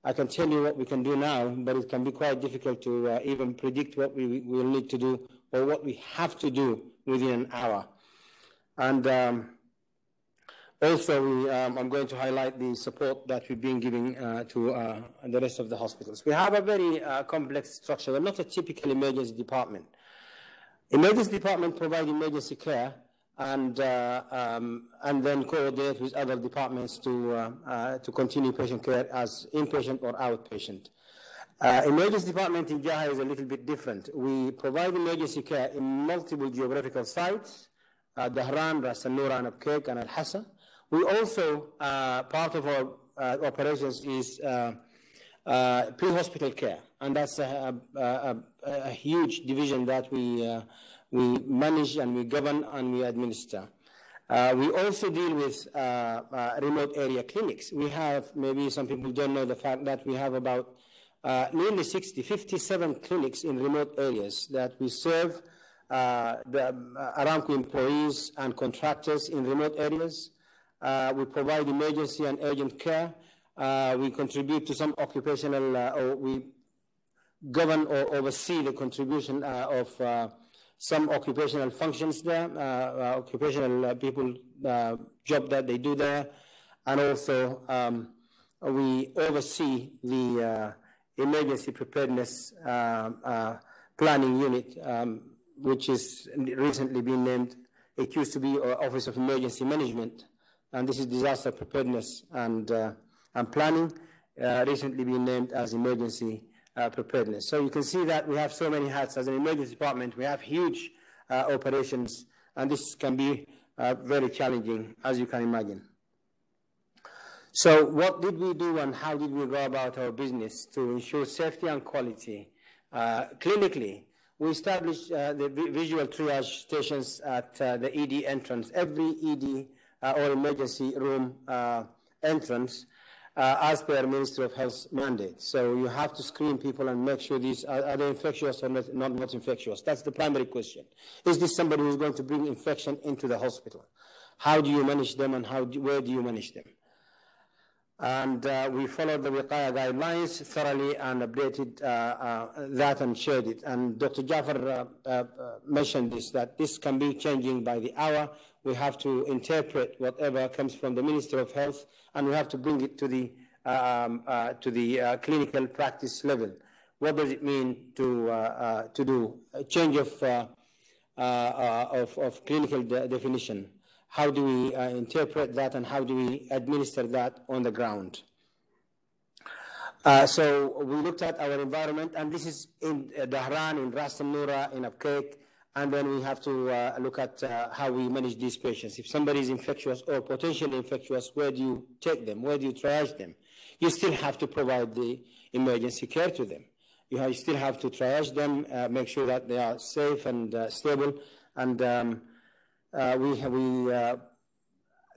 I can tell you what we can do now, but it can be quite difficult to even predict what we will need to do or what we have to do within an hour. And also, I'm going to highlight the support that we've been giving to the rest of the hospitals. We have a very complex structure. We're not a typical emergency department. Emergency department provides emergency care and then coordinate with other departments to continue patient care as inpatient or outpatient. Emergency department in JHAH is a little bit different. We provide emergency care in multiple geographical sites, Dahran, Ras Al Noor, and Abqaiq, and Al Hassa. We also, part of our operations is pre-hospital care, and that's a huge division that we manage and we govern and we administer. We also deal with remote area clinics. We have, maybe some people don't know the fact that we have about nearly 57 clinics in remote areas that we serve the Aramco employees and contractors in remote areas. We provide emergency and urgent care. We contribute to some occupational, or we govern or oversee the contribution of some occupational functions there, occupational people, job that they do there. And also we oversee the emergency preparedness planning unit, which is recently been named, it used to be Office of Emergency Management, and this is disaster preparedness and planning, recently been named as emergency preparedness. So you can see that we have so many hats. As an emergency department, we have huge operations, and this can be very challenging, as you can imagine. So what did we do and how did we go about our business to ensure safety and quality? Clinically, we established the visual triage stations at the ED entrance, every ED or emergency room entrance, as per Ministry of Health mandate. So you have to screen people and make sure these are they infectious or not infectious. That's the primary question. Is this somebody who's going to bring infection into the hospital? How do you manage them and where do you manage them? And we followed the Wiqaya guidelines thoroughly and updated that and shared it. And Dr. Jafar mentioned this, that this can be changing by the hour. We have to interpret whatever comes from the Minister of Health, and we have to bring it to the clinical practice level. What does it mean to do a change of clinical definition? How do we interpret that and how do we administer that on the ground? So we looked at our environment, and this is in Dahran, in Ras Al Noura, in Outbreak, and then we have to look at how we manage these patients. If somebody is infectious or potentially infectious, where do you take them? Where do you triage them? You still have to provide the emergency care to them. You still have to triage them, make sure that they are safe and stable, and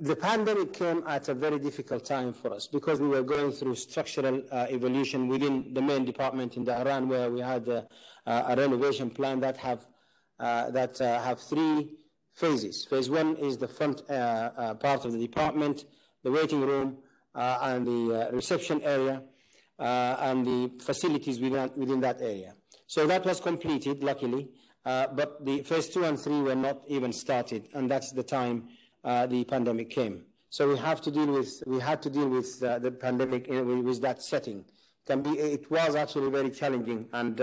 the pandemic came at a very difficult time for us because we were going through structural evolution within the main department in Dahran, where we had a renovation plan that have 3 phases. Phase 1 is the front part of the department, the waiting room, and the reception area, and the facilities within that area. So that was completed, luckily. But the phase 2 and 3 were not even started, and that's the time the pandemic came. So we had to deal with the pandemic with that setting. It was actually very challenging, and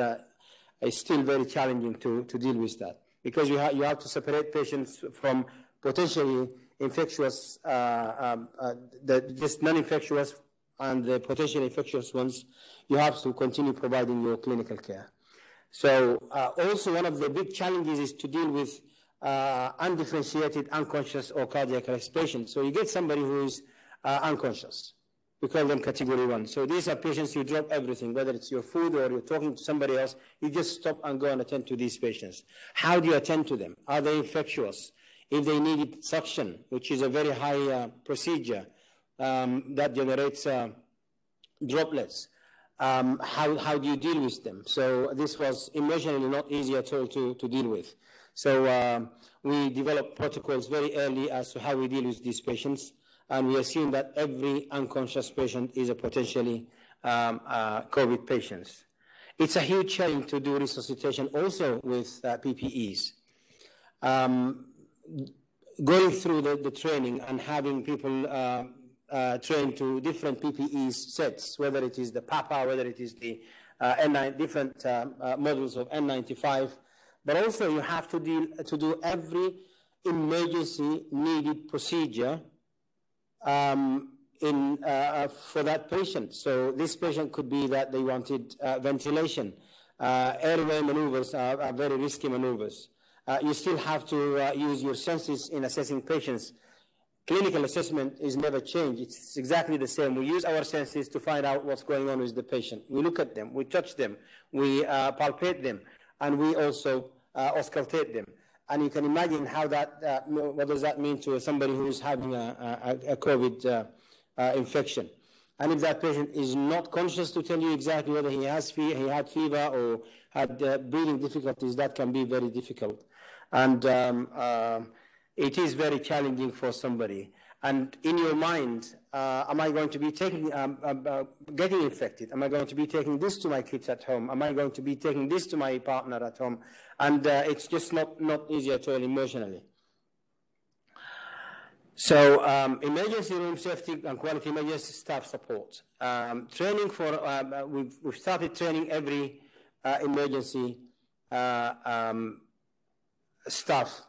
it's still very challenging to deal with that, because you have to separate patients from potentially infectious, just non-infectious, and the potentially infectious ones. You have to continue providing your clinical care. So also one of the big challenges is to deal with undifferentiated, unconscious, or cardiac arrest patients. So you get somebody who is unconscious. We call them category 1. So these are patients you drop everything, whether it's your food or you're talking to somebody else, you just stop and go and attend to these patients. How do you attend to them? Are they infectious? If they needed suction, which is a very high procedure that generates droplets, how do you deal with them? So this was emotionally not easy at all to deal with. So we developed protocols very early as to how we deal with these patients, and we assume that every unconscious patient is a potentially COVID patient. It's a huge challenge to do resuscitation also with PPEs. Going through the training and having people trained to different PPE sets, whether it is the PAPA, whether it is the different models of N95, but also you have to do every emergency needed procedure for that patient. So this patient could be that they wanted ventilation. Airway maneuvers are very risky maneuvers. You still have to use your senses in assessing patients. clinical assessment is never changed. It's exactly the same. We use our senses to find out what's going on with the patient. We look at them, we touch them, we palpate them, and we also auscultate them. And you can imagine how that, what does that mean to somebody who's having a COVID infection. And if that patient is not conscious to tell you exactly whether he had fever or had breathing difficulties, that can be very difficult. And it is very challenging for somebody. And in your mind, am I going to be taking, getting infected? Am I going to be taking this to my kids at home? Am I going to be taking this to my partner at home? And it's just not easy at all emotionally. So emergency room safety and quality emergency staff support. Training for, we've started training every emergency staff,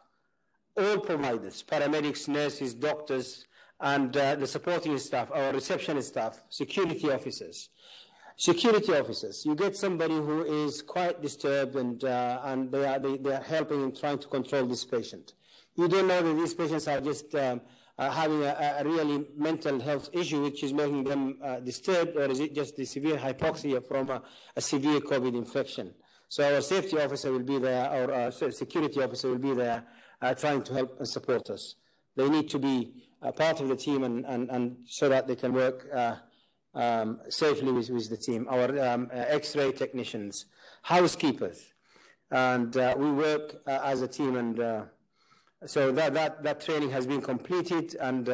all providers, paramedics, nurses, doctors, and the supporting staff, our receptionist staff, security officers. Security officers, you get somebody who is quite disturbed and they are helping and trying to control this patient. You don't know that these patients are just having a really mental health issue which is making them disturbed, or is it just the severe hypoxia from a severe COVID infection? So our safety officer will be there, or our security officer will be there trying to help and support us. They need to be part of the team and so that they can work safely with the team. Our X-ray technicians, housekeepers, and we work as a team, and so that training has been completed, and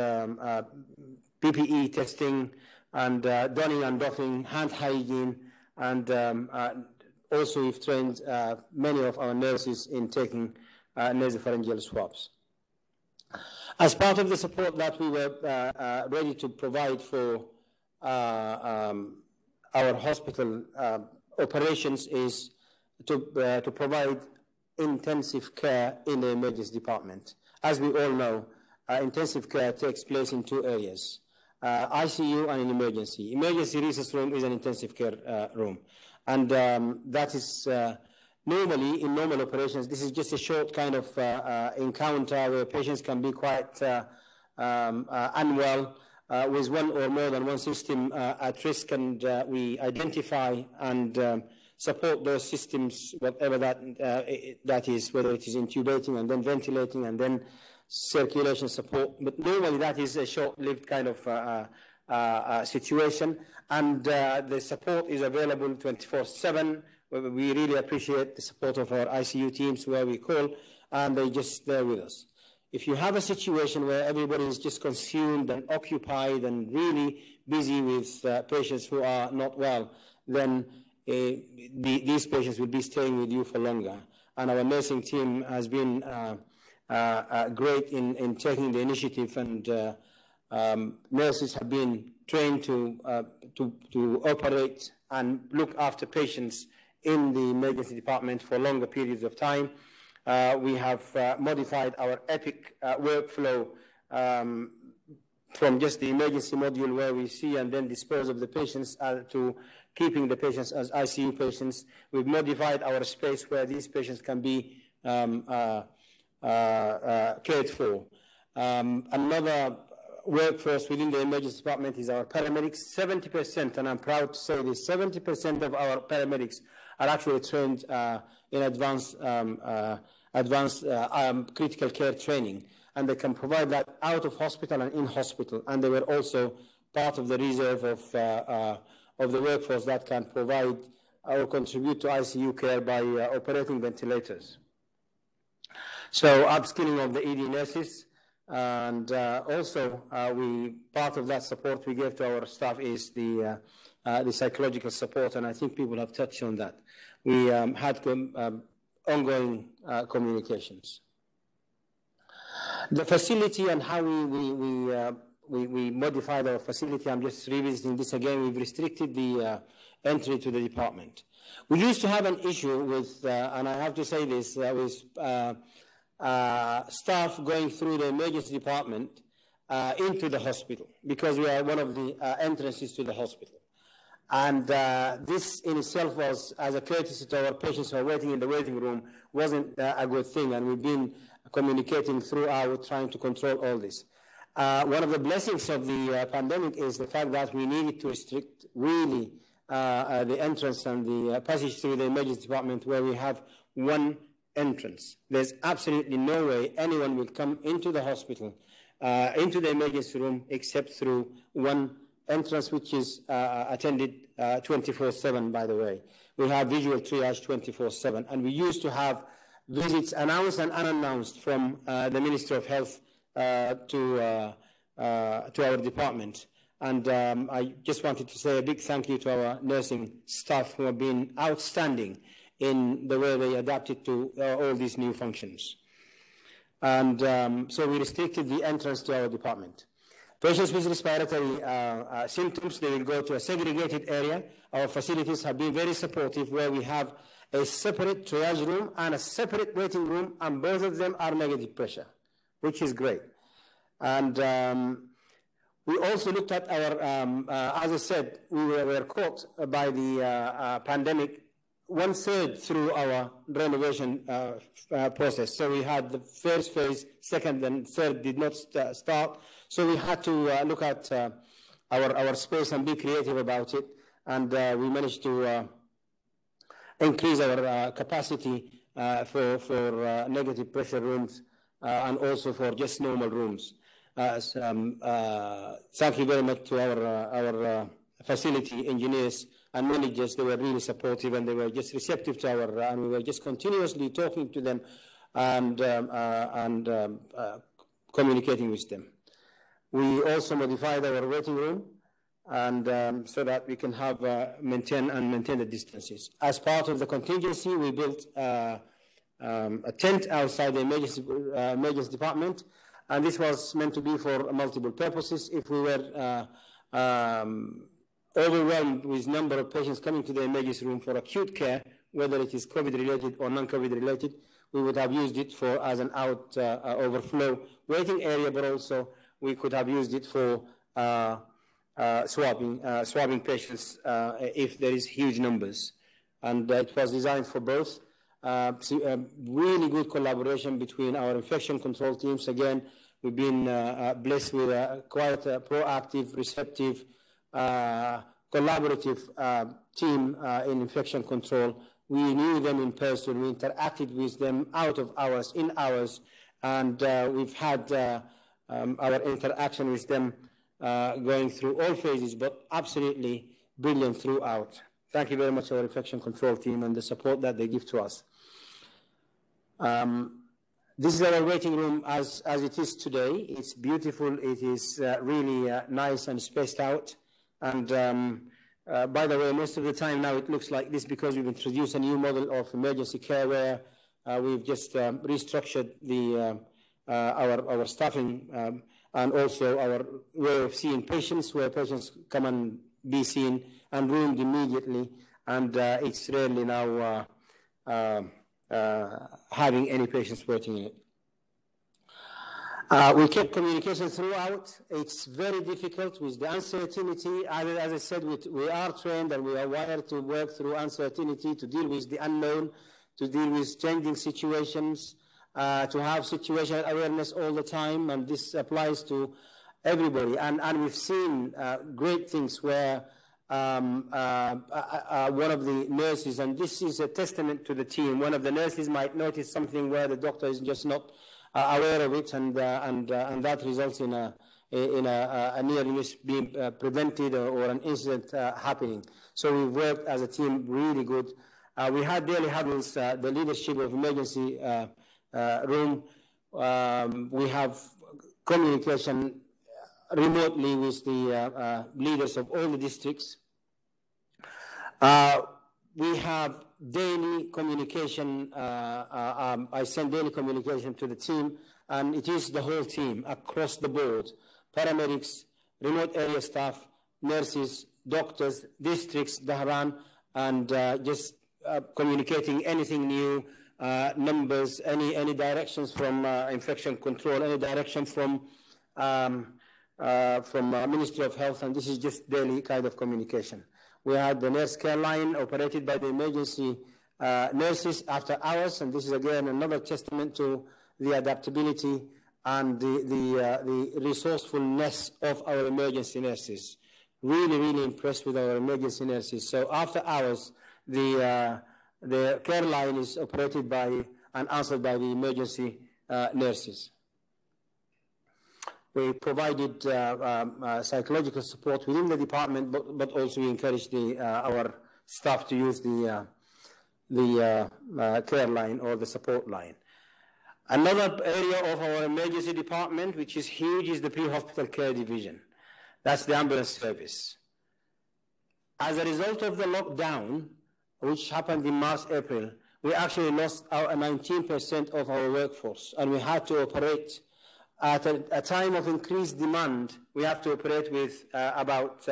PPE testing, and donning and doffing, hand hygiene, and also we've trained many of our nurses in taking nasopharyngeal swabs. As part of the support that we were ready to provide for our hospital operations is to provide intensive care in the emergency department. As we all know, intensive care takes place in two areas, ICU and in emergency. Emergency resource room is an intensive care room. And that is normally, in normal operations, this is just a short kind of encounter where patients can be quite unwell with one or more than one system at risk, and we identify and support those systems, whatever that is, whether it is intubating and then ventilating and then circulation support. But normally that is a short-lived kind of situation, and the support is available 24/7. We really appreciate the support of our ICU teams where we call, and they just there with us. If you have a situation where everybody is just consumed and occupied and really busy with patients who are not well, then these patients will be staying with you for longer. And our nursing team has been great in taking the initiative, and nurses have been trained to operate and look after patients in the emergency department for longer periods of time. We have modified our EPIC workflow from just the emergency module where we see and then dispose of the patients to keeping the patients as ICU patients. We've modified our space where these patients can be cared for. Another workforce within the emergency department is our paramedics. 70%, and I'm proud to say this, 70% of our paramedics are actually trained in advanced critical care training, and they can provide that out of hospital and in hospital. And they were also part of the reserve of the workforce that can provide or contribute to ICU care by operating ventilators. So upskilling of the ED nurses, and also part of that support we give to our staff is the psychological support, and I think people have touched on that. We had ongoing communications. The facility and how we modified our facility, I'm just revisiting this again. We've restricted the entry to the department. We used to have an issue with, and I have to say this, with staff going through the emergency department into the hospital, because we are one of the entrances to the hospital. And this in itself was, as a courtesy to our patients who are waiting in the waiting room, wasn't a good thing, and we've been communicating throughout trying to control all this. One of the blessings of the pandemic is the fact that we needed to restrict really the entrance and the passage through the emergency department, where we have one entrance. There's absolutely no way anyone will come into the hospital, into the emergency room, except through one entrance, which is attended 24/7, by the way. We have visual triage 24/7, and we used to have visits announced and unannounced from the Ministry of Health to our department. And I just wanted to say a big thank you to our nursing staff, who have been outstanding in the way they adapted to all these new functions. And so we restricted the entrance to our department. Patients with respiratory symptoms, they will go to a segregated area. Our facilities have been very supportive, where we have a separate triage room and a separate waiting room, and both of them are negative pressure, which is great. And we also looked at our, as I said, we were caught by the pandemic 1/3 through our renovation process. So we had the first phase, second and third did not start. So we had to look at our space and be creative about it. And we managed to increase our capacity for negative pressure rooms and also for just normal rooms. Thank you very much to our facility engineers and managers. They were really supportive, and they were just receptive to our, and we were just continuously talking to them and communicating with them. We also modified our waiting room, and so that we can have maintain the distances. As part of the contingency, we built a tent outside the emergency department, and this was meant to be for multiple purposes. If we were overwhelmed with number of patients coming to the emergency room for acute care, whether it is COVID-related or non-COVID related, we would have used it for as an overflow waiting area, but also we could have used it for swabbing patients if there is huge numbers. And it was designed for both. Really good collaboration between our infection control teams. Again, we've been blessed with a quite proactive, receptive, collaborative team in infection control. We knew them in person, we interacted with them out of hours, in hours, and we've had our interaction with them going through all phases, but absolutely brilliant throughout. Thank you very much to our infection control team and the support that they give to us. This is our waiting room as it is today. It's beautiful. It is really nice and spaced out. And by the way, most of the time now it looks like this because we've introduced a new model of emergency care where we've just restructured our staffing and also our way of seeing patients, where patients come and be seen and roomed immediately. And it's rarely now having any patients waiting in it. We kept communication throughout. It's very difficult with the uncertainty. As I said, we are trained and we are wired to work through uncertainty, to deal with the unknown, to deal with changing situations, to have situational awareness all the time, and this applies to everybody. And we've seen great things where one of the nurses, and this is a testament to the team, one of the nurses might notice something where the doctor is just not aware of it, and that results in a near miss being prevented or an incident happening. So we've worked as a team really good. We had daily huddles, the leadership of emergency room. We have communication remotely with the leaders of all the districts. We have daily communication. I send daily communication to the team, and it is the whole team across the board: paramedics, remote area staff, nurses, doctors, districts, Dahran, and just communicating anything new, numbers, any directions from infection control, any direction from Ministry of Health, and this is just daily kind of communication. We had the nurse care line operated by the emergency nurses after hours, and this is again another testament to the adaptability and the resourcefulness of our emergency nurses. Really, really impressed with our emergency nurses. So after hours, the care line is operated by and answered by the emergency nurses. We provided psychological support within the department, but also we encouraged our staff to use the care line or the support line. Another area of our emergency department, which is huge, is the pre-hospital care division. That's the ambulance service. As a result of the lockdown, which happened in March, April, we actually lost 19% of our workforce, and we had to operate at a time of increased demand. We have to operate with about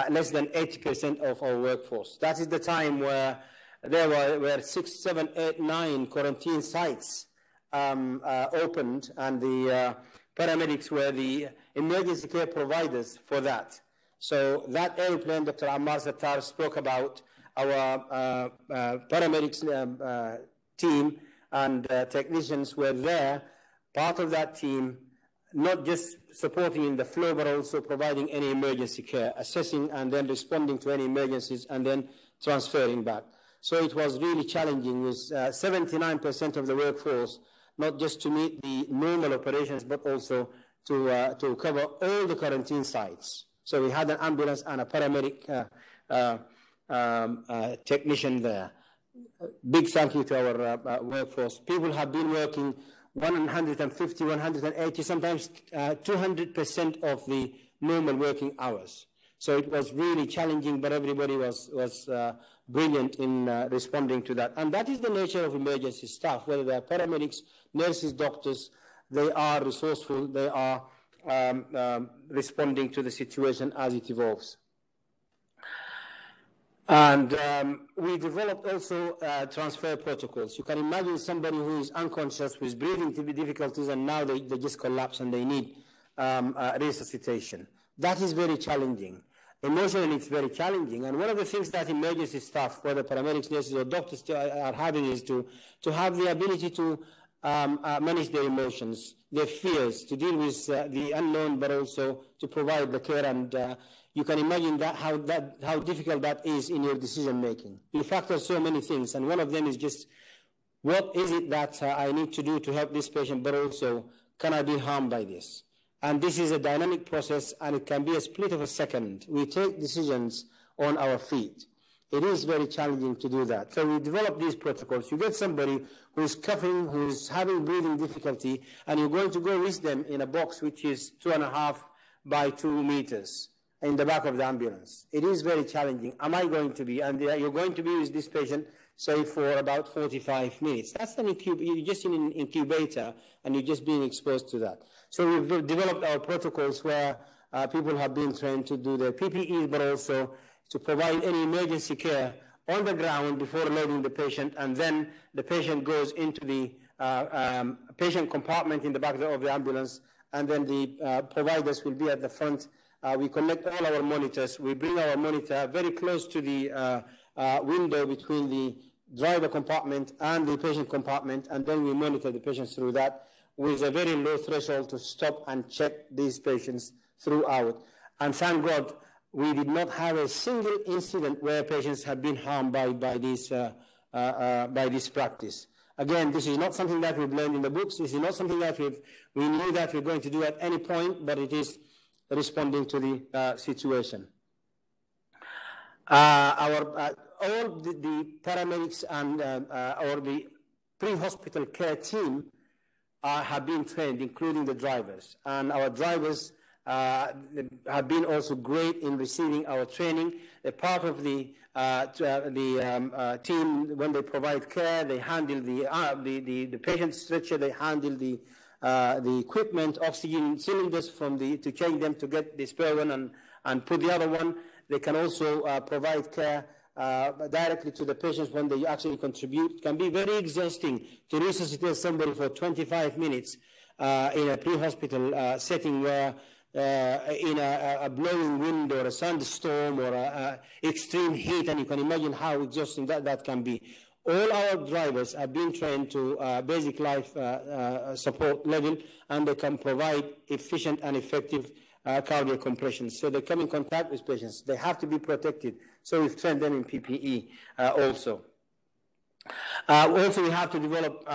less than 80% of our workforce. That is the time where there were 6, 7, 8, 9 quarantine sites opened, and the paramedics were the emergency care providers for that. So that airplane Dr. Ammar Sattar spoke about, our paramedics team and technicians were there, part of that team, not just supporting in the flow, but also providing any emergency care, assessing and then responding to any emergencies and then transferring back. So it was really challenging with 79% of the workforce, not just to meet the normal operations, but also to cover all the quarantine sites. So we had an ambulance and a paramedic technician there. Big thank you to our workforce. People have been working 150, 180, sometimes 200% of the normal working hours. So it was really challenging, but everybody was brilliant in responding to that. And that is the nature of emergency staff, whether they are paramedics, nurses, doctors, they are resourceful, they are responding to the situation as it evolves. And we developed also transfer protocols. You can imagine somebody who is unconscious with breathing difficulties, and now they just collapse and they need resuscitation. That is very challenging. Emotionally, it's very challenging. And one of the things that emergency staff, whether paramedics, nurses, or doctors are having is to have the ability to manage their emotions, their fears, to deal with the unknown, but also to provide the care. And you can imagine how difficult that is in your decision making. You factor so many things, and one of them is just, what is it that I need to do to help this patient, but also, can I be harmed by this? And this is a dynamic process, and it can be a split of a second. We take decisions on our feet. It is very challenging to do that. So we develop these protocols. You get somebody who is coughing, who is having breathing difficulty, and you're going to go with them in a box which is 2.5 by 2 meters in the back of the ambulance. It is very challenging. Am I going to be? And you're going to be with this patient, say, for about 45 minutes. That's an you're just in an incubator, and you're just being exposed to that. So we've developed our protocols where people have been trained to do their PPE, but also to provide any emergency care on the ground before loading the patient, and then the patient goes into the patient compartment in the back of the ambulance, and then the providers will be at the front. We connect all our monitors. We bring our monitor very close to the window between the driver compartment and the patient compartment, and then we monitor the patients through that with a very low threshold to stop and check these patients throughout. And thank God, we did not have a single incident where patients have been harmed by this practice. Again, this is not something that we've learned in the books. This is not something that we knew that we're going to do at any point, but it is responding to the situation. All the paramedics and or the pre-hospital care team have been trained, including the drivers. And our drivers have been also great in receiving our training. They're part of the team. When they provide care, they handle the patient stretcher, they handle the equipment, oxygen cylinders to change them to get the spare one and put the other one. They can also provide care directly to the patients when they actually contribute. It can be very exhausting to resuscitate somebody for 25 minutes in a pre-hospital setting where in a blowing wind or a sandstorm or extreme heat, and you can imagine how exhausting that can be. All our drivers are being trained to basic life support level, and they can provide efficient and effective cardiac compressions. So they come in contact with patients. They have to be protected. So we've trained them in PPE also. Also, we have to develop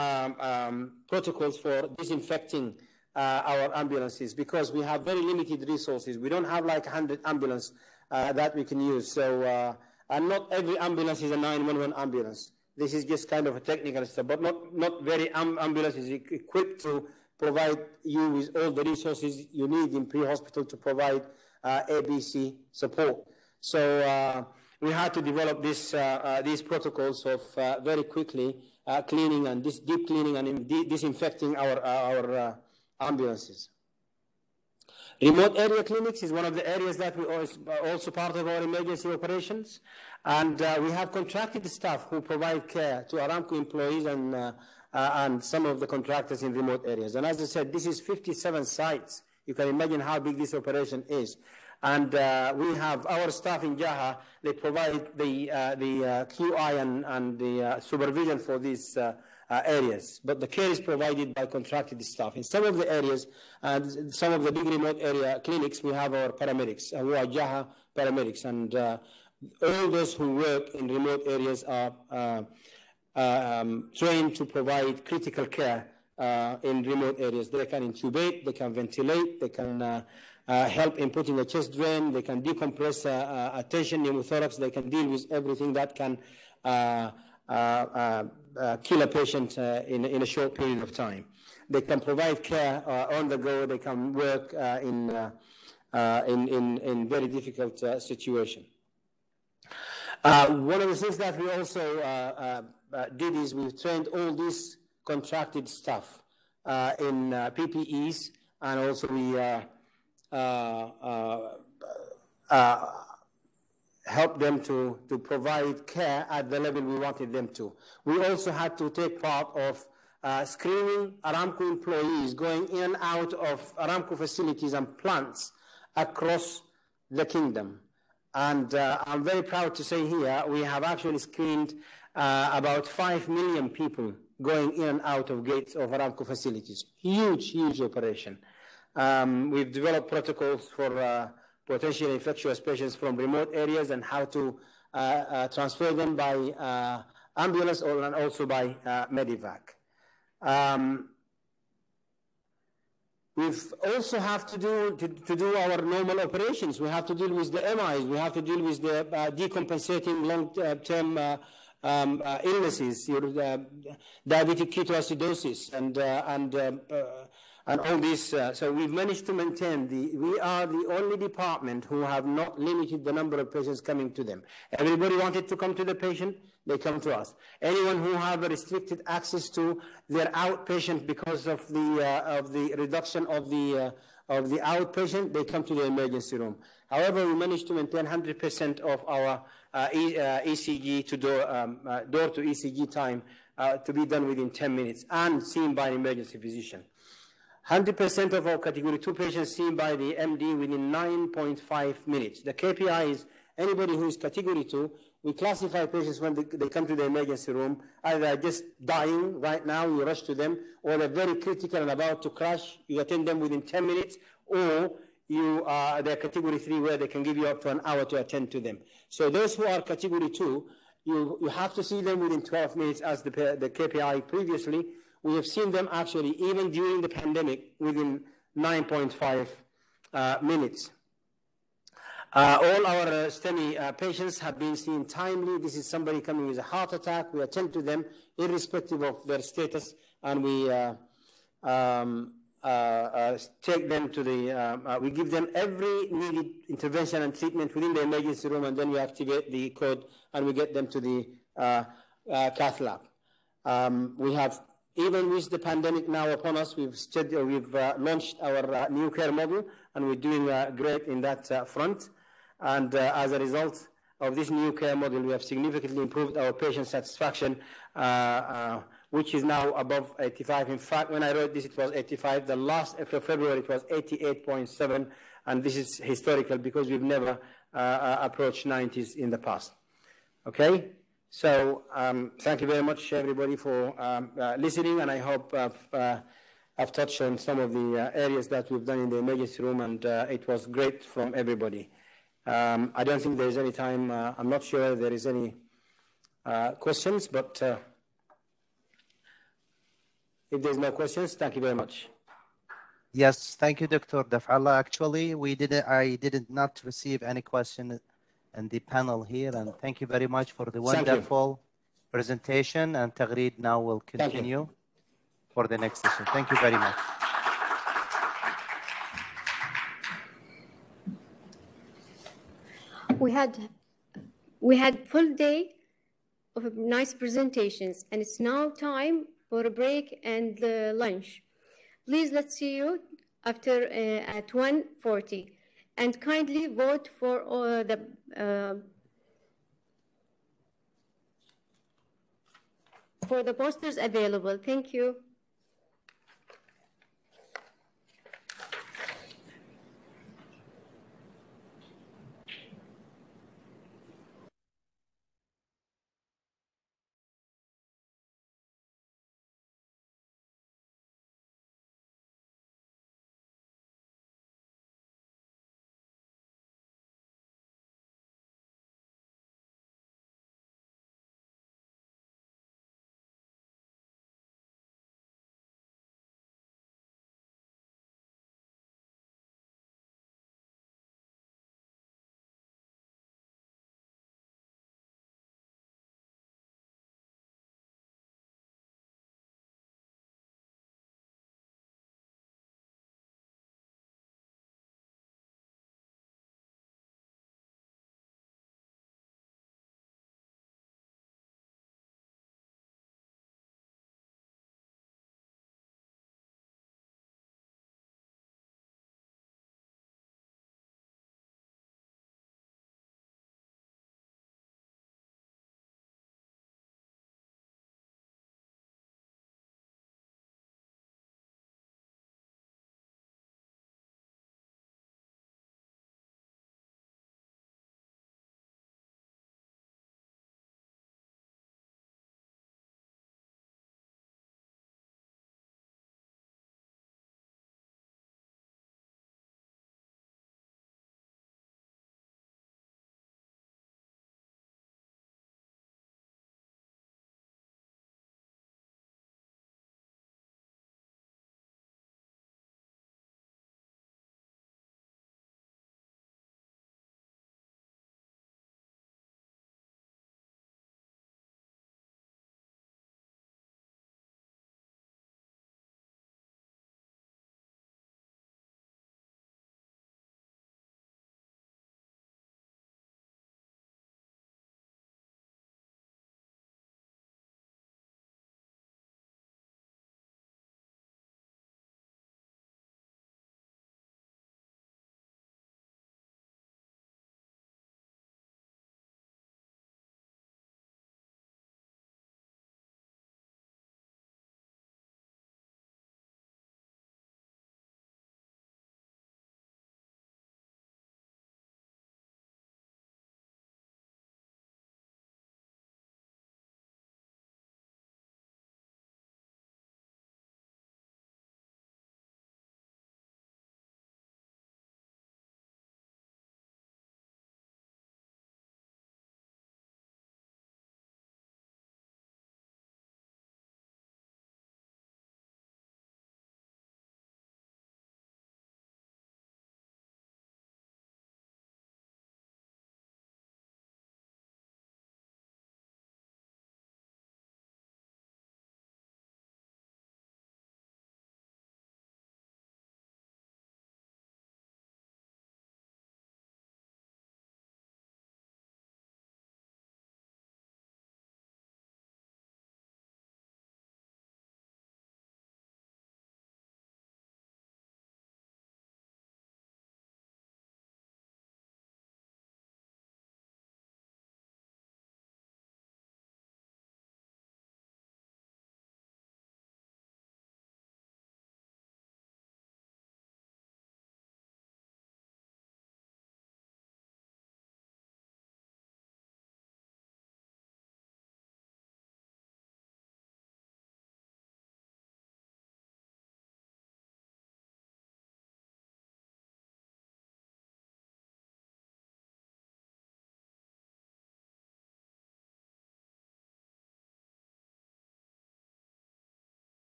protocols for disinfecting our ambulances, because we have very limited resources. We don't have like 100 ambulances that we can use. So, and not every ambulance is a 911 ambulance. This is just kind of a technical stuff, but not very ambulance is equipped to provide you with all the resources you need in pre-hospital to provide ABC support. So we had to develop these protocols of very quickly cleaning and deep cleaning and disinfecting our ambulances. Remote area clinics is one of the areas that we also part of our emergency operations. And we have contracted staff who provide care to Aramco employees and some of the contractors in remote areas. And as I said, this is 57 sites. You can imagine how big this operation is. And we have our staff in JHAH, they provide the QI and the supervision for these areas, but the care is provided by contracted staff. In some of the areas, and some of the big remote area clinics, we have our paramedics, who are JHAH paramedics, and all those who work in remote areas are trained to provide critical care in remote areas. They can intubate, they can ventilate, they can help in putting a chest drain, they can decompress a tension pneumothorax, they can deal with everything that can kill a patient in a short period of time. They can provide care on the go. They can work in very difficult situations. One of the things that we also did is we trained all these contracted staff in PPEs, and also we help them to provide care at the level we wanted them to. We also had to take part of screening Aramco employees going in and out of Aramco facilities and plants across the kingdom. And I'm very proud to say here, we have actually screened about 5 million people going in and out of gates of Aramco facilities. Huge, huge operation. We've developed protocols for potentially infectious patients from remote areas and how to transfer them by ambulance and also by medevac. We've also have to do our normal operations. We have to deal with the MIs. We have to deal with the decompensating long-term illnesses, diabetic ketoacidosis, and all this. So we've managed to maintain we are the only department who have not limited the number of patients coming to them. Everybody wanted to come to the patient, they come to us. Anyone who have a restricted access to their outpatient because of the reduction of the outpatient, they come to the emergency room. However, we managed to maintain 100% of our ECG to door to ECG time to be done within 10 minutes and seen by an emergency physician. 100% of our category 2 patients seen by the MD within 9.5 minutes. The KPI is anybody who is category 2, we classify patients when they come to the emergency room, either just dying right now, you rush to them, or they're very critical and about to crash, you attend them within 10 minutes, or they're category 3 where they can give you up to an hour to attend to them. So those who are category 2, you have to see them within 12 minutes as the KPI previously. We have seen them actually, even during the pandemic, within 9.5 minutes. All our STEMI patients have been seen timely. This is somebody coming with a heart attack. We attend to them irrespective of their status, and we take them to we give them every needed intervention and treatment within the emergency room, and then we activate the code and we get them to the cath lab. We have, even with the pandemic now upon us, we've launched our new care model, and we're doing great in that front. And as a result of this new care model, we have significantly improved our patient satisfaction, which is now above 85. In fact, when I wrote this, it was 85. The last of February, it was 88.7, and this is historical because we've never approached 90s in the past. Okay? So thank you very much, everybody, for listening, and I hope I've touched on some of the areas that we've done in the emergency room, and it was great from everybody. I don't think there's any time, I'm not sure there is any questions, but if there's no questions, thank you very much. Yes, thank you, Dr. Daf'allah. Actually, I did not receive any question in the panel here, and thank you very much for the wonderful presentation, and Taghreed now will continue for the next session. Thank you very much. We had full day of nice presentations, and it's now time for a break and lunch. Please, let's see you after at 1:40, and kindly vote for the posters available. Thank you.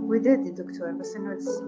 We did the doctor, بس إنه it's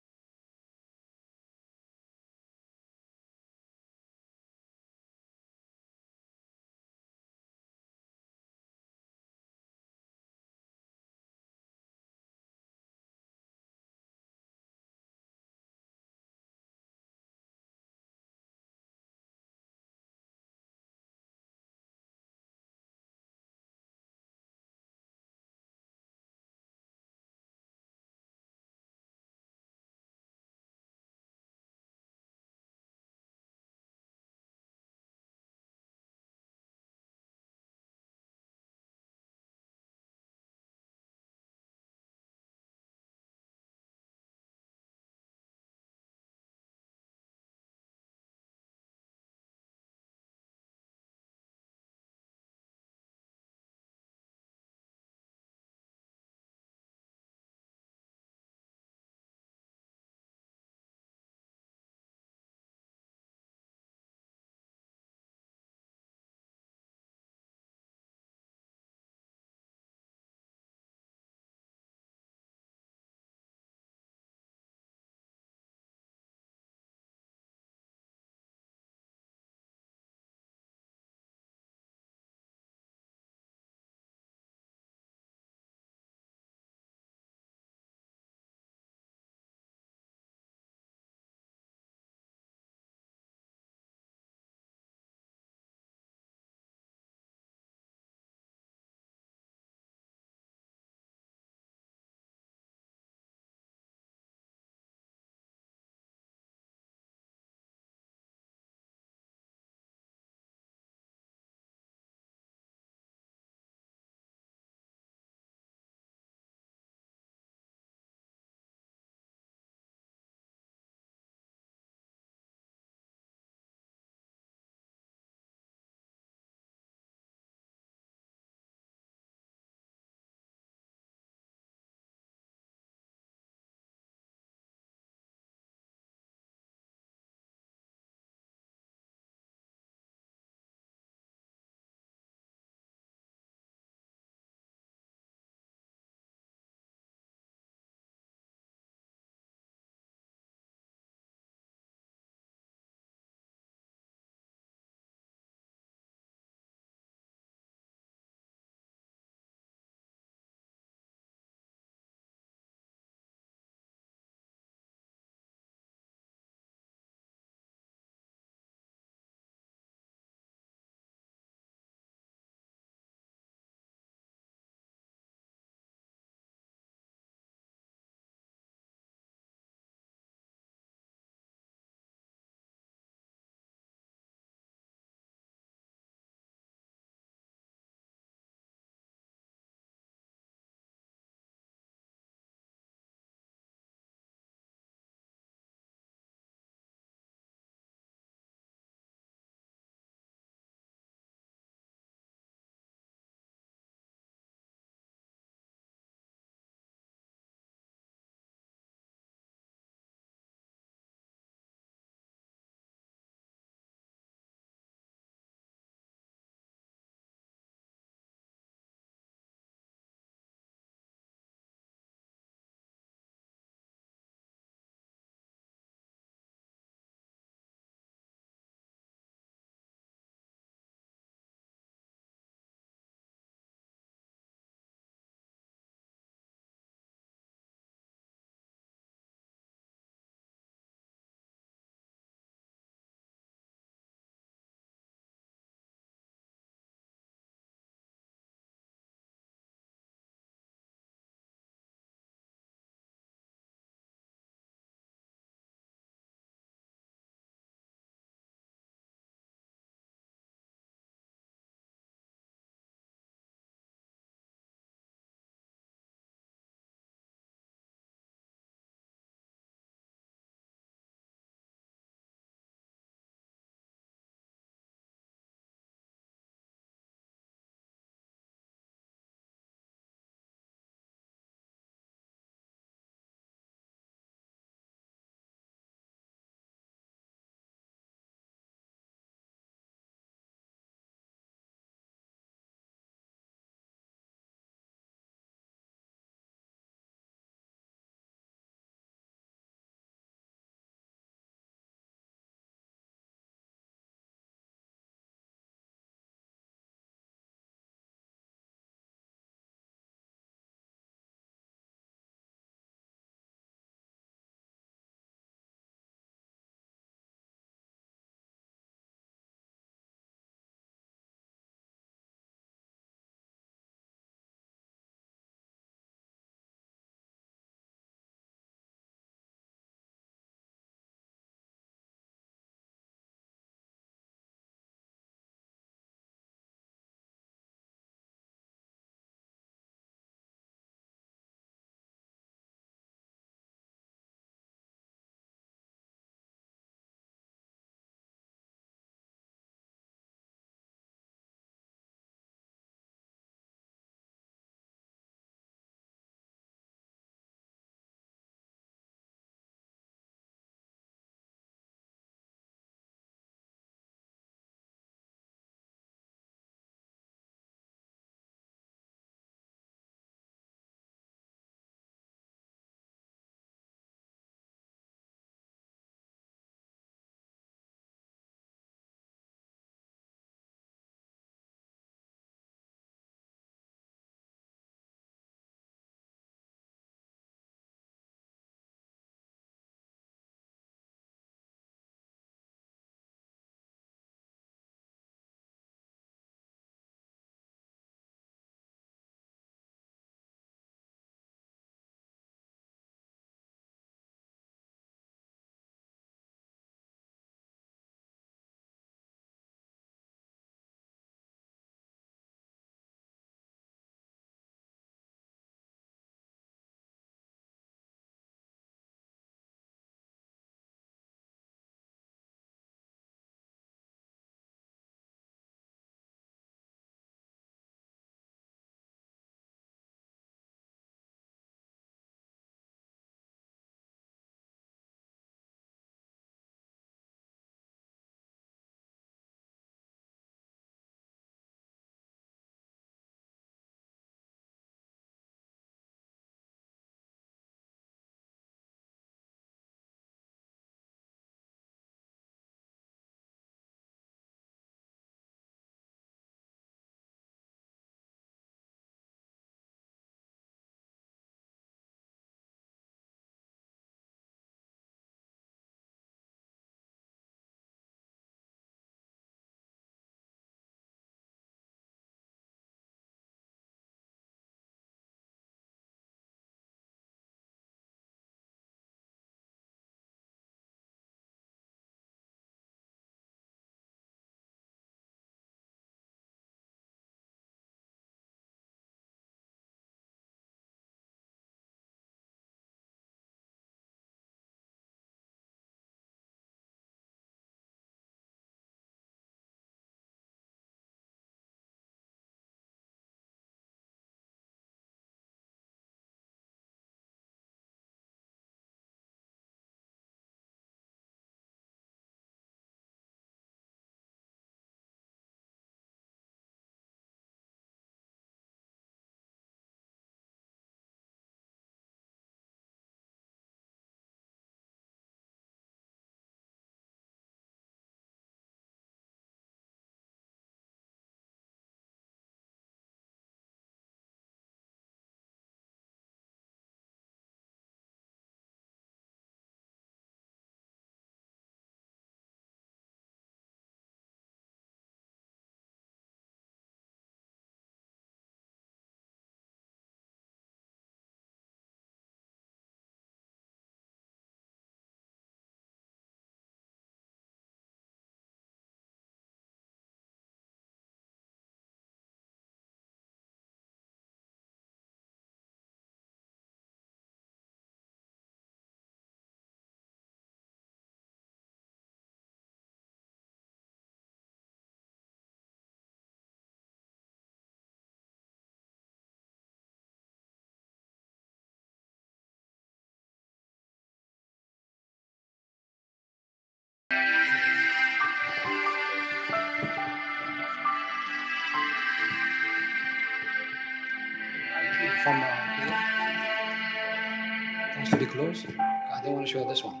close? I don't want to show this one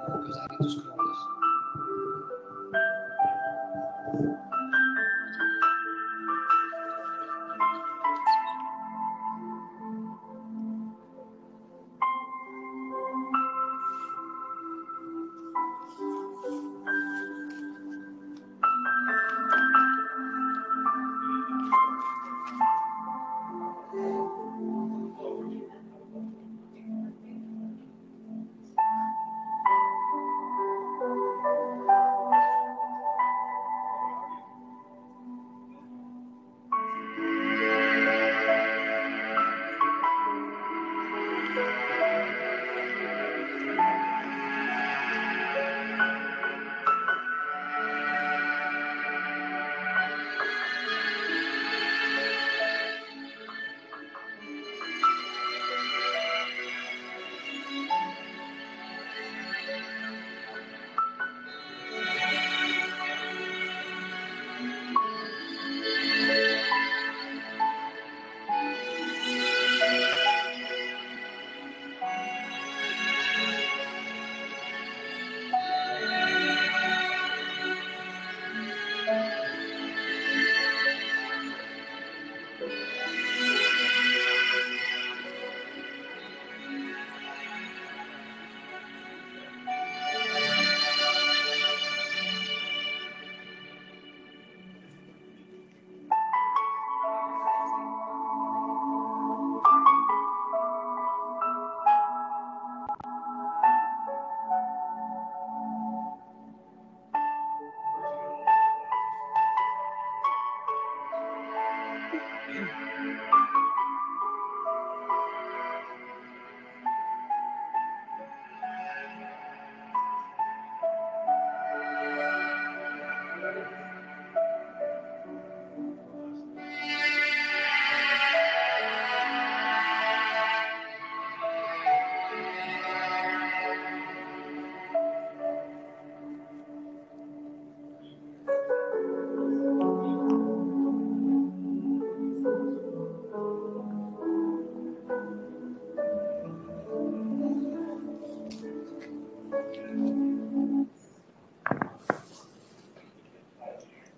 because I need to scroll this.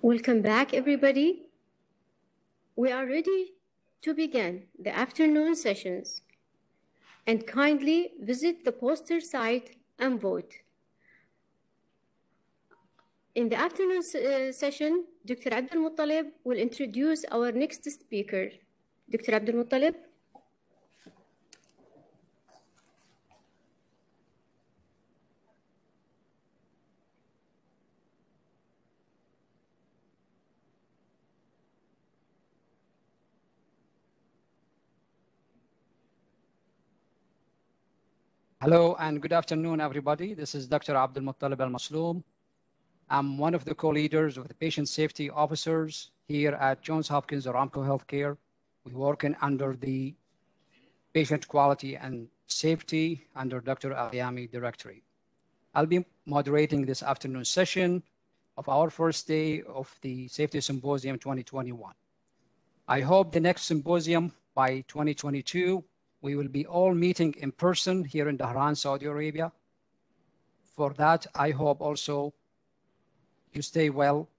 Welcome back, everybody. We are ready to begin the afternoon sessions, and kindly visit the poster site and vote. In the afternoon session, Dr. Abdul Muttalib will introduce our next speaker. Dr. Abdul Muttalib. Hello and good afternoon, everybody. This is Dr. Abdul Muttalib Al-Masloom. I'm one of the co-leaders of the patient safety officers here at Johns Hopkins Aramco Healthcare. We work under the patient quality and safety under Dr. Al-Yami Directorate. I'll be moderating this afternoon session of our first day of the Safety Symposium 2021. I hope the next symposium by 2022 we will be all meeting in person here in Dhahran, Saudi Arabia. For that, I hope also you stay well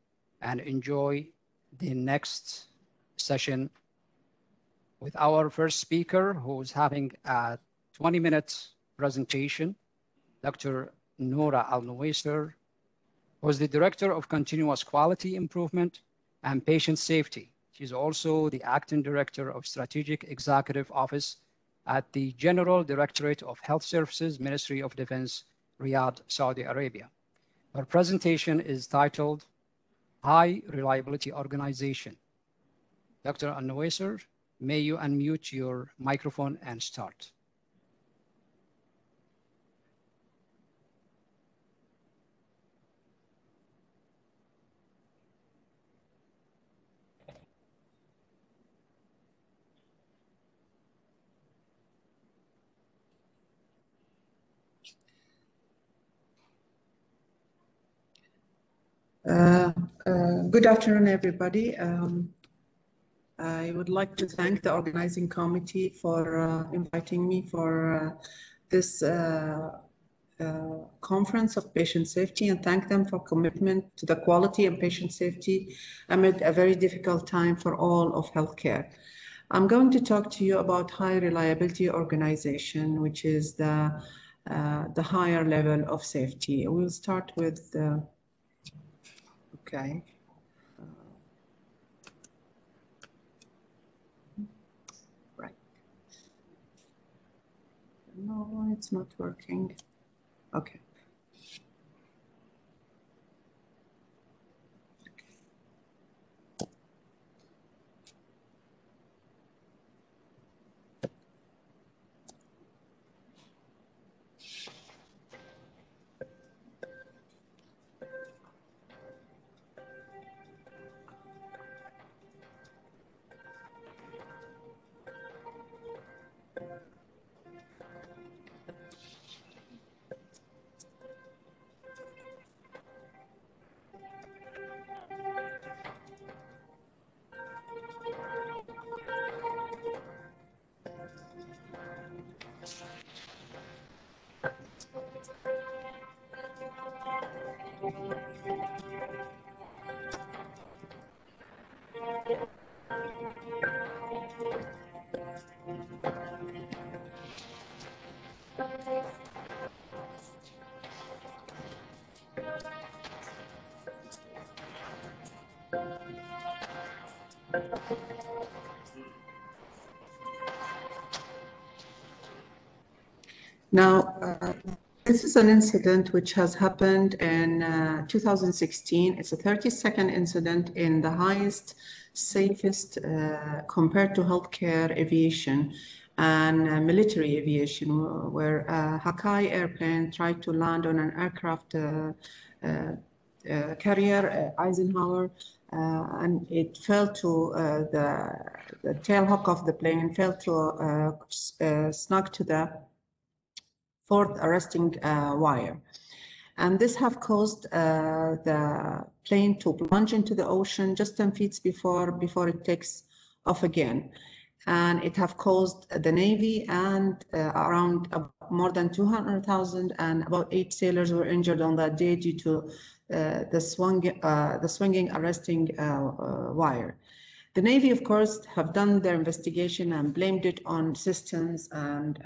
and enjoy the next session with our first speaker, who's having a 20-minute presentation, Dr. Noura Al-Nuwaiser, who is the Director of Continuous Quality Improvement and Patient Safety. She's also the Acting Director of Strategic Executive Office at the General Directorate of Health Services, Ministry of Defense, Riyadh, Saudi Arabia. Her presentation is titled High Reliability Organization. Dr. Al-Nuwaiser, may you unmute your microphone and start. Good afternoon, everybody. I would like to thank the organizing committee for inviting me for this conference of patient safety and thank them for commitment to the quality and patient safety amid a very difficult time for all of healthcare. I'm going to talk to you about high reliability organization, which is the higher level of safety. We'll start with, okay. Right. No, it's not working. Okay. Now, this is an incident which has happened in 2016. It's a 30-second incident in the highest, safest, compared to healthcare aviation and military aviation, where a Hakai airplane tried to land on an aircraft carrier, Eisenhower, and it fell to the tail hook of the plane and fell to snug to the fourth arresting wire. And this have caused the plane to plunge into the ocean just 10 feet before it takes off again. And it have caused the Navy and around more than 200,000 and about 8 sailors were injured on that day due to the swinging arresting wire. The Navy, of course, have done their investigation and blamed it on systems and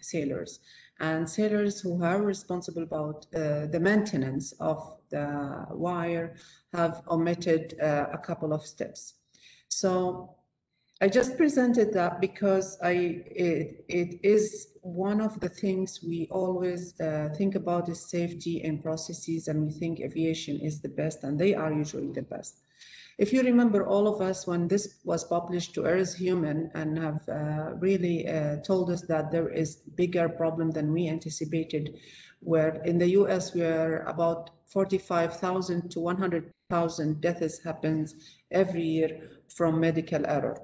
sailors. And sailors who are responsible about the maintenance of the wire have omitted a couple of steps. So I just presented that because it is one of the things we always think about is safety and processes, and we think aviation is the best, and they are usually the best. If you remember, all of us, when this was published to Err is Human and have really told us that there is bigger problem than we anticipated, where in the US we are about 45,000 to 100,000 deaths happens every year from medical error.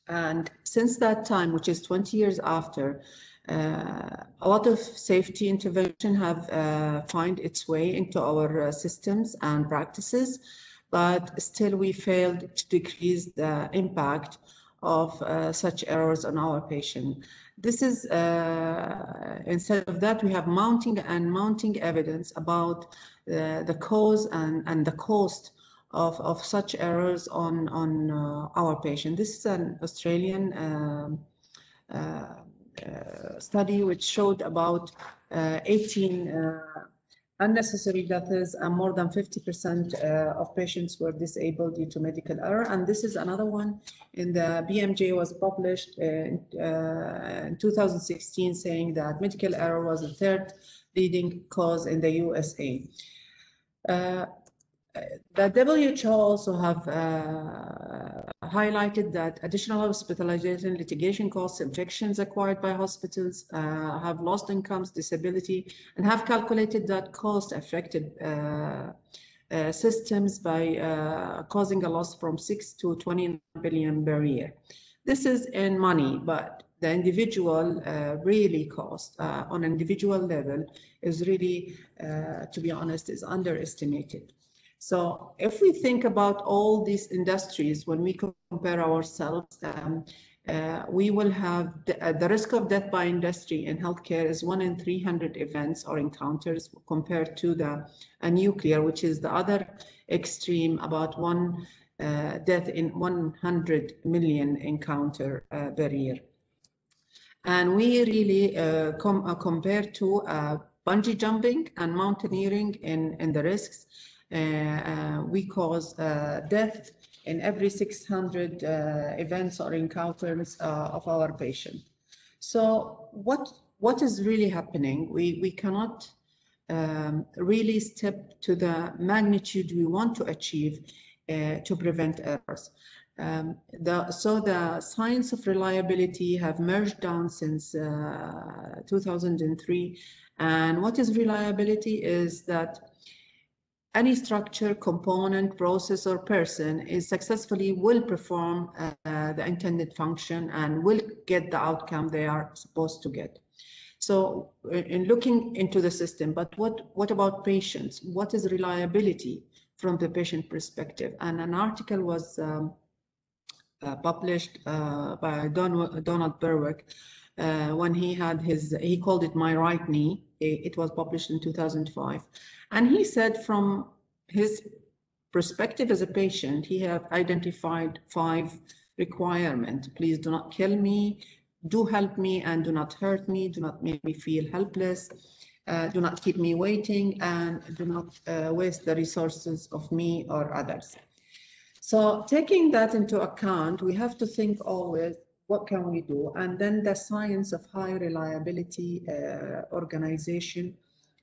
And since that time, which is 20 years after, a lot of safety intervention have find its way into our systems and practices, but still we failed to decrease the impact of such errors on our patient. This is, instead of that, we have mounting evidence about the cause and the cost of such errors on our patient. This is an Australian study which showed about 18 unnecessary deaths, and more than 50% of patients were disabled due to medical error. And this is another one in the BMJ was published in 2016, saying that medical error was the third leading cause in the USA. The WHO also have highlighted that additional hospitalization, litigation costs, infections acquired by hospitals, have lost incomes, disability, and have calculated that cost affected systems by causing a loss from 6 to 20 billion per year. This is in money, but the individual really cost on an individual level is really, to be honest, is underestimated. So if we think about all these industries, when we compare ourselves, we will have the risk of death by industry in healthcare is 1 in 300 events or encounters compared to a nuclear, which is the other extreme, about 1 death in 100 million encounter per year. And we really compare to bungee jumping and mountaineering in the risks. We cause death in every 600 events or encounters of our patient. So what is really happening? We cannot really step to the magnitude we want to achieve to prevent errors. So the science of reliability have merged down since 2003. And what is reliability is that any structure, component, process, or person is successfully will perform the intended function and will get the outcome they are supposed to get. So in looking into the system, but what about patients? What is reliability from the patient perspective? And an article was published by Donald Berwick when he had he called it My Right Knee. It was published in 2005. And he said from his perspective as a patient, he have identified 5 requirements. Please do not kill me, do help me and do not hurt me, do not make me feel helpless, do not keep me waiting, and do not waste the resources of me or others. So taking that into account, we have to think always, what can we do? And then the science of high reliability organization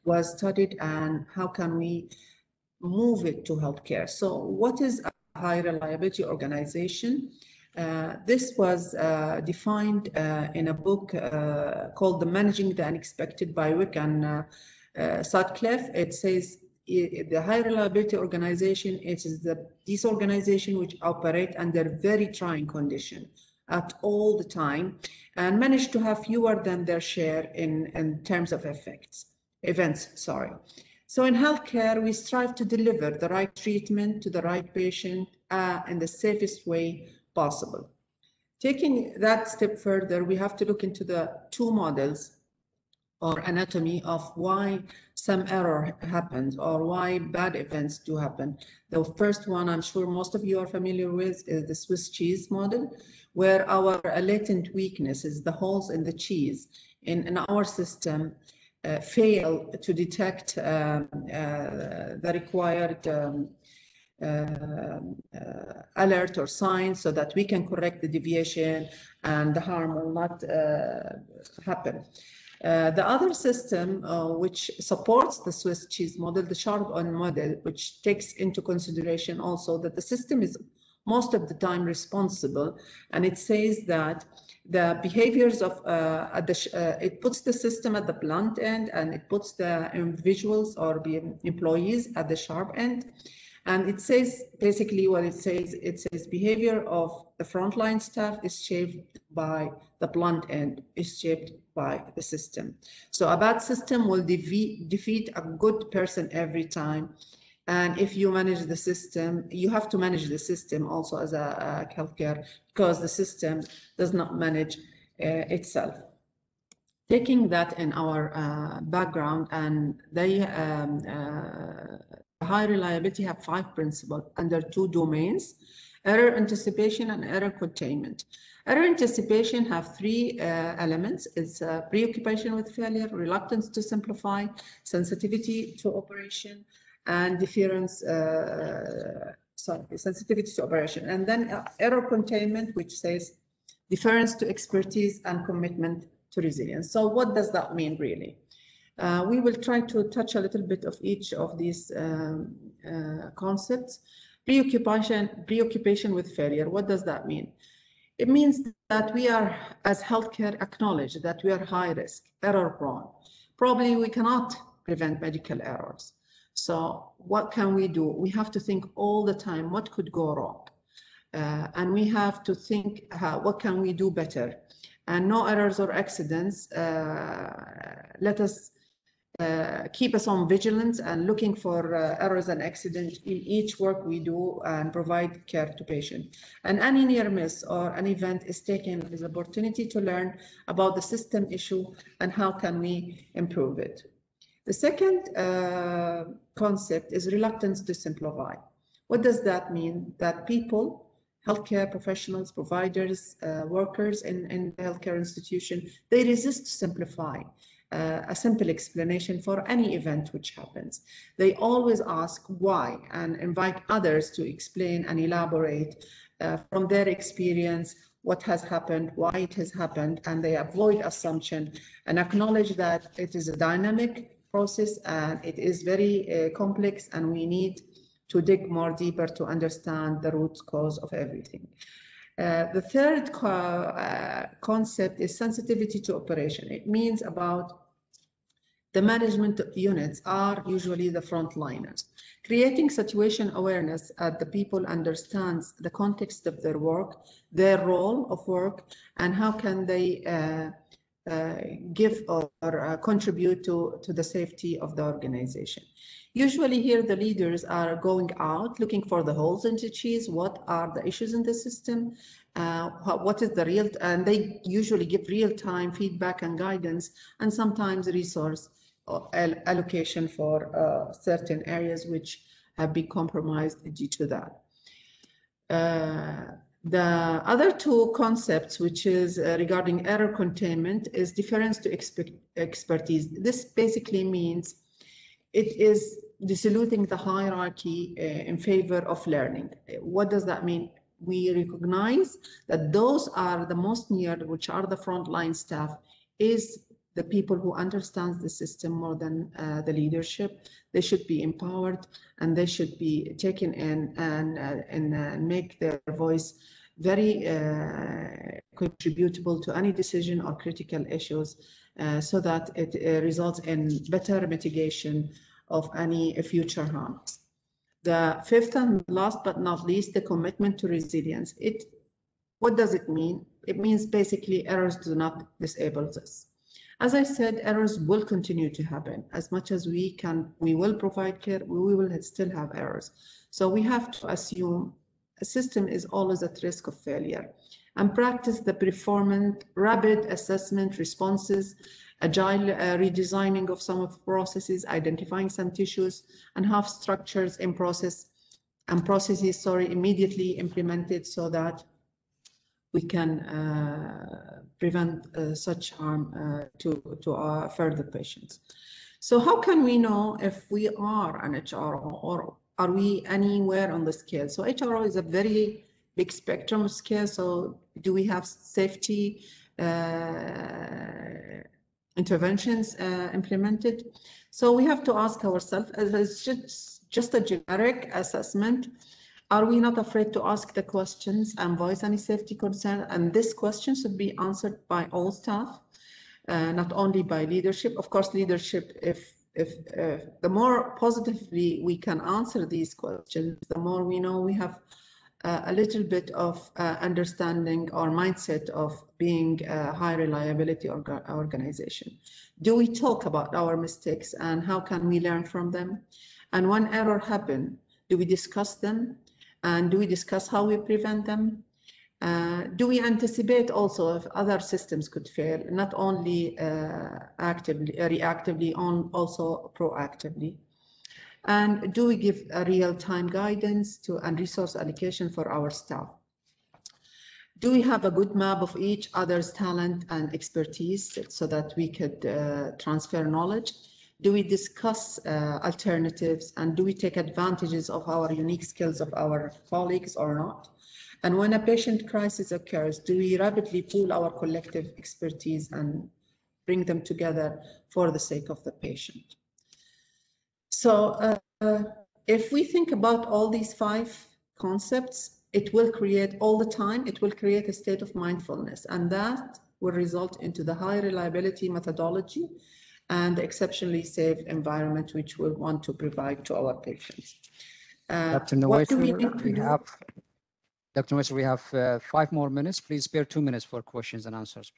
was studied, and how can we move it to healthcare? So what is a high reliability organization? This was defined in a book called The Managing the Unexpected by Wick and Sutcliffe. It says the high reliability organization, it is these organizations which operate under very trying conditions at all the time and manage to have fewer than their share in terms of events. So in healthcare, we strive to deliver the right treatment to the right patient in the safest way possible. Taking that step further, we have to look into the 2 models or anatomy of why some error happens or why bad events do happen. The first one, I'm sure most of you are familiar with, is the Swiss cheese model, where our latent weaknesses, the holes in the cheese in our system, fail to detect the required alert or sign so that we can correct the deviation and the harm will not happen. The other system which supports the Swiss cheese model, the Sharp-on model, which takes into consideration also that the system is most of the time responsible, and it says that the behaviors of it puts the system at the blunt end and it puts the individuals or the employees at the sharp end. And it says basically what it says behavior of the frontline staff is shaped by the blunt end, is shaped by the system. So a bad system will defeat a good person every time. And if you manage the system, you have to manage the system also as a healthcare, because the system does not manage itself. Taking that in our background, and they high reliability have 5 principles under 2 domains: error anticipation and error containment. Error anticipation have 3 elements. It's preoccupation with failure, reluctance to simplify, sensitivity to operation, and deference, sensitivity to operation. And then error containment, which says deference to expertise and commitment to resilience. So what does that mean really? We will try to touch a little bit of each of these concepts. Preoccupation with failure, what does that mean? It means that we are, as healthcare, acknowledge that we are high risk, error prone. Probably we cannot prevent medical errors. So what can we do? We have to think all the time, what could go wrong? And we have to think, what can we do better? And no errors or accidents let us keep us on vigilance and looking for errors and accidents in each work we do and provide care to patients. And any near miss or an event is taken as an opportunity to learn about the system issue and how can we improve it. The second concept is reluctance to simplify. What does that mean? That people, healthcare professionals, providers, workers in the healthcare institution, they resist to simplify a simple explanation for any event which happens. They always ask why and invite others to explain and elaborate from their experience what has happened, why it has happened, and they avoid assumption and acknowledge that it is a dynamic process and it is very complex, and we need to dig more deeper to understand the root cause of everything. The third concept is sensitivity to operation. It means about the management units are usually the frontliners. Creating situation awareness at the people understands the context of their work, their role of work, and how can they give or contribute to the safety of the organization. Usually here the leaders are going out looking for the holes in the cheese, what are the issues in the system, what is the real, and they usually give real-time feedback and guidance, and sometimes resource allocation for certain areas which have been compromised due to that. The other two concepts, which is regarding error containment, is deference to expertise. This basically means it is diluting the hierarchy in favor of learning. What does that mean? We recognize that those are the most near, which are the frontline staff, is the people who understand the system more than the leadership. They should be empowered and they should be taken in and make their voice very contributable to any decision or critical issues so that it results in better mitigation of any future harms. The fifth and last but not least, the commitment to resilience. What does it mean? It means basically errors do not disable us. As I said, errors will continue to happen. As much as we can, we will provide care, we will still have errors. So we have to assume a system is always at risk of failure and practice the performant, rapid assessment responses, agile redesigning of some of the processes, identifying some issues, and have structures in processes immediately implemented so that we can prevent such harm to our further patients. So how can we know if we are an HRO or are we anywhere on the scale? So HRO is a very big spectrum of scale. So do we have safety interventions implemented? So we have to ask ourselves, as just a generic assessment, are we not afraid to ask the questions and voice any safety concern? And this question should be answered by all staff, not only by leadership. Of course, leadership, if the more positively we can answer these questions, the more we know we have a little bit of understanding or mindset of being a high reliability organization. Do we talk about our mistakes and how can we learn from them? And when error happen, do we discuss them? And do we discuss how we prevent them? Do we anticipate also if other systems could fail, not only reactively, also proactively? And do we give a real-time guidance and resource allocation for our staff? Do we have a good map of each other's talent and expertise so that we could transfer knowledge? Do we discuss alternatives, and do we take advantages of our unique skills of our colleagues or not? And when a patient crisis occurs, do we rapidly pool our collective expertise and bring them together for the sake of the patient? So if we think about all these 5 concepts, it will create all the time, it will create a state of mindfulness, and that will result into the high reliability methodology and the exceptionally safe environment which we want to provide to our patients. Dr. Nawaiser, we have 5 more minutes. Please spare 2 minutes for questions and answers.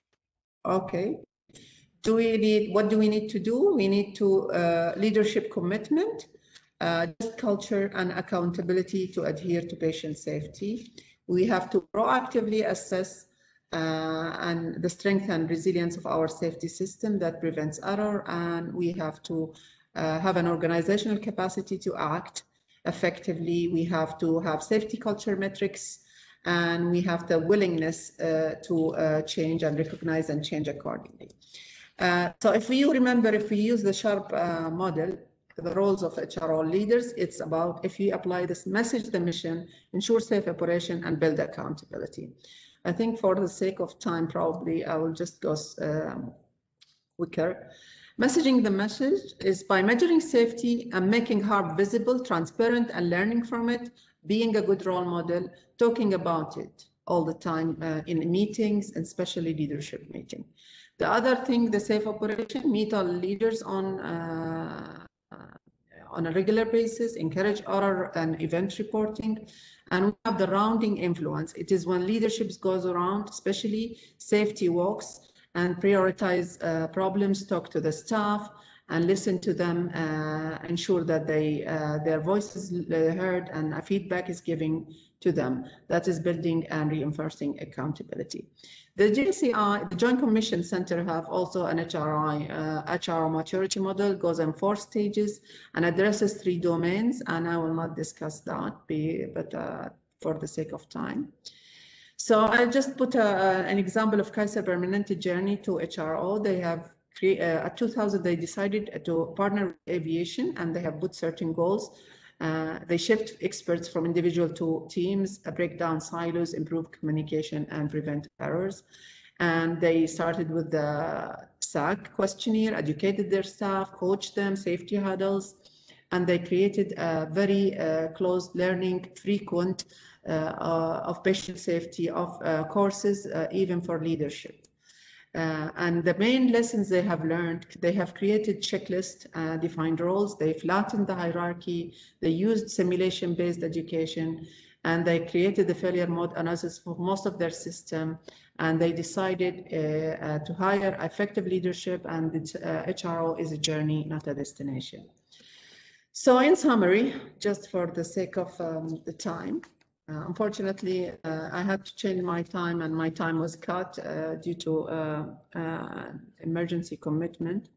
Okay. What do we need to do? We need to leadership commitment, just culture and accountability to adhere to patient safety. We have to proactively assess and the strength and resilience of our safety system that prevents error, and we have to have an organizational capacity to act effectively. We have to have safety culture metrics, and we have the willingness to change and recognize and change accordingly. So if we use the SHARP model, the roles of HRO leaders, it's about if you apply this message, the mission, ensure safe operation, and build accountability. I think for the sake of time, probably I will just go quicker. Messaging the message is by measuring safety and making harm visible, transparent, and learning from it, being a good role model, talking about it all the time in meetings, and especially leadership meeting. The other thing, the safe operation, meet all leaders on a regular basis, encourage oral and event reporting, and we have the rounding influence. It is when leadership goes around, especially safety walks, and prioritize problems, talk to the staff, and listen to them, ensure that their voices heard and feedback is given to them. That is building and reinforcing accountability. The JCI, the Joint Commission Center, have also an HRO maturity model, goes in 4 stages and addresses 3 domains, and I will not discuss that, but for the sake of time. So I'll just put an example of Kaiser Permanente journey to HRO. They have at 2000, they decided to partner with aviation, and they have put certain goals. They shift experts from individual to teams, break down silos, improve communication, and prevent errors. And they started with the SAC questionnaire, educated their staff, coached them, safety huddles, and they created a very close learning, frequent of patient safety of courses, even for leadership. And the main lessons they have learned, they have created checklists, defined roles, they flattened the hierarchy, they used simulation-based education, and they created the failure mode analysis for most of their system, and they decided to hire effective leadership, and HRO is a journey, not a destination. So in summary, just for the sake of the time, unfortunately, I had to change my time, and my time was cut due to emergency commitment.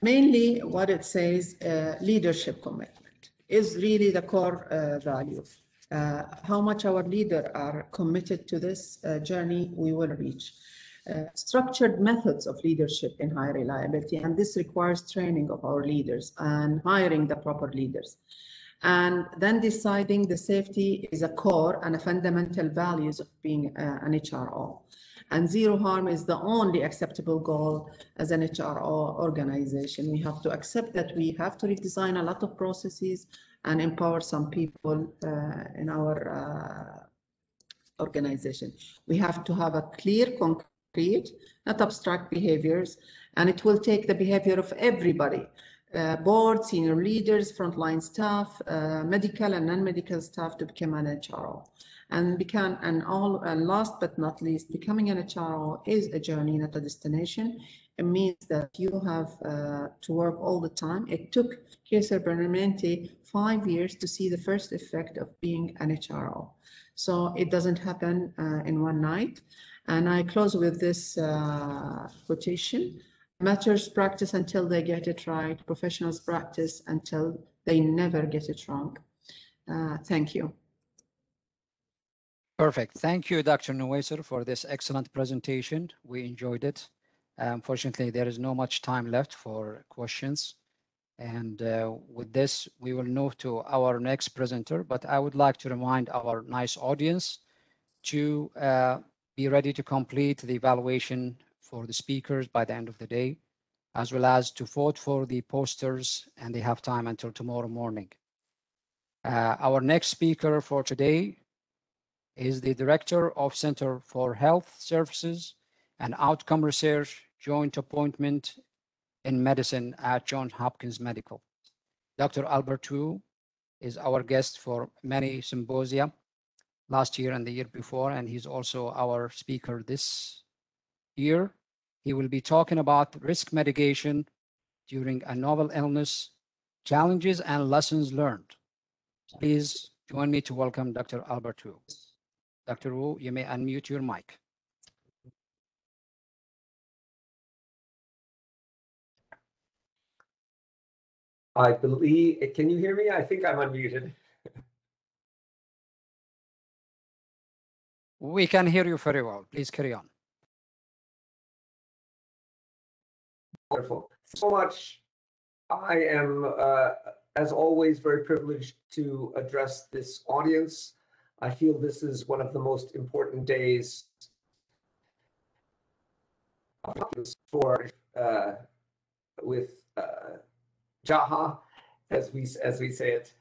Mainly what it says, leadership commitment is really the core value. How much our leaders are committed to this journey, we will reach. Structured methods of leadership in high reliability, and this requires training of our leaders and hiring the proper leaders. And then deciding the safety is a core and a fundamental values of being an HRO. And zero harm is the only acceptable goal as an HRO organization. We have to accept that we have to redesign a lot of processes and empower some people in our organization. We have to have a clear, concrete, not abstract behaviors, and it will take the behavior of everybody. Board, senior leaders, frontline staff, medical and non-medical staff to become an HRO. And last but not least, becoming an HRO is a journey, not a destination. It means that you have to work all the time. It took Kaiser Permanente 5 years to see the first effect of being an HRO. So it doesn't happen in one night. And I close with this quotation. Amateurs practice until they get it right. Professionals practice until they never get it wrong. Thank you. Perfect. Thank you, Dr. Nuwaiser, for this excellent presentation. We enjoyed it. Unfortunately, there is no much time left for questions. And with this, we will move to our next presenter. But I would like to remind our nice audience to be ready to complete the evaluation for the speakers by the end of the day, as well as to vote for the posters, and they have time until tomorrow morning. Our next speaker for today is the Director of Center for Health Services and Outcome Research, Joint Appointment in Medicine at Johns Hopkins Medical. Dr. Albert Wu is our guest for many symposia last year and the year before, and he's also our speaker this year. He will be talking about risk mitigation during a novel illness, challenges and lessons learned. Please join me to welcome Dr. Albert Wu. Dr. Wu, you may unmute your mic. I believe, can you hear me? I think I'm unmuted. We can hear you very well. Please carry on. Wonderful. So much. I am, as always, very privileged to address this audience. I feel this is one of the most important days for with JHAH, as we say it,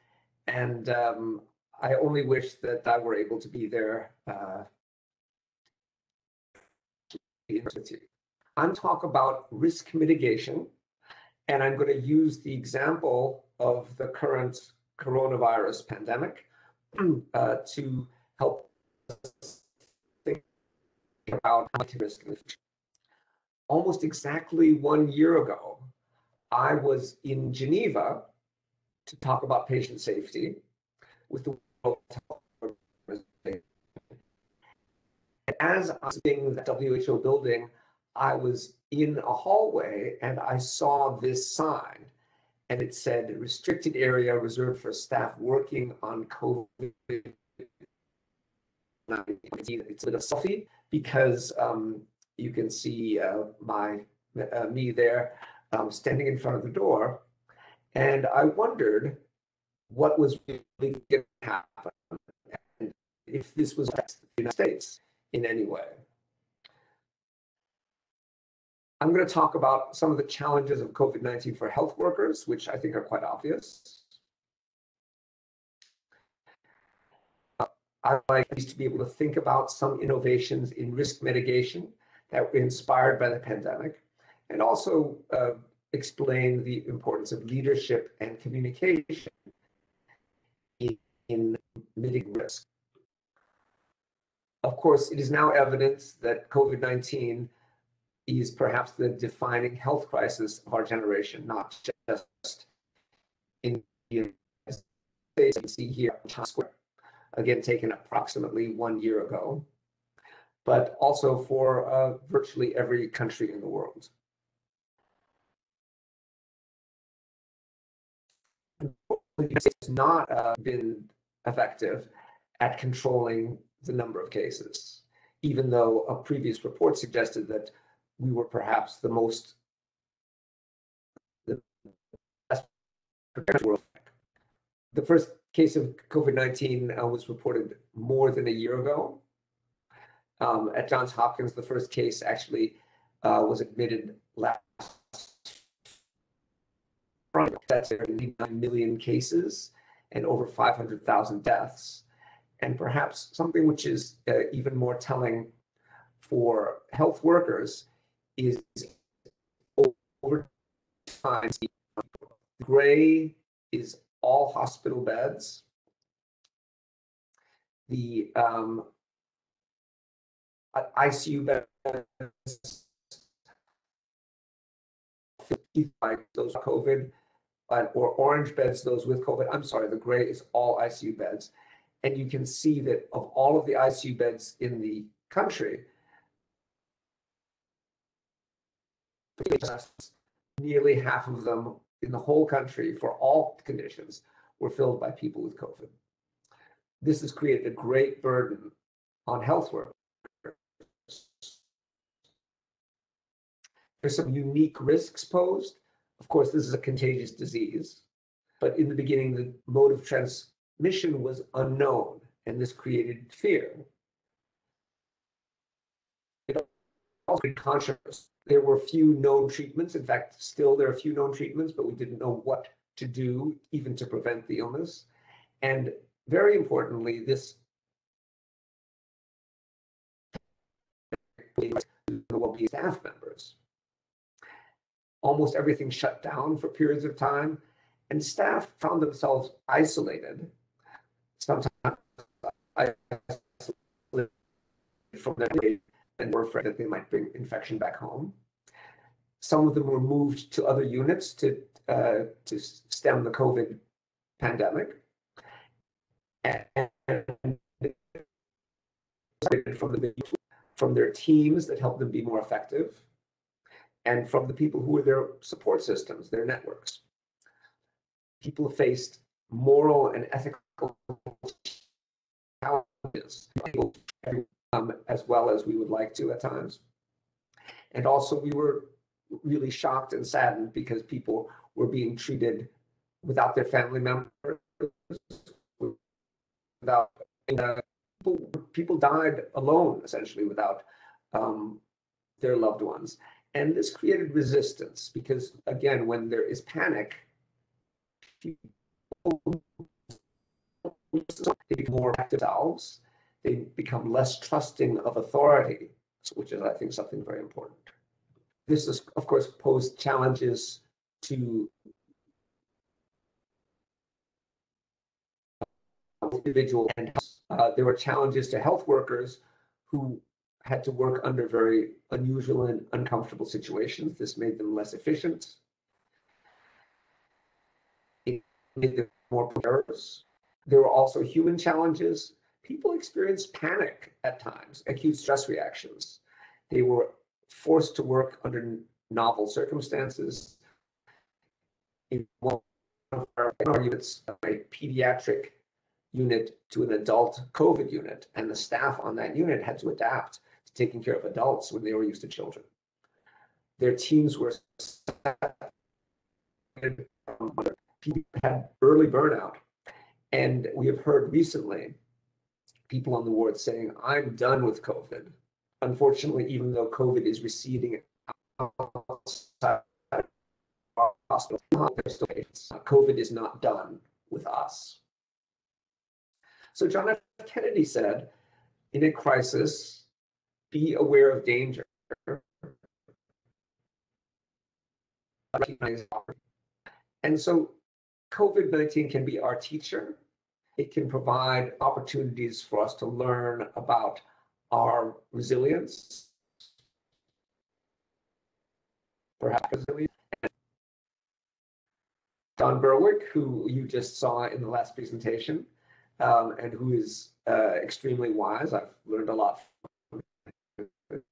and I only wish that I were able to be there. I'm talking about risk mitigation, and I'm going to use the example of the current coronavirus pandemic to help us think about risk in the future. Almost exactly 1 year ago, I was in Geneva to talk about patient safety with the World Health Organization. As I was in the WHO building, I was in a hallway and I saw this sign, and it said restricted area reserved for staff working on COVID. It's a bit of selfie because you can see me there standing in front of the door, and I wondered what was really going to happen and if this was the United States in any way. I'm going to talk about some of the challenges of COVID-19 for health workers, which I think are quite obvious. I'd like us to be able to think about some innovations in risk mitigation that were inspired by the pandemic, and also explain the importance of leadership and communication in mitigating risk. Of course, it is now evident that COVID-19 is perhaps the defining health crisis of our generation, not just in the United States. You see here, Square, again, taken approximately 1 year ago, but also for virtually every country in the world. It's not been effective at controlling the number of cases, even though a previous report suggested that we were perhaps the best prepared world. The first case of COVID-19 was reported more than a year ago. At Johns Hopkins, the first case actually was admitted last Friday. That's 9 million cases and over 500,000 deaths. And perhaps something which is even more telling for health workers is over time, gray is all hospital beds. The ICU beds, 55 those COVID, or orange beds, those with COVID. I'm sorry, the gray is all ICU beds. And you can see that of all of the ICU beds in the country, nearly half of them in the whole country for all conditions were filled by people with COVID. This has created a great burden on health workers. There's some unique risks posed. Of course, this is a contagious disease, but in the beginning, the mode of transmission was unknown, and this created fear. It also created controversy. There were few known treatments. In fact, still there are few known treatments, but we didn't know what to do even to prevent the illness. And very importantly, this will be staff members. Almost everything shut down for periods of time, and staff found themselves isolated, sometimes isolated from their and were afraid that they might bring infection back home. Some of them were moved to other units to stem the COVID pandemic. And from their teams that helped them be more effective, and from the people who were their support systems, their networks. People faced moral and ethical challenges, as well as we would like to at times. And also we were really shocked and saddened because people were being treated without their family members, without people died alone, essentially, without their loved ones. And this created resistance because, again, when there is panic, people become more active themselves. They become less trusting of authority, which is, I think, something very important. This is, of course, posed challenges to individual, and there were challenges to health workers who had to work under very unusual and uncomfortable situations. This made them less efficient. It made them more precarious. There were also human challenges. People experienced panic at times, acute stress reactions. They were forced to work under novel circumstances. In one of our units, a pediatric unit to an adult COVID unit, and the staff on that unit had to adapt to taking care of adults when they were used to children. Their teams were people had early burnout, and we have heard recently people on the ward saying, "I'm done with COVID." Unfortunately, even though COVID is receding outside our hospital, COVID is not done with us. So John F. Kennedy said, in a crisis, be aware of danger. And so COVID-19 can be our teacher. It can provide opportunities for us to learn about our resilience, perhaps resilience. Don Berwick, who you just saw in the last presentation, and who is extremely wise. I've learned a lot from him.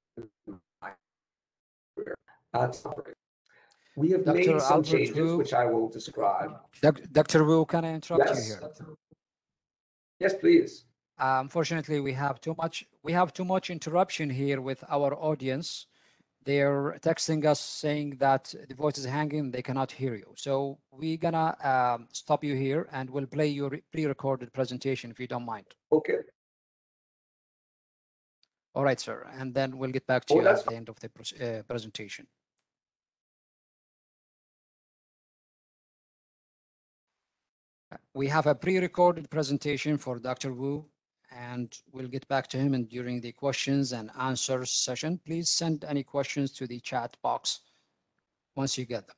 We have made some changes, which I will describe. Dr. Wu, can I interrupt you here? Yes, please. Unfortunately, we have too much interruption here with our audience. They're texting us saying that the voice is hanging, they cannot hear you. So we're gonna stop you here and we'll play your pre-recorded presentation if you don't mind. Okay. All right, sir. And then we'll get back to you at the end of the presentation. We have a pre-recorded presentation for Dr. Wu, and we'll get back to him during the questions and answers session. Please send any questions to the chat box once you get them.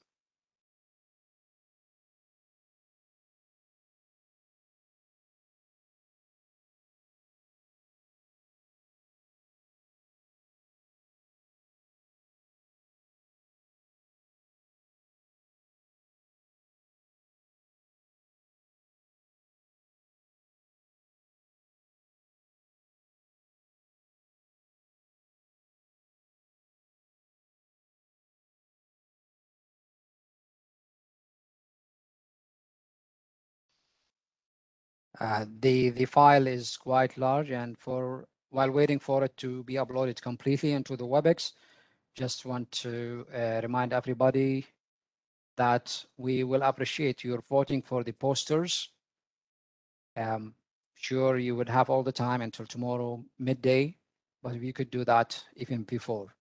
The file is quite large, and while waiting for it to be uploaded completely into the WebEx, just want to remind everybody that we will appreciate your voting for the posters. Sure, you would have all the time until tomorrow midday, but we could do that even before.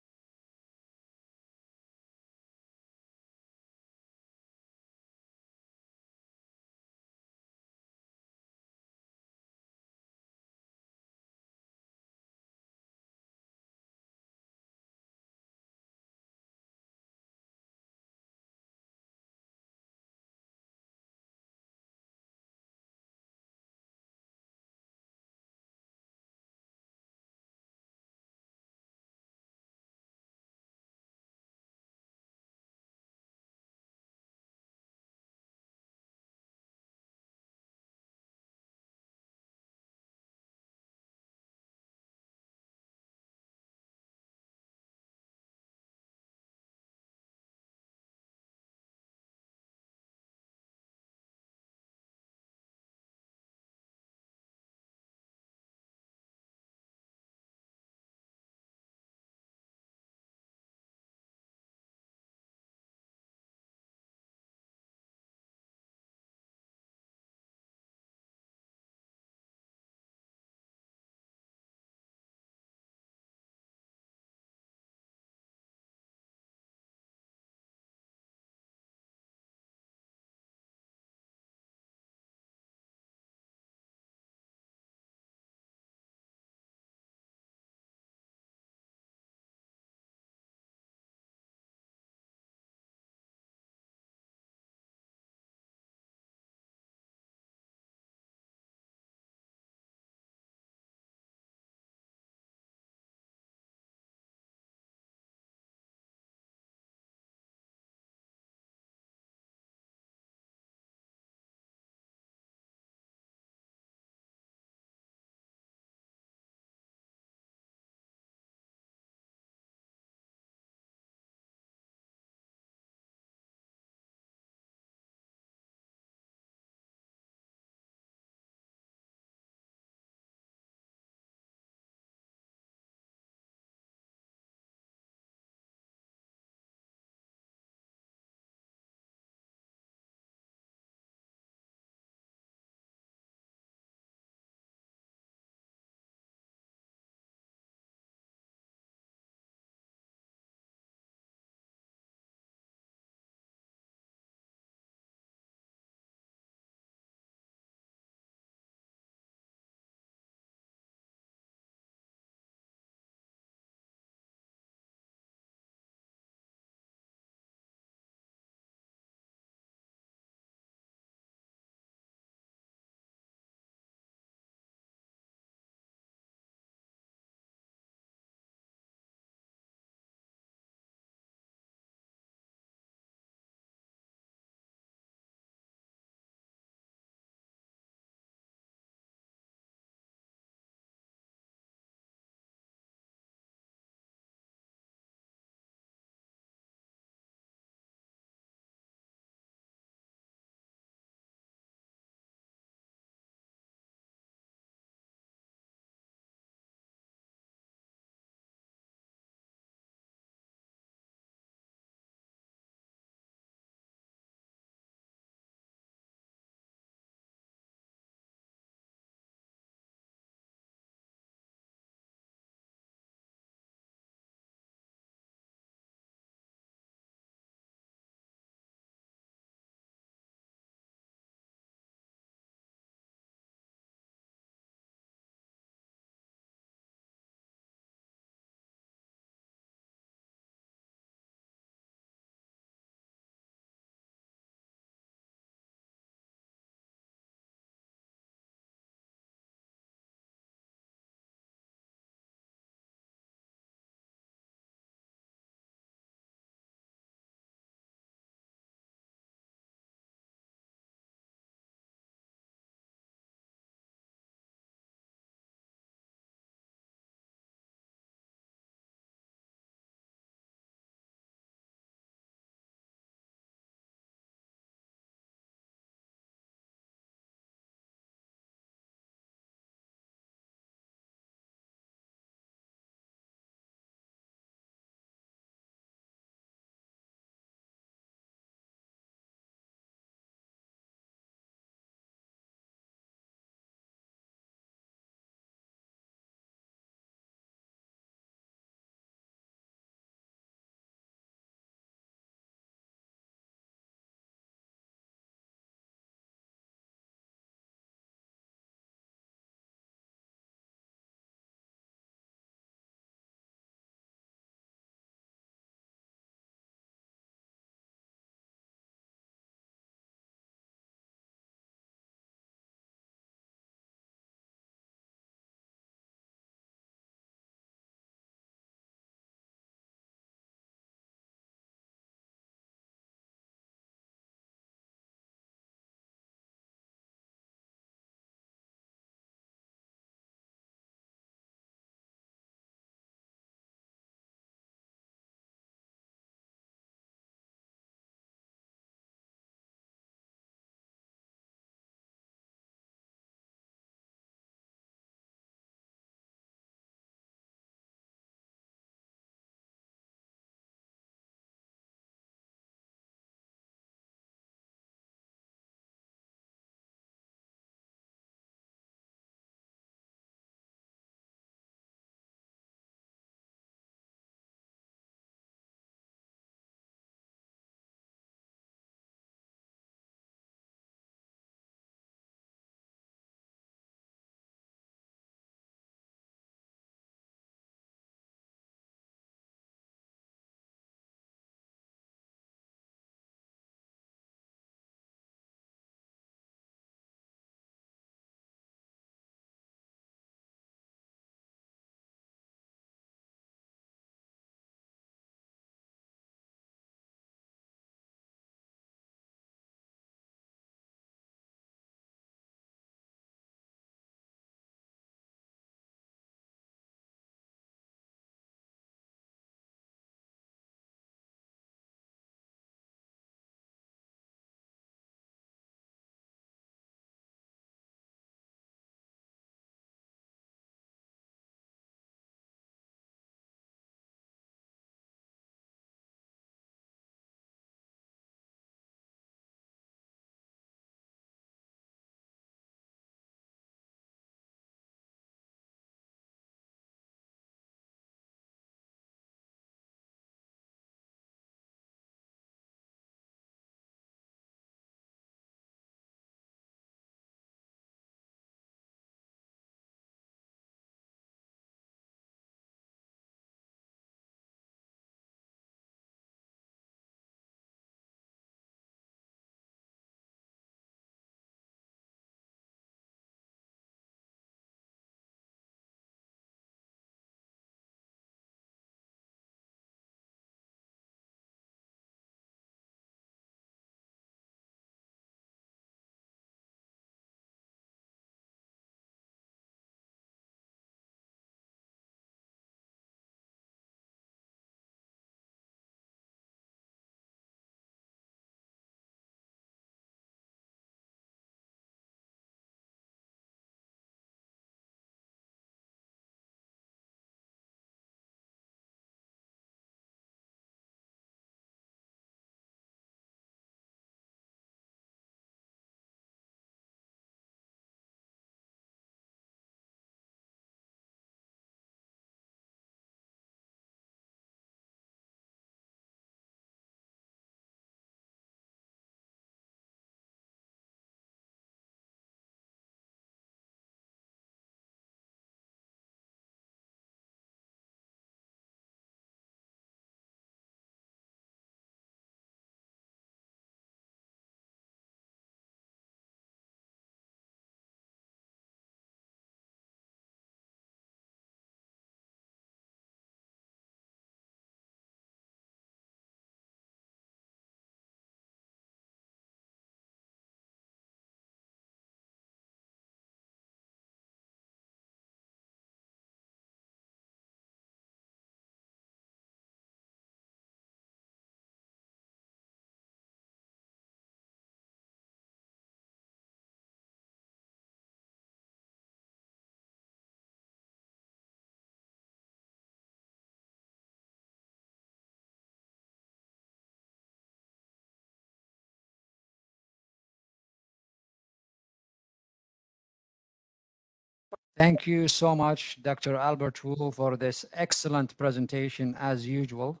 Thank you so much, Dr. Albert Wu, for this excellent presentation as usual.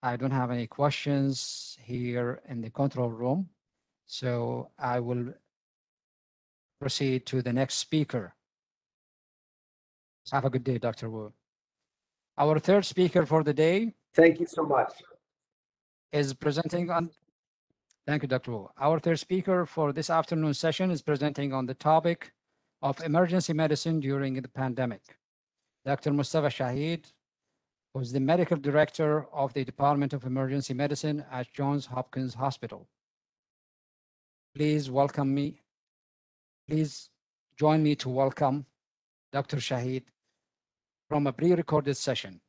I don't have any questions here in the control room, so I will proceed to the next speaker. Have a good day, Dr. Wu. Our third speaker for the day. Thank you so much. Is presenting on. Thank you, Dr. Wu. Our third speaker for this afternoon session is presenting on the topic of emergency medicine during the pandemic. Dr. Mustafa Shahid, who is the medical director of the Department of Emergency Medicine at Johns Hopkins Hospital. Please welcome me. Please join me to welcome Dr. Shahid from a pre-recorded session.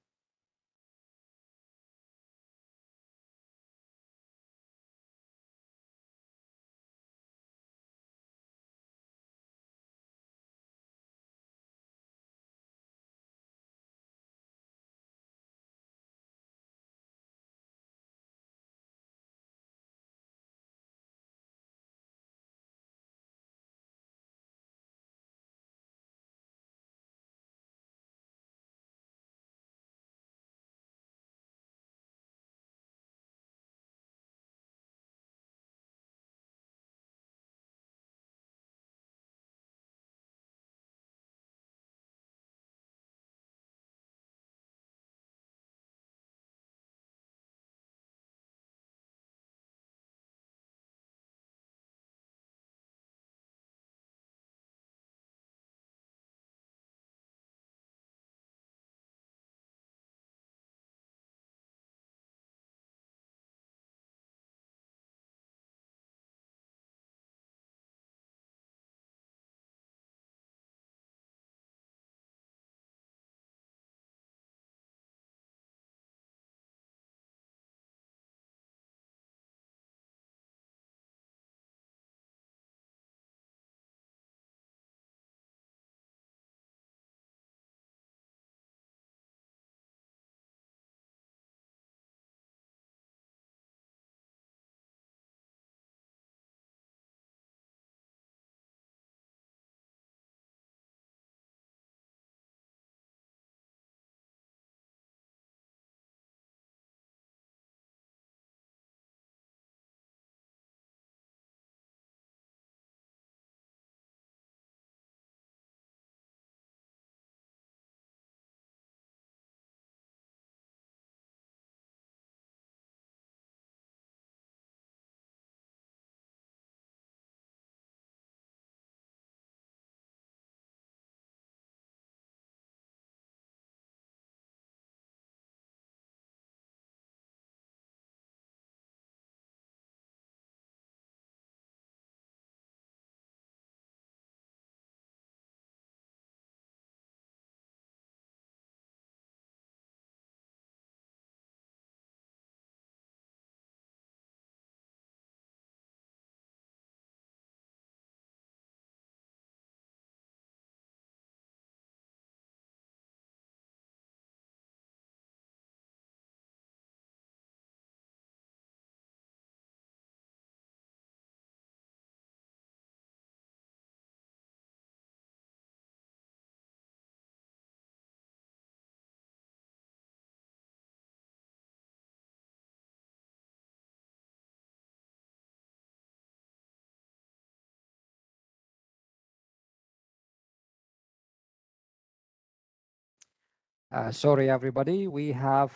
Sorry, everybody. We have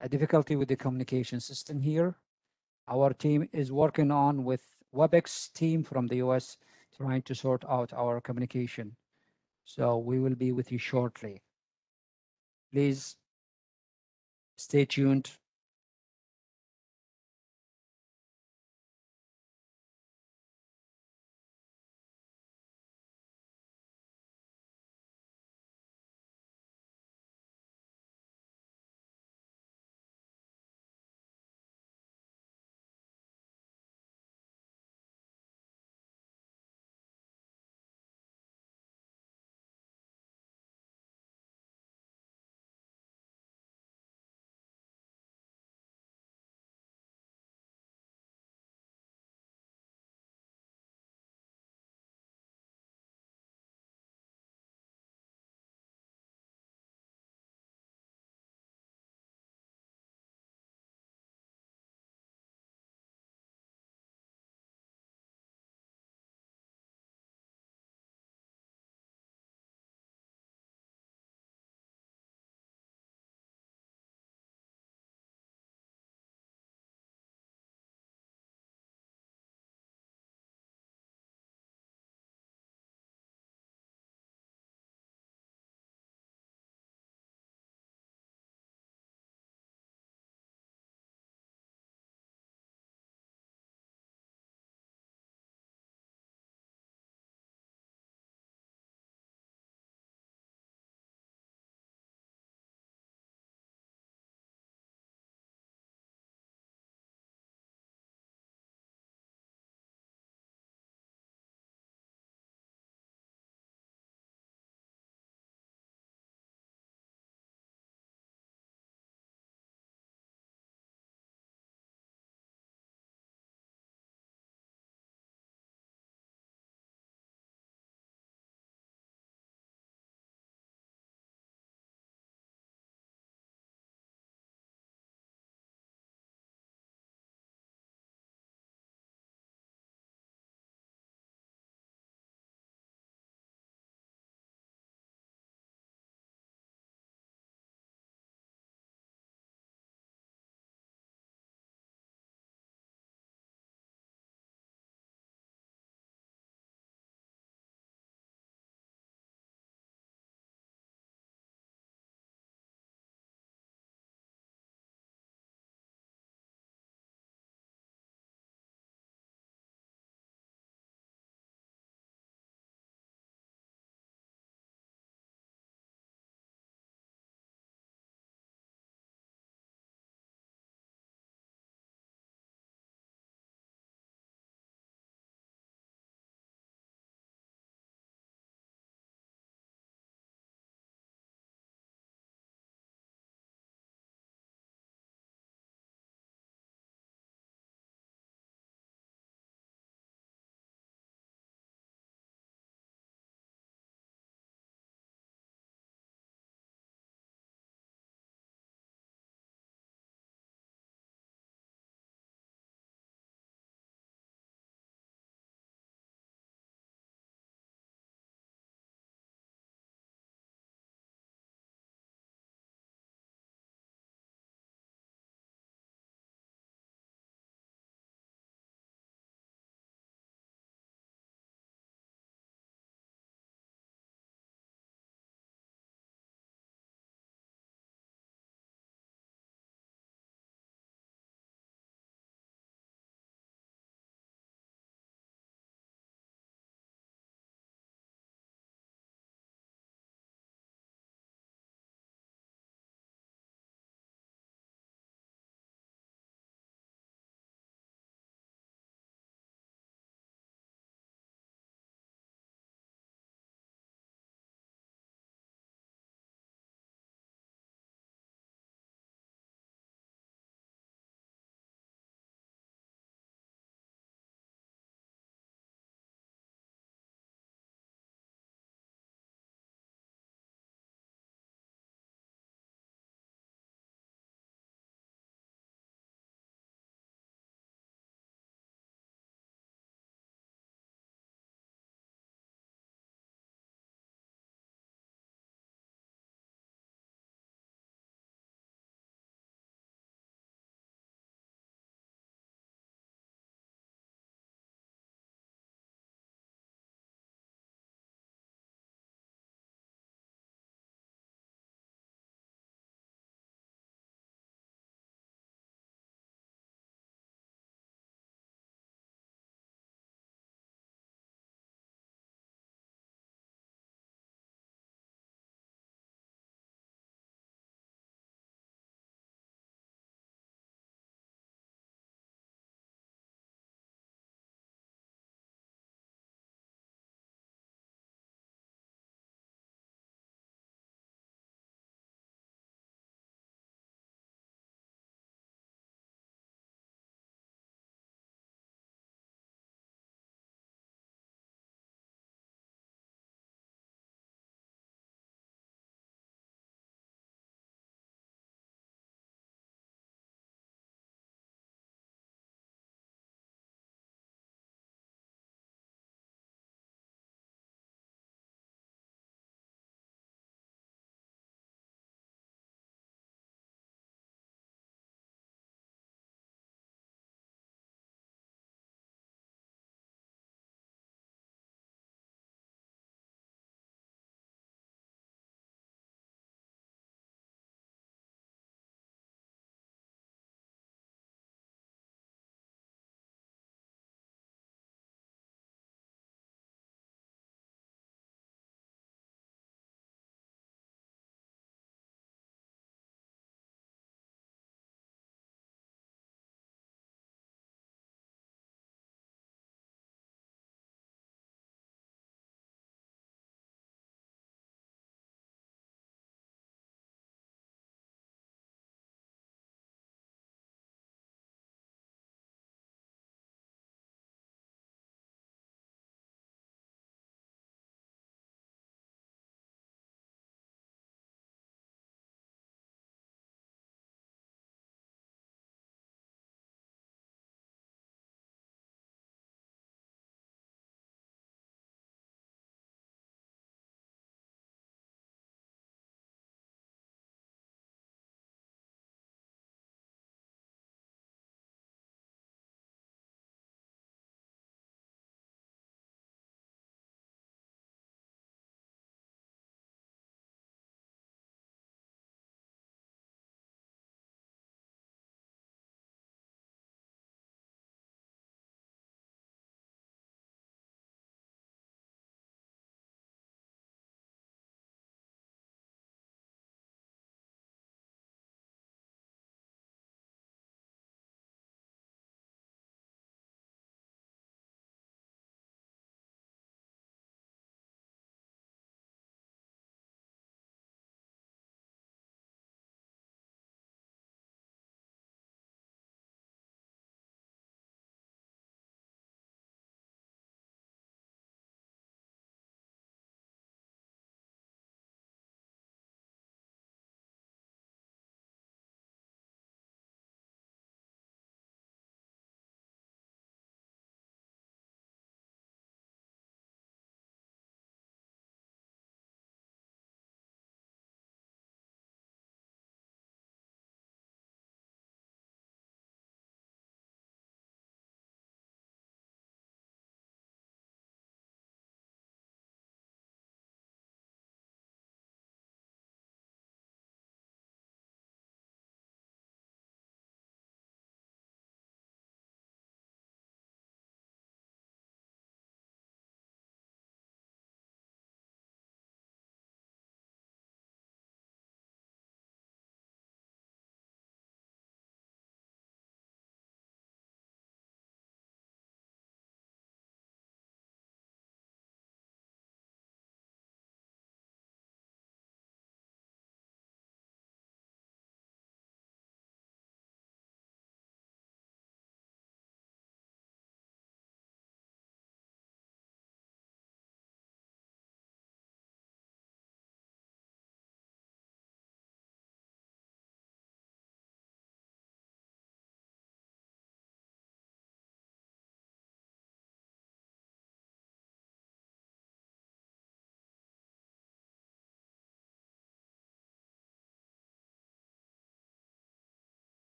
a difficulty with the communication system here. Our team is working on with WebEx team from the US, trying to sort out our communication. So we will be with you shortly. Please stay tuned.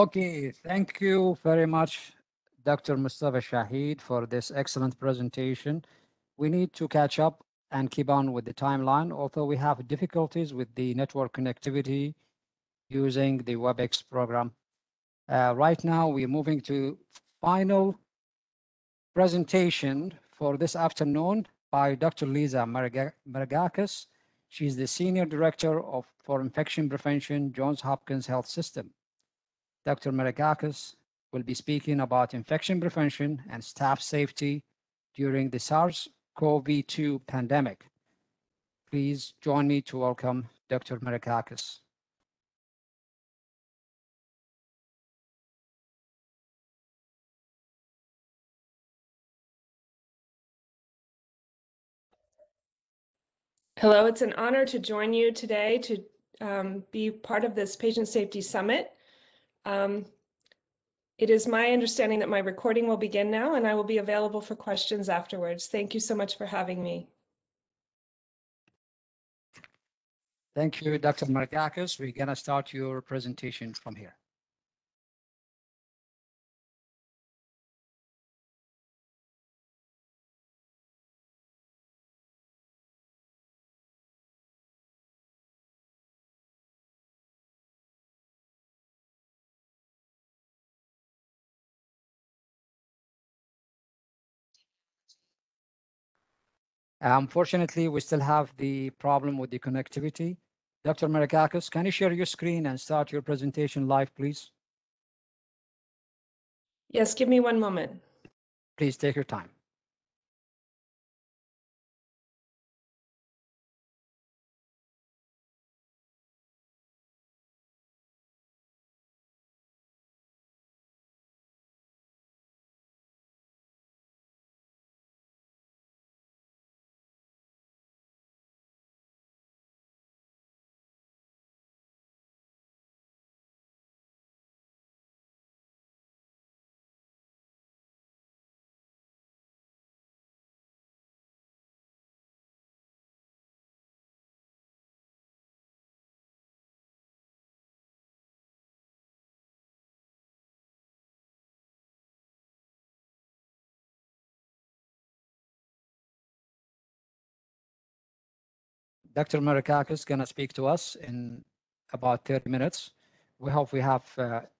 Okay, thank you very much, Dr. Mustafa Shahid, for this excellent presentation. We need to catch up and keep on with the timeline, although we have difficulties with the network connectivity using the WebEx program. Right now, we're moving to final presentation for this afternoon by Dr. Lisa Maragakis. She's the Senior Director for Infection Prevention, Johns Hopkins Health System. Dr. Maragakis will be speaking about infection prevention and staff safety during the SARS-CoV-2 pandemic. Please join me to welcome Dr. Maragakis. Hello, it's an honor to join you today to be part of this Patient Safety Summit. It is my understanding that my recording will begin now, and I will be available for questions afterwards. Thank you so much for having me. Thank you, Dr. Maragakis. We're going to start your presentation from here. Unfortunately, we still have the problem with the connectivity. Dr. Maragakis, can you share your screen and start your presentation live, please? Yes, give me one moment. Please take your time. Dr. Maragakis is going to speak to us in about 30 minutes. We hope we have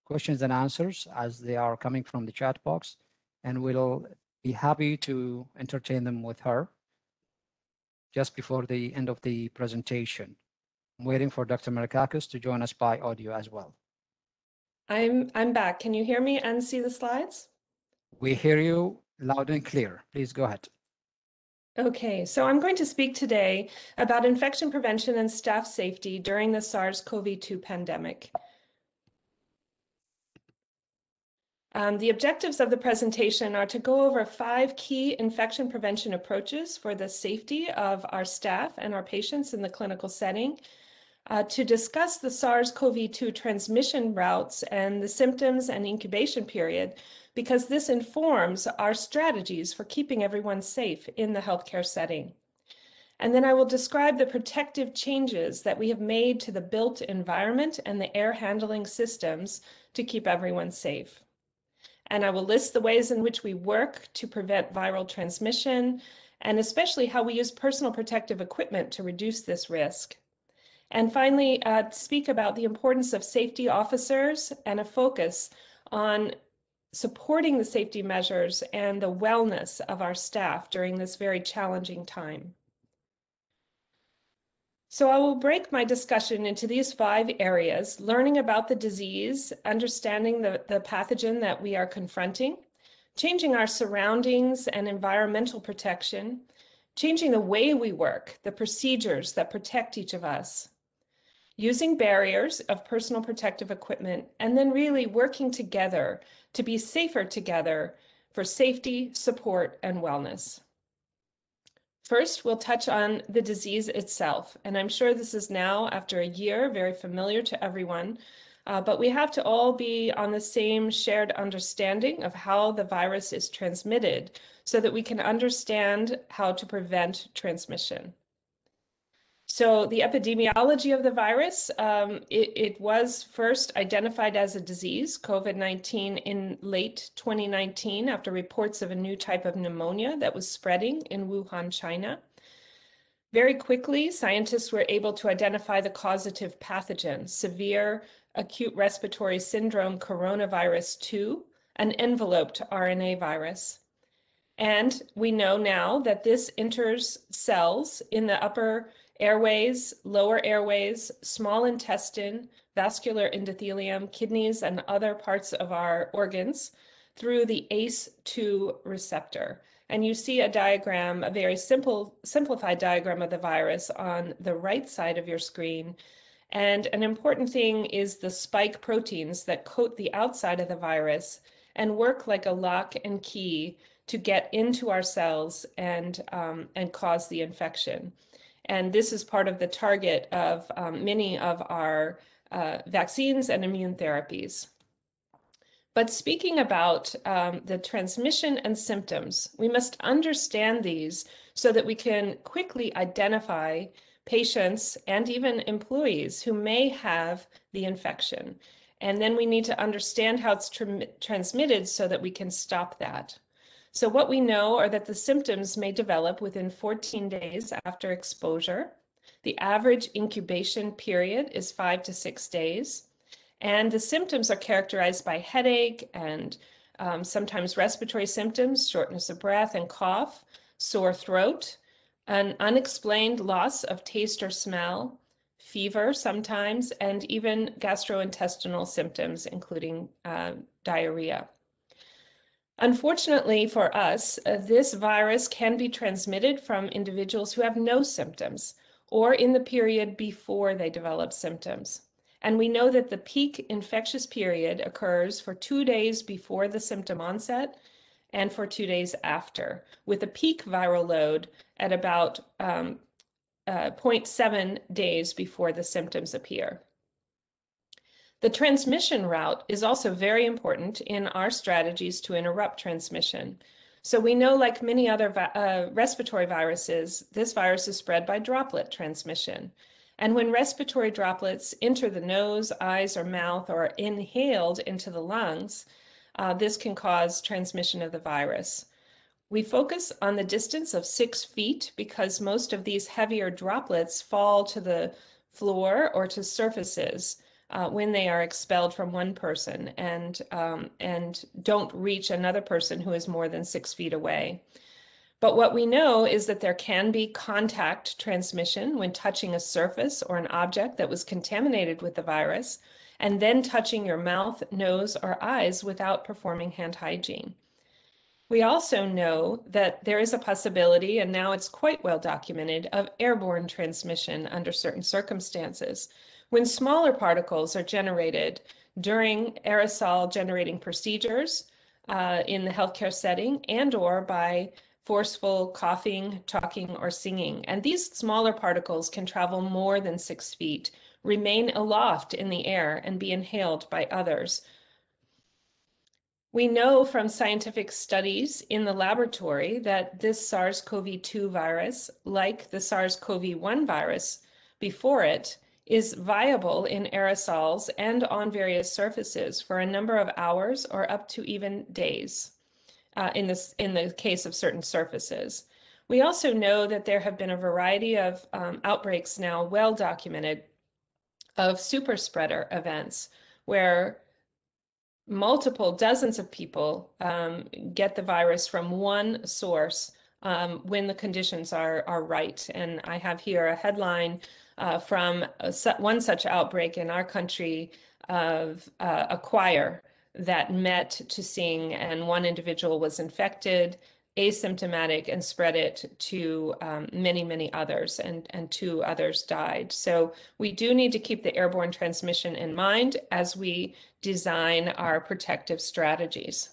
questions and answers as they are coming from the chat box, and we'll be happy to entertain them with her just before the end of the presentation. I'm waiting for Dr. Maragakis to join us by audio as well. I'm back. Can you hear me and see the slides? We hear you loud and clear. Please go ahead. Okay, so I'm going to speak today about infection prevention and staff safety during the SARS-CoV-2 pandemic. The objectives of the presentation are to go over 5 key infection prevention approaches for the safety of our staff and our patients in the clinical setting, to discuss the SARS-CoV-2 transmission routes and the symptoms and incubation period, because this informs our strategies for keeping everyone safe in the healthcare setting. And then I will describe the protective changes that we have made to the built environment and the air handling systems to keep everyone safe. And I will list the ways in which we work to prevent viral transmission, and especially how we use personal protective equipment to reduce this risk. And finally, speak about the importance of safety officers and a focus on supporting the safety measures and the wellness of our staff during this very challenging time. So I will break my discussion into these 5 areas: learning about the disease, understanding the pathogen that we are confronting, changing our surroundings and environmental protection, changing the way we work, the procedures that protect each of us, using barriers of personal protective equipment, and then really working together to be safer together for safety, support, and wellness. First, we'll touch on the disease itself, and I'm sure this is now, after a year, very familiar to everyone, but we have to all be on the same shared understanding of how the virus is transmitted so that we can understand how to prevent transmission. So the epidemiology of the virus, it was first identified as a disease, COVID-19, in late 2019 after reports of a new type of pneumonia that was spreading in Wuhan, China. Very quickly, scientists were able to identify the causative pathogen, severe acute respiratory syndrome coronavirus 2, an enveloped RNA virus. And we know now that this enters cells in the upper airways, lower airways, small intestine, vascular endothelium, kidneys, and other parts of our organs through the ACE2 receptor. And you see a diagram, a very simplified diagram of the virus on the right side of your screen. And an important thing is the spike proteins that coat the outside of the virus and work like a lock and key to get into our cells and cause the infection. And this is part of the target of many of our vaccines and immune therapies. But speaking about the transmission and symptoms, we must understand these so that we can quickly identify patients and even employees who may have the infection. And then we need to understand how it's transmitted so that we can stop that. So what we know are that the symptoms may develop within 14 days after exposure. The average incubation period is 5 to 6 days. And the symptoms are characterized by headache and sometimes respiratory symptoms, shortness of breath and cough, sore throat, an unexplained loss of taste or smell, fever sometimes, and even gastrointestinal symptoms, including diarrhea. Unfortunately for us, this virus can be transmitted from individuals who have no symptoms or in the period before they develop symptoms. And we know that the peak infectious period occurs for 2 days before the symptom onset and for 2 days after, with a peak viral load at about 0.7 days before the symptoms appear. The transmission route is also very important in our strategies to interrupt transmission. So we know, like many other respiratory viruses, this virus is spread by droplet transmission. And when respiratory droplets enter the nose, eyes, or mouth, or are inhaled into the lungs, this can cause transmission of the virus. We focus on the distance of 6 feet because most of these heavier droplets fall to the floor or to surfaces when they are expelled from one person and don't reach another person who is more than 6 feet away. But what we know is that there can be contact transmission when touching a surface or an object that was contaminated with the virus, and then touching your mouth, nose, or eyes without performing hand hygiene. We also know that there is a possibility, and now it's quite well documented, of airborne transmission under certain circumstances, when smaller particles are generated during aerosol generating procedures in the healthcare setting and/or by forceful coughing, talking, or singing. And these smaller particles can travel more than 6 feet, remain aloft in the air, and be inhaled by others. We know from scientific studies in the laboratory that this SARS-CoV-2 virus, like the SARS-CoV-1 virus before it, is viable in aerosols and on various surfaces for a number of hours or up to even days in the case of certain surfaces. We also know that there have been a variety of outbreaks now well documented of super spreader events where multiple dozens of people get the virus from one source when the conditions are right. And I have here a headline from one such outbreak in our country of a choir that met to sing, and one individual was infected, asymptomatic, and spread it to many, many others, and 2 others died. So we do need to keep the airborne transmission in mind as we design our protective strategies.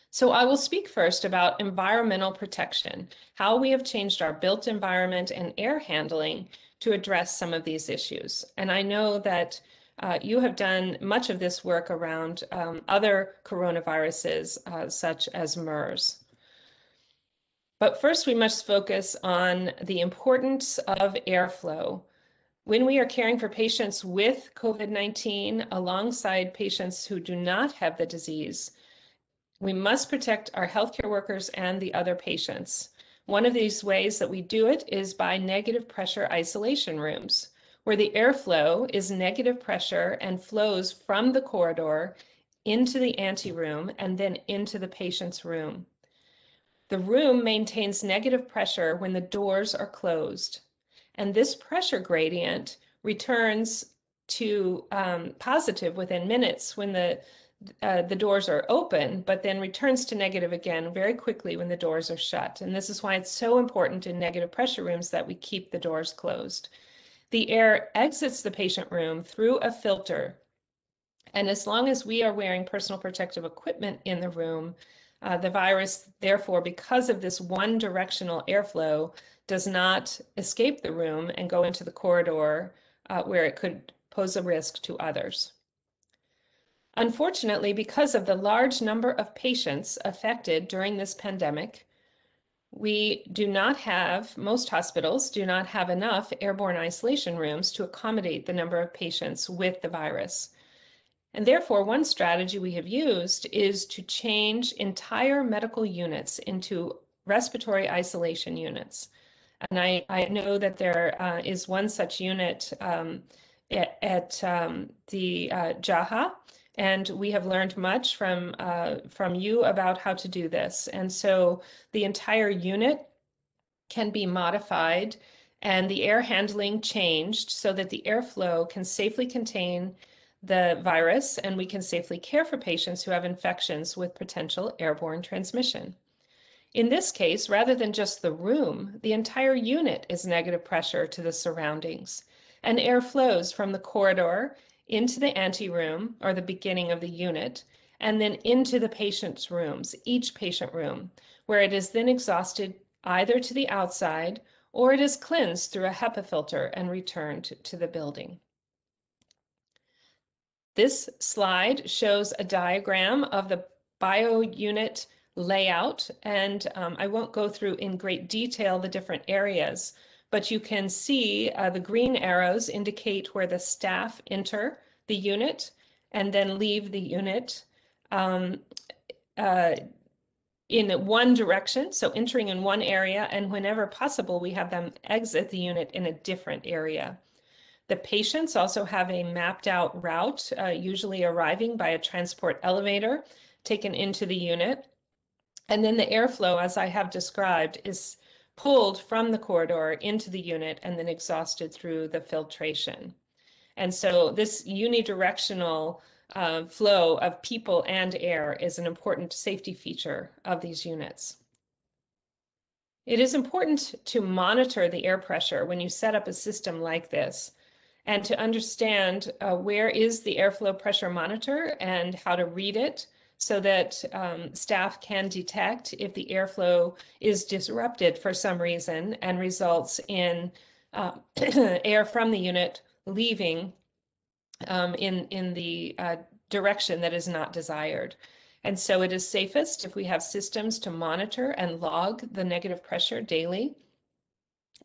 So I will speak first about environmental protection, how we have changed our built environment and air handling to address some of these issues. And I know that you have done much of this work around other coronaviruses such as MERS. But first, we must focus on the importance of airflow. When we are caring for patients with COVID-19 alongside patients who do not have the disease, we must protect our healthcare workers and the other patients. One of these ways that we do it is by negative pressure isolation rooms, where the airflow is negative pressure and flows from the corridor into the anteroom and then into the patient's room. The room maintains negative pressure when the doors are closed, and this pressure gradient returns to positive within minutes when the doors are open, but then returns to negative again very quickly when the doors are shut. And this is why it's so important in negative pressure rooms that we keep the doors closed. The air exits the patient room through a filter, and as long as we are wearing personal protective equipment in the room, the virus, therefore, because of this one directional airflow, does not escape the room and go into the corridor where it could pose a risk to others. Unfortunately, because of the large number of patients affected during this pandemic, most hospitals do not have enough airborne isolation rooms to accommodate the number of patients with the virus. And therefore, one strategy we have used is to change entire medical units into respiratory isolation units. And I know that there is one such unit at the JHAH, and we have learned much from you about how to do this. And so the entire unit can be modified and the air handling changed so that the airflow can safely contain the virus, and we can safely care for patients who have infections with potential airborne transmission. In this case, rather than just the room, the entire unit is negative pressure to the surroundings, and air flows from the corridor into the anteroom, or the beginning of the unit, and then into the patient's rooms, each patient room, where it is then exhausted either to the outside or it is cleansed through a HEPA filter and returned to the building. This slide shows a diagram of the bio-unit layout, and I won't go through in great detail the different areas, but you can see the green arrows indicate where the staff enter the unit and then leave the unit in one direction, so entering in one area, and whenever possible, we have them exit the unit in a different area. The patients also have a mapped out route, usually arriving by a transport elevator taken into the unit. And then the airflow, as I have described, is pulled from the corridor into the unit and then exhausted through the filtration. And so this unidirectional flow of people and air is an important safety feature of these units. It is important to monitor the air pressure when you set up a system like this, and to understand where is the airflow pressure monitor and how to read it so that staff can detect if the airflow is disrupted for some reason and results in air from the unit leaving in the direction that is not desired. And so it is safest if we have systems to monitor and log the negative pressure daily.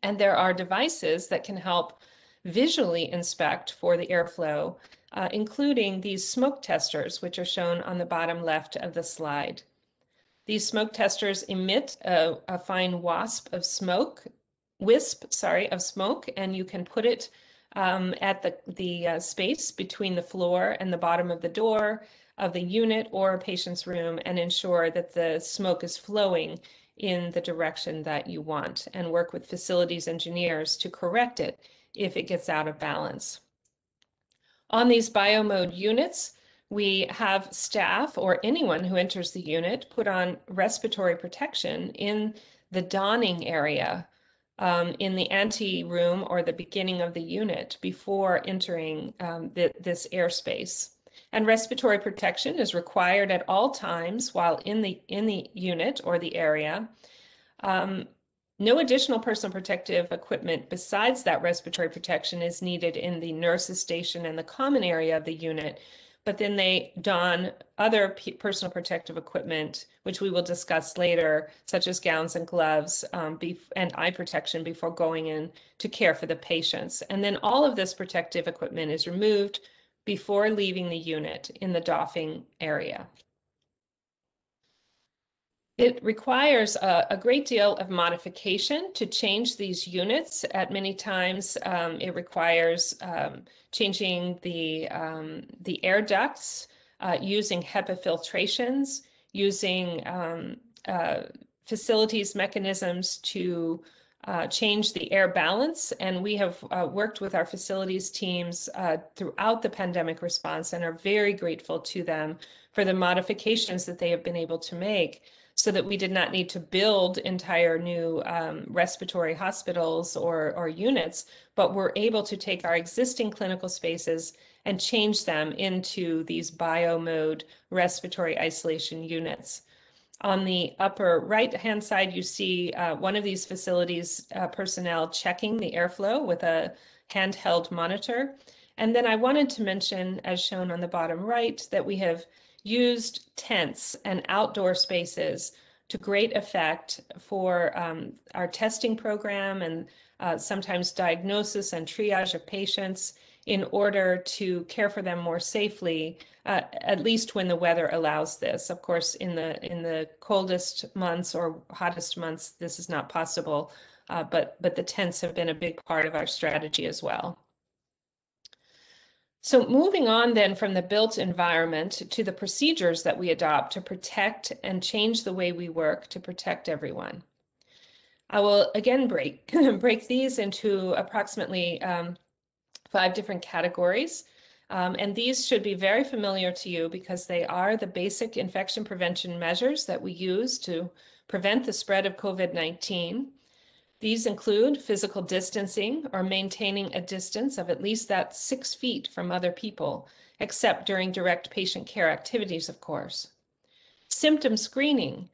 And there are devices that can help visually inspect for the airflow, including these smoke testers, which are shown on the bottom left of the slide. These smoke testers emit a fine wisp of smoke, and you can put it at the space between the floor and the bottom of the door of the unit or a patient's room, and ensure that the smoke is flowing in the direction that you want, and work with facilities engineers to correct it if it gets out of balance. On these biomode units, we have staff or anyone who enters the unit put on respiratory protection in the donning area in the ante-room or the beginning of the unit before entering this airspace. And respiratory protection is required at all times while in the unit or the area. No additional personal protective equipment besides that respiratory protection is needed in the nurse's station and the common area of the unit, but then they don other personal protective equipment, which we will discuss later, such as gowns and gloves and eye protection before going in to care for the patients. And then all of this protective equipment is removed before leaving the unit in the doffing area. It requires a great deal of modification to change these units. At many times, it requires changing the air ducts, using HEPA filtrations, using facilities mechanisms to change the air balance. And we have worked with our facilities teams throughout the pandemic response and are very grateful to them for the modifications that they have been able to make, so that we did not need to build entire new respiratory hospitals or units, but we're able to take our existing clinical spaces and change them into these biomode respiratory isolation units. On the upper right-hand side, you see one of these facilities personnel checking the airflow with a handheld monitor. And then I wanted to mention, as shown on the bottom right, that we have used tents and outdoor spaces to great effect for our testing program and sometimes diagnosis and triage of patients in order to care for them more safely, at least when the weather allows this. Of course, in the coldest months or hottest months, this is not possible, but the tents have been a big part of our strategy as well. So moving on then from the built environment to the procedures that we adopt to protect and change the way we work to protect everyone. I will again break these into approximately 5 different categories. And these should be very familiar to you because they are the basic infection prevention measures that we use to prevent the spread of COVID-19. These include physical distancing or maintaining a distance of at least that 6 feet from other people, except during direct patient care activities, of course. Symptom screening.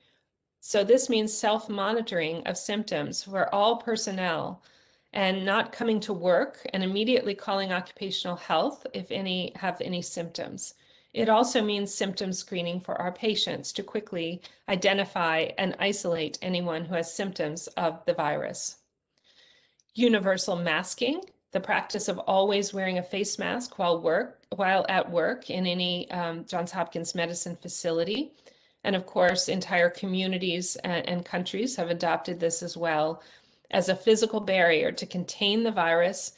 So this means self-monitoring of symptoms for all personnel and not coming to work and immediately calling occupational health if any have any symptoms. It also means symptom screening for our patients to quickly identify and isolate anyone who has symptoms of the virus. Universal masking, the practice of always wearing a face mask while at work in any Johns Hopkins Medicine facility. And of course, entire communities and countries have adopted this as well as a physical barrier to contain the virus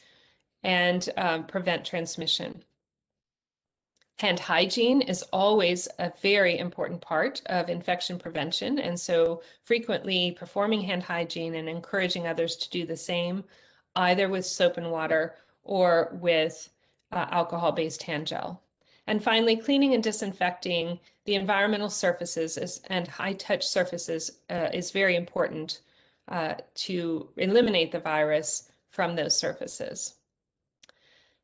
and prevent transmission. Hand hygiene is always a very important part of infection prevention, and so frequently performing hand hygiene and encouraging others to do the same, either with soap and water or with alcohol-based hand gel. And finally, cleaning and disinfecting the environmental surfaces and high-touch surfaces is very important to eliminate the virus from those surfaces.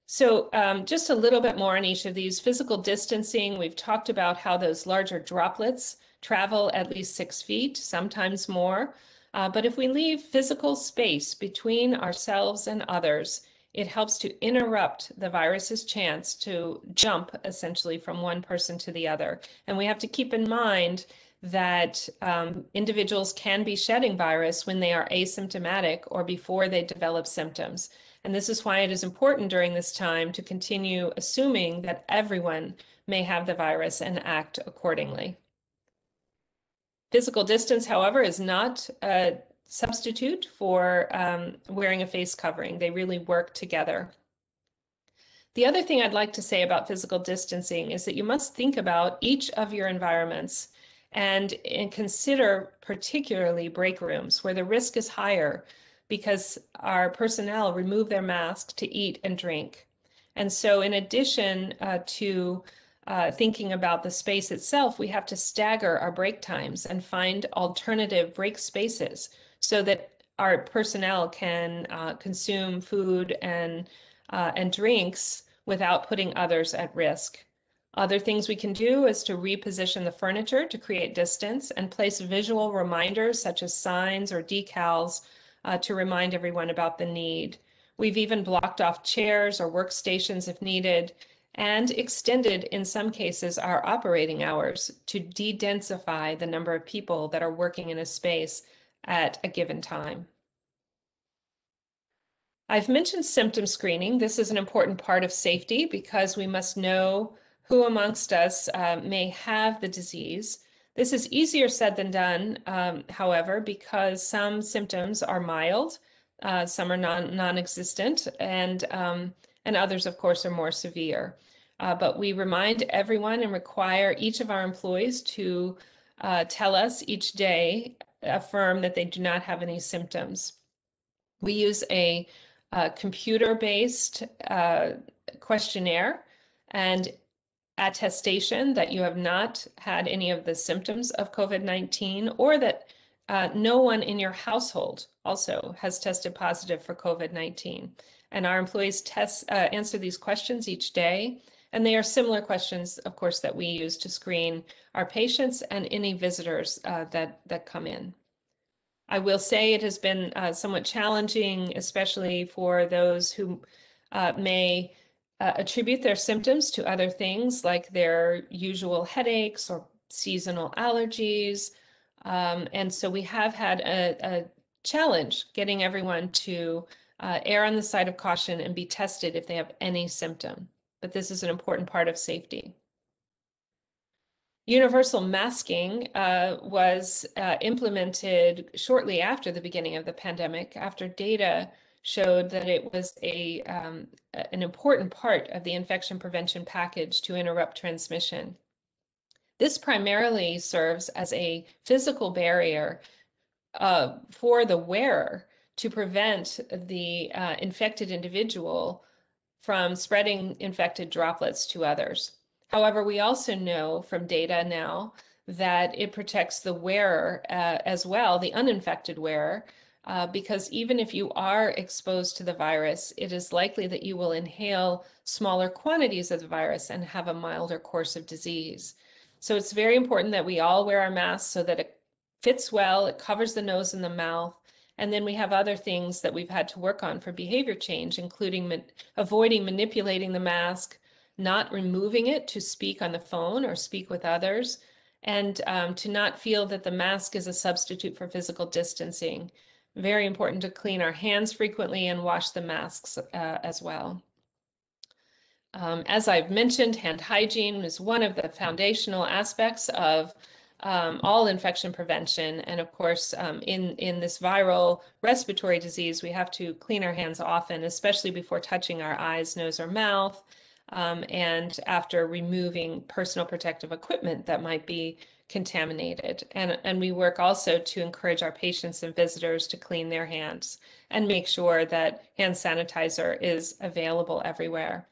So just a little bit more on each of these. Physical distancing, we've talked about how those larger droplets travel at least 6 feet, sometimes more. But if we leave physical space between ourselves and others, it helps to interrupt the virus's chance to jump essentially from one person to the other. And we have to keep in mind that individuals can be shedding virus when they are asymptomatic or before they develop symptoms. And this is why it is important during this time to continue assuming that everyone may have the virus and act accordingly. Physical distance, however, is not a substitute for wearing a face covering. They really work together. The other thing I'd like to say about physical distancing is that you must think about each of your environments and consider particularly break rooms where the risk is higher because our personnel remove their masks to eat and drink. And so in addition to thinking about the space itself, we have to stagger our break times and find alternative break spaces so that our personnel can consume food and drinks without putting others at risk. Other things we can do is to reposition the furniture to create distance and place visual reminders such as signs or decals to remind everyone about the need. We've even blocked off chairs or workstations if needed and extended, in some cases, our operating hours to de-densify the number of people that are working in a space at a given time. I've mentioned symptom screening. This is an important part of safety because we must know who amongst us may have the disease. This is easier said than done, however, because some symptoms are mild, some are non-existent, and others, of course, are more severe. But we remind everyone and require each of our employees to tell us each day, affirm that they do not have any symptoms. We use a computer-based questionnaire and attestation that you have not had any of the symptoms of COVID-19, or that no one in your household also has tested positive for COVID-19. And our employees answer these questions each day. And they are similar questions, of course, that we use to screen our patients and any visitors that come in. I will say it has been somewhat challenging, especially for those who may attribute their symptoms to other things like their usual headaches or seasonal allergies. And so we have had a challenge getting everyone to err on the side of caution and be tested if they have any symptom. But this is an important part of safety. Universal masking was implemented shortly after the beginning of the pandemic, after data showed that it was an important part of the infection prevention package to interrupt transmission. This primarily serves as a physical barrier for the wearer to prevent the infected individual from spreading infected droplets to others. However, we also know from data now that it protects the wearer as well, the uninfected wearer, because even if you are exposed to the virus, it is likely that you will inhale smaller quantities of the virus and have a milder course of disease. So it's very important that we all wear our masks so that it fits well, it covers the nose and the mouth. And then we have other things that we've had to work on for behavior change, including avoiding manipulating the mask, not removing it to speak on the phone or speak with others, and to not feel that the mask is a substitute for physical distancing. Very important to clean our hands frequently and wash the masks as well. As I've mentioned, hand hygiene is one of the foundational aspects of all infection prevention. And of course, in this viral respiratory disease, we have to clean our hands often, especially before touching our eyes, nose, or mouth, and after removing personal protective equipment that might be contaminated. And we work also to encourage our patients and visitors to clean their hands and make sure that hand sanitizer is available everywhere.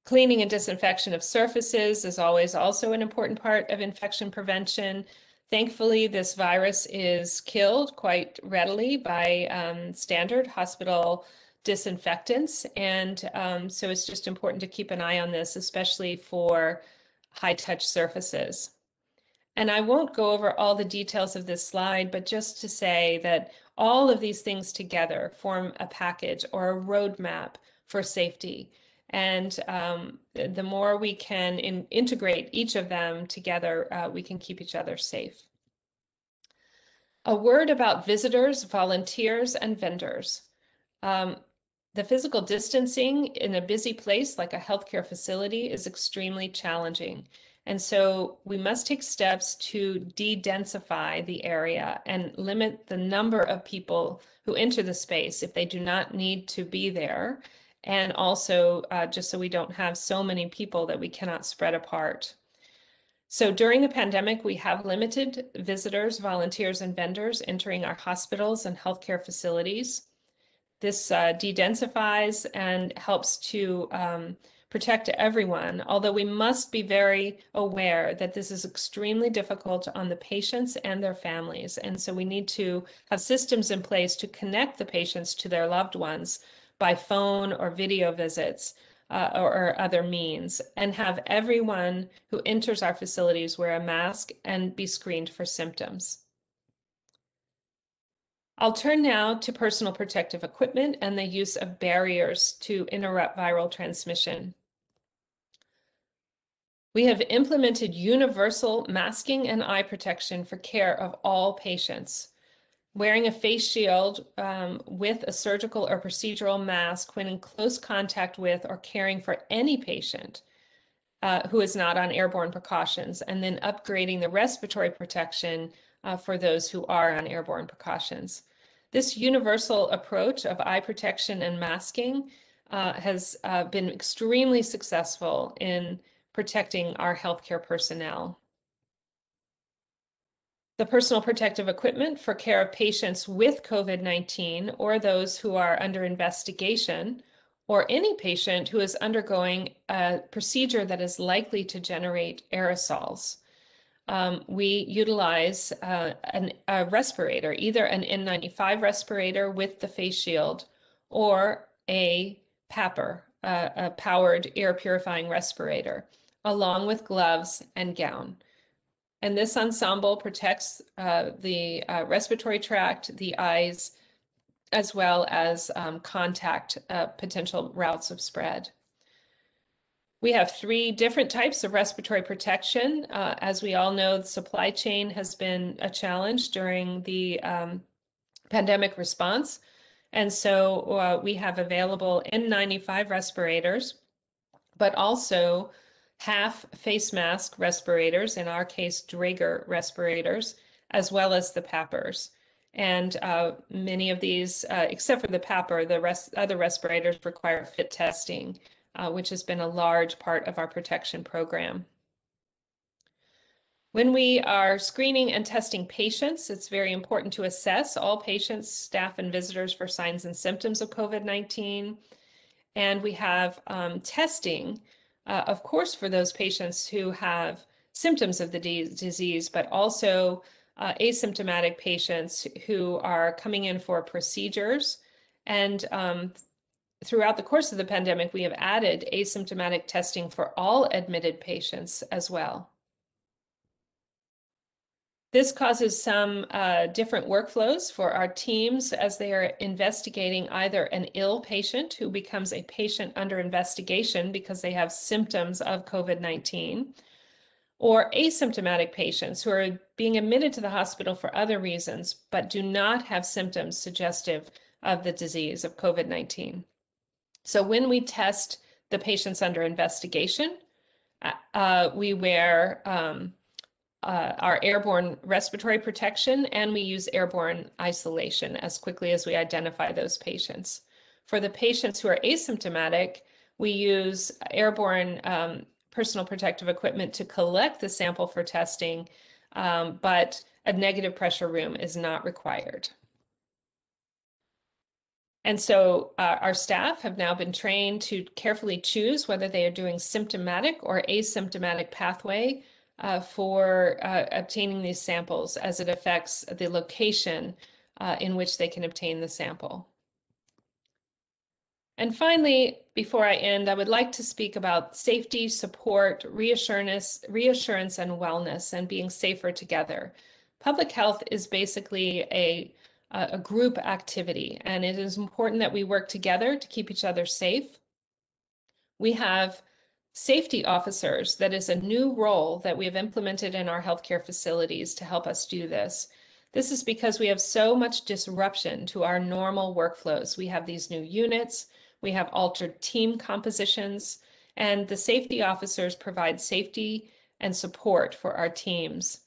Cleaning and disinfection of surfaces is always also an important part of infection prevention. Thankfully, this virus is killed quite readily by standard hospital disinfectants. And so it's just important to keep an eye on this, especially for high-touch surfaces. And I won't go over all the details of this slide, but just to say that all of these things together form a package or a roadmap for safety. And the more we can integrate each of them together, we can keep each other safe. A word about visitors, volunteers, and vendors. The physical distancing in a busy place like a healthcare facility is extremely challenging. And so we must take steps to de-densify the area and limit the number of people who enter the space if they do not need to be there. And also just so we don't have so many people that we cannot spread apart. So during the pandemic, we have limited visitors, volunteers, and vendors entering our hospitals and healthcare facilities. This de-densifies and helps to protect everyone, although we must be very aware that this is extremely difficult on the patients and their families. And so we need to have systems in place to connect the patients to their loved ones by phone or video visits or other means, and have everyone who enters our facilities wear a mask and be screened for symptoms. I'll turn now to personal protective equipment and the use of barriers to interrupt viral transmission. We have implemented universal masking and eye protection for care of all patients. Wearing a face shield with a surgical or procedural mask when in close contact with or caring for any patient who is not on airborne precautions, and then upgrading the respiratory protection for those who are on airborne precautions. This universal approach of eye protection and masking has been extremely successful in protecting our healthcare personnel. The personal protective equipment for care of patients with COVID-19 or those who are under investigation, or any patient who is undergoing a procedure that is likely to generate aerosols. We utilize a respirator, either an N95 respirator with the face shield or a PAPR, a powered air purifying respirator, along with gloves and gown. And this ensemble protects the respiratory tract, the eyes, as well as contact potential routes of spread. We have 3 different types of respiratory protection. As we all know, the supply chain has been a challenge during the pandemic response. And so we have available N95 respirators, but also half face mask respirators, in our case, Draeger respirators, as well as the PAPRs. And many of these, except for the PAPR, the other respirators require fit testing, which has been a large part of our protection program. When we are screening and testing patients, it's very important to assess all patients, staff, and visitors for signs and symptoms of COVID-19. And we have testing, of course, for those patients who have symptoms of the disease, but also asymptomatic patients who are coming in for procedures. And throughout the course of the pandemic, we have added asymptomatic testing for all admitted patients as well. This causes some different workflows for our teams as they are investigating either an ill patient who becomes a patient under investigation because they have symptoms of COVID-19, or asymptomatic patients who are being admitted to the hospital for other reasons, but do not have symptoms suggestive of the disease of COVID-19. So when we test the patients under investigation, we wear our airborne respiratory protection, and we use airborne isolation as quickly as we identify those patients. For the patients who are asymptomatic, we use airborne personal protective equipment to collect the sample for testing, but a negative pressure room is not required. And so our staff have now been trained to carefully choose whether they are doing symptomatic or asymptomatic pathway for obtaining these samples, as it affects the location in which they can obtain the sample. And finally, before I end, I would like to speak about safety, support, reassurance, and wellness, and being safer together. Public health is basically a group activity, and it is important that we work together to keep each other safe. We have safety officers. That is a new role that we have implemented in our healthcare facilities to help us do this. This is because we have so much disruption to our normal workflows. We have these new units, we have altered team compositions, and the safety officers provide safety and support for our teams.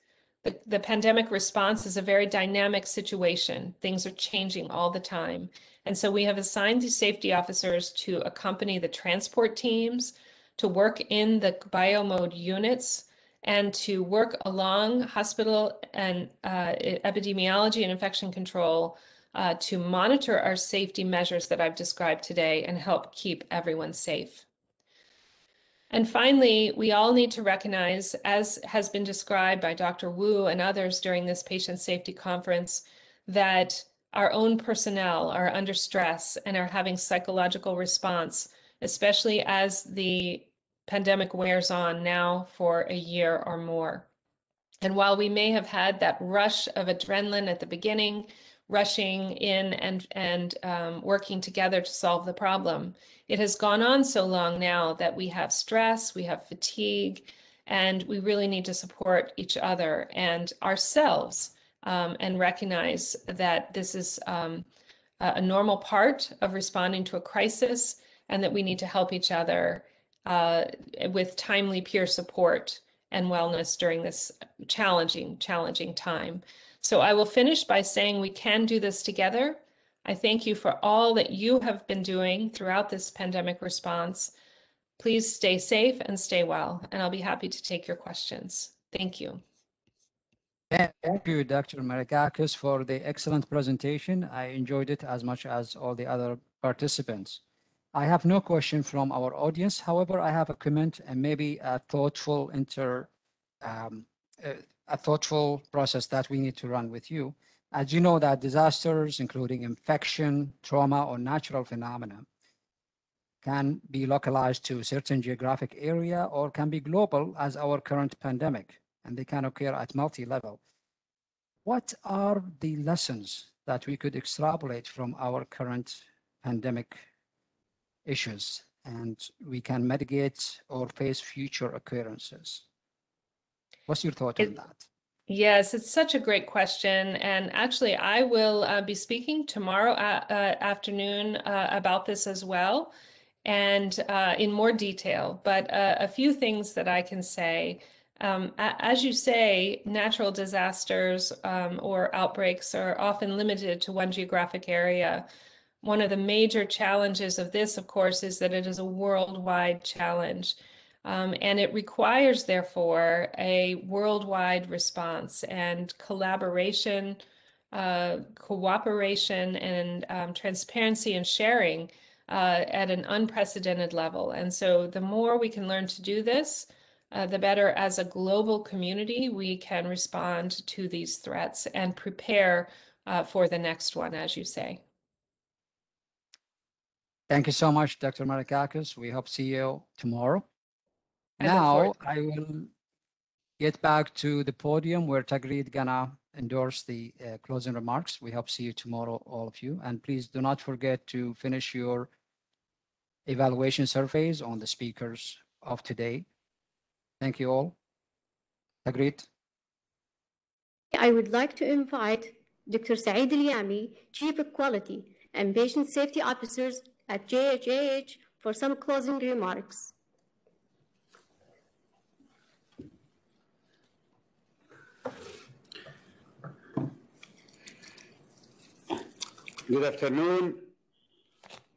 The pandemic response is a very dynamic situation. Things are changing all the time. And so we have assigned these safety officers to accompany the transport teams, to work in the biomode units, and to work along hospital and epidemiology and infection control to monitor our safety measures that I've described today and help keep everyone safe. And finally, we all need to recognize, as has been described by Dr. Wu and others during this patient safety conference, that our own personnel are under stress and are having psychological response, especially as the pandemic wears on now for a year or more. And while we may have had that rush of adrenaline at the beginning, rushing in and working together to solve the problem, it has gone on so long now that we have stress, we have fatigue, And we really need to support each other and ourselves and recognize that this is a normal part of responding to a crisis and that we need to help each other with timely peer support and wellness during this challenging time. So I will finish by saying we can do this together. I thank you for all that you have been doing throughout this pandemic response. Please stay safe and stay well, and I'll be happy to take your questions. Thank you. Thank you, Dr. Markakis, for the excellent presentation. I enjoyed it as much as all the other participants. I have no question from our audience. However, I have a comment and maybe a thoughtful process that we need to run with you. As you know, that disasters, including infection, trauma, or natural phenomena, can be localized to a certain geographic area or can be global as our current pandemic, and they can occur at multi-level. What are the lessons that we could extrapolate from our current pandemic issues and we can mitigate or face future occurrences? What's your thought on that? Yes, it's such a great question. And actually, I will be speaking tomorrow afternoon about this as well, and in more detail. But a few things that I can say. As you say, natural disasters or outbreaks are often limited to one geographic area. One of the major challenges of this, of course, is that it is a worldwide challenge. And it requires, therefore, a worldwide response and collaboration, cooperation, and transparency and sharing at an unprecedented level. And so the more we can learn to do this, the better as a global community we can respond to these threats and prepare for the next one, as you say. Thank you so much, Dr. Markakis. We hope to see you tomorrow. Now I will get back to the podium where Tagreed gonna endorse the closing remarks. We hope to see you tomorrow, all of you. And please do not forget to finish your evaluation surveys on the speakers of today. Thank you all. Tagreed. I would like to invite Dr. Saeed Al-Yami, Chief of Quality and Patient Safety Officers at JHAH, for some closing remarks. Good afternoon.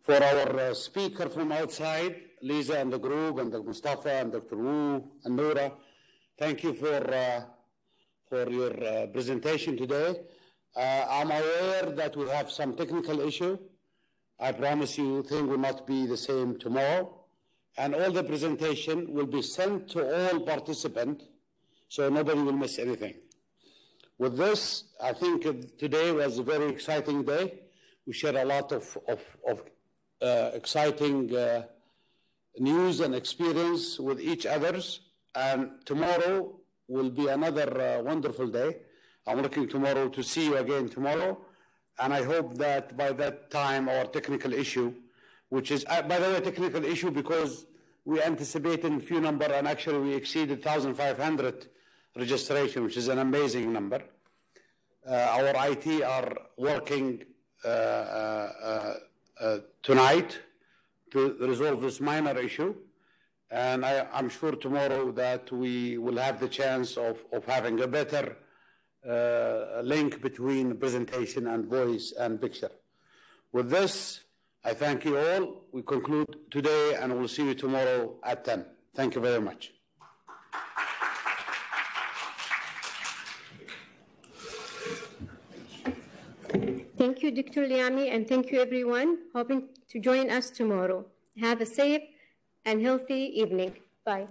For our speaker from outside, Lisa and the group, and Dr. Mustafa and Dr. Wu and Noura, thank you for your presentation today. I'm aware that we have some technical issue. I promise you things will not be the same tomorrow. And all the presentation will be sent to all participants, so nobody will miss anything. With this, I think today was a very exciting day. We shared a lot of exciting news and experience with each others. And tomorrow will be another wonderful day. I'm looking tomorrow to see you again tomorrow. And I hope that by that time our technical issue, which is, by the way, technical issue because we anticipated a few number and actually we exceeded 1,500 registration, which is an amazing number. Our IT are working tonight to resolve this minor issue. And I'm sure tomorrow that we will have the chance of having a better link between presentation and voice and picture. With this, I thank you all. We conclude today and we'll see you tomorrow at 10. Thank you very much. Thank you, Dr. Al-Yami, and thank you, everyone, hoping to join us tomorrow. Have a safe and healthy evening. Bye.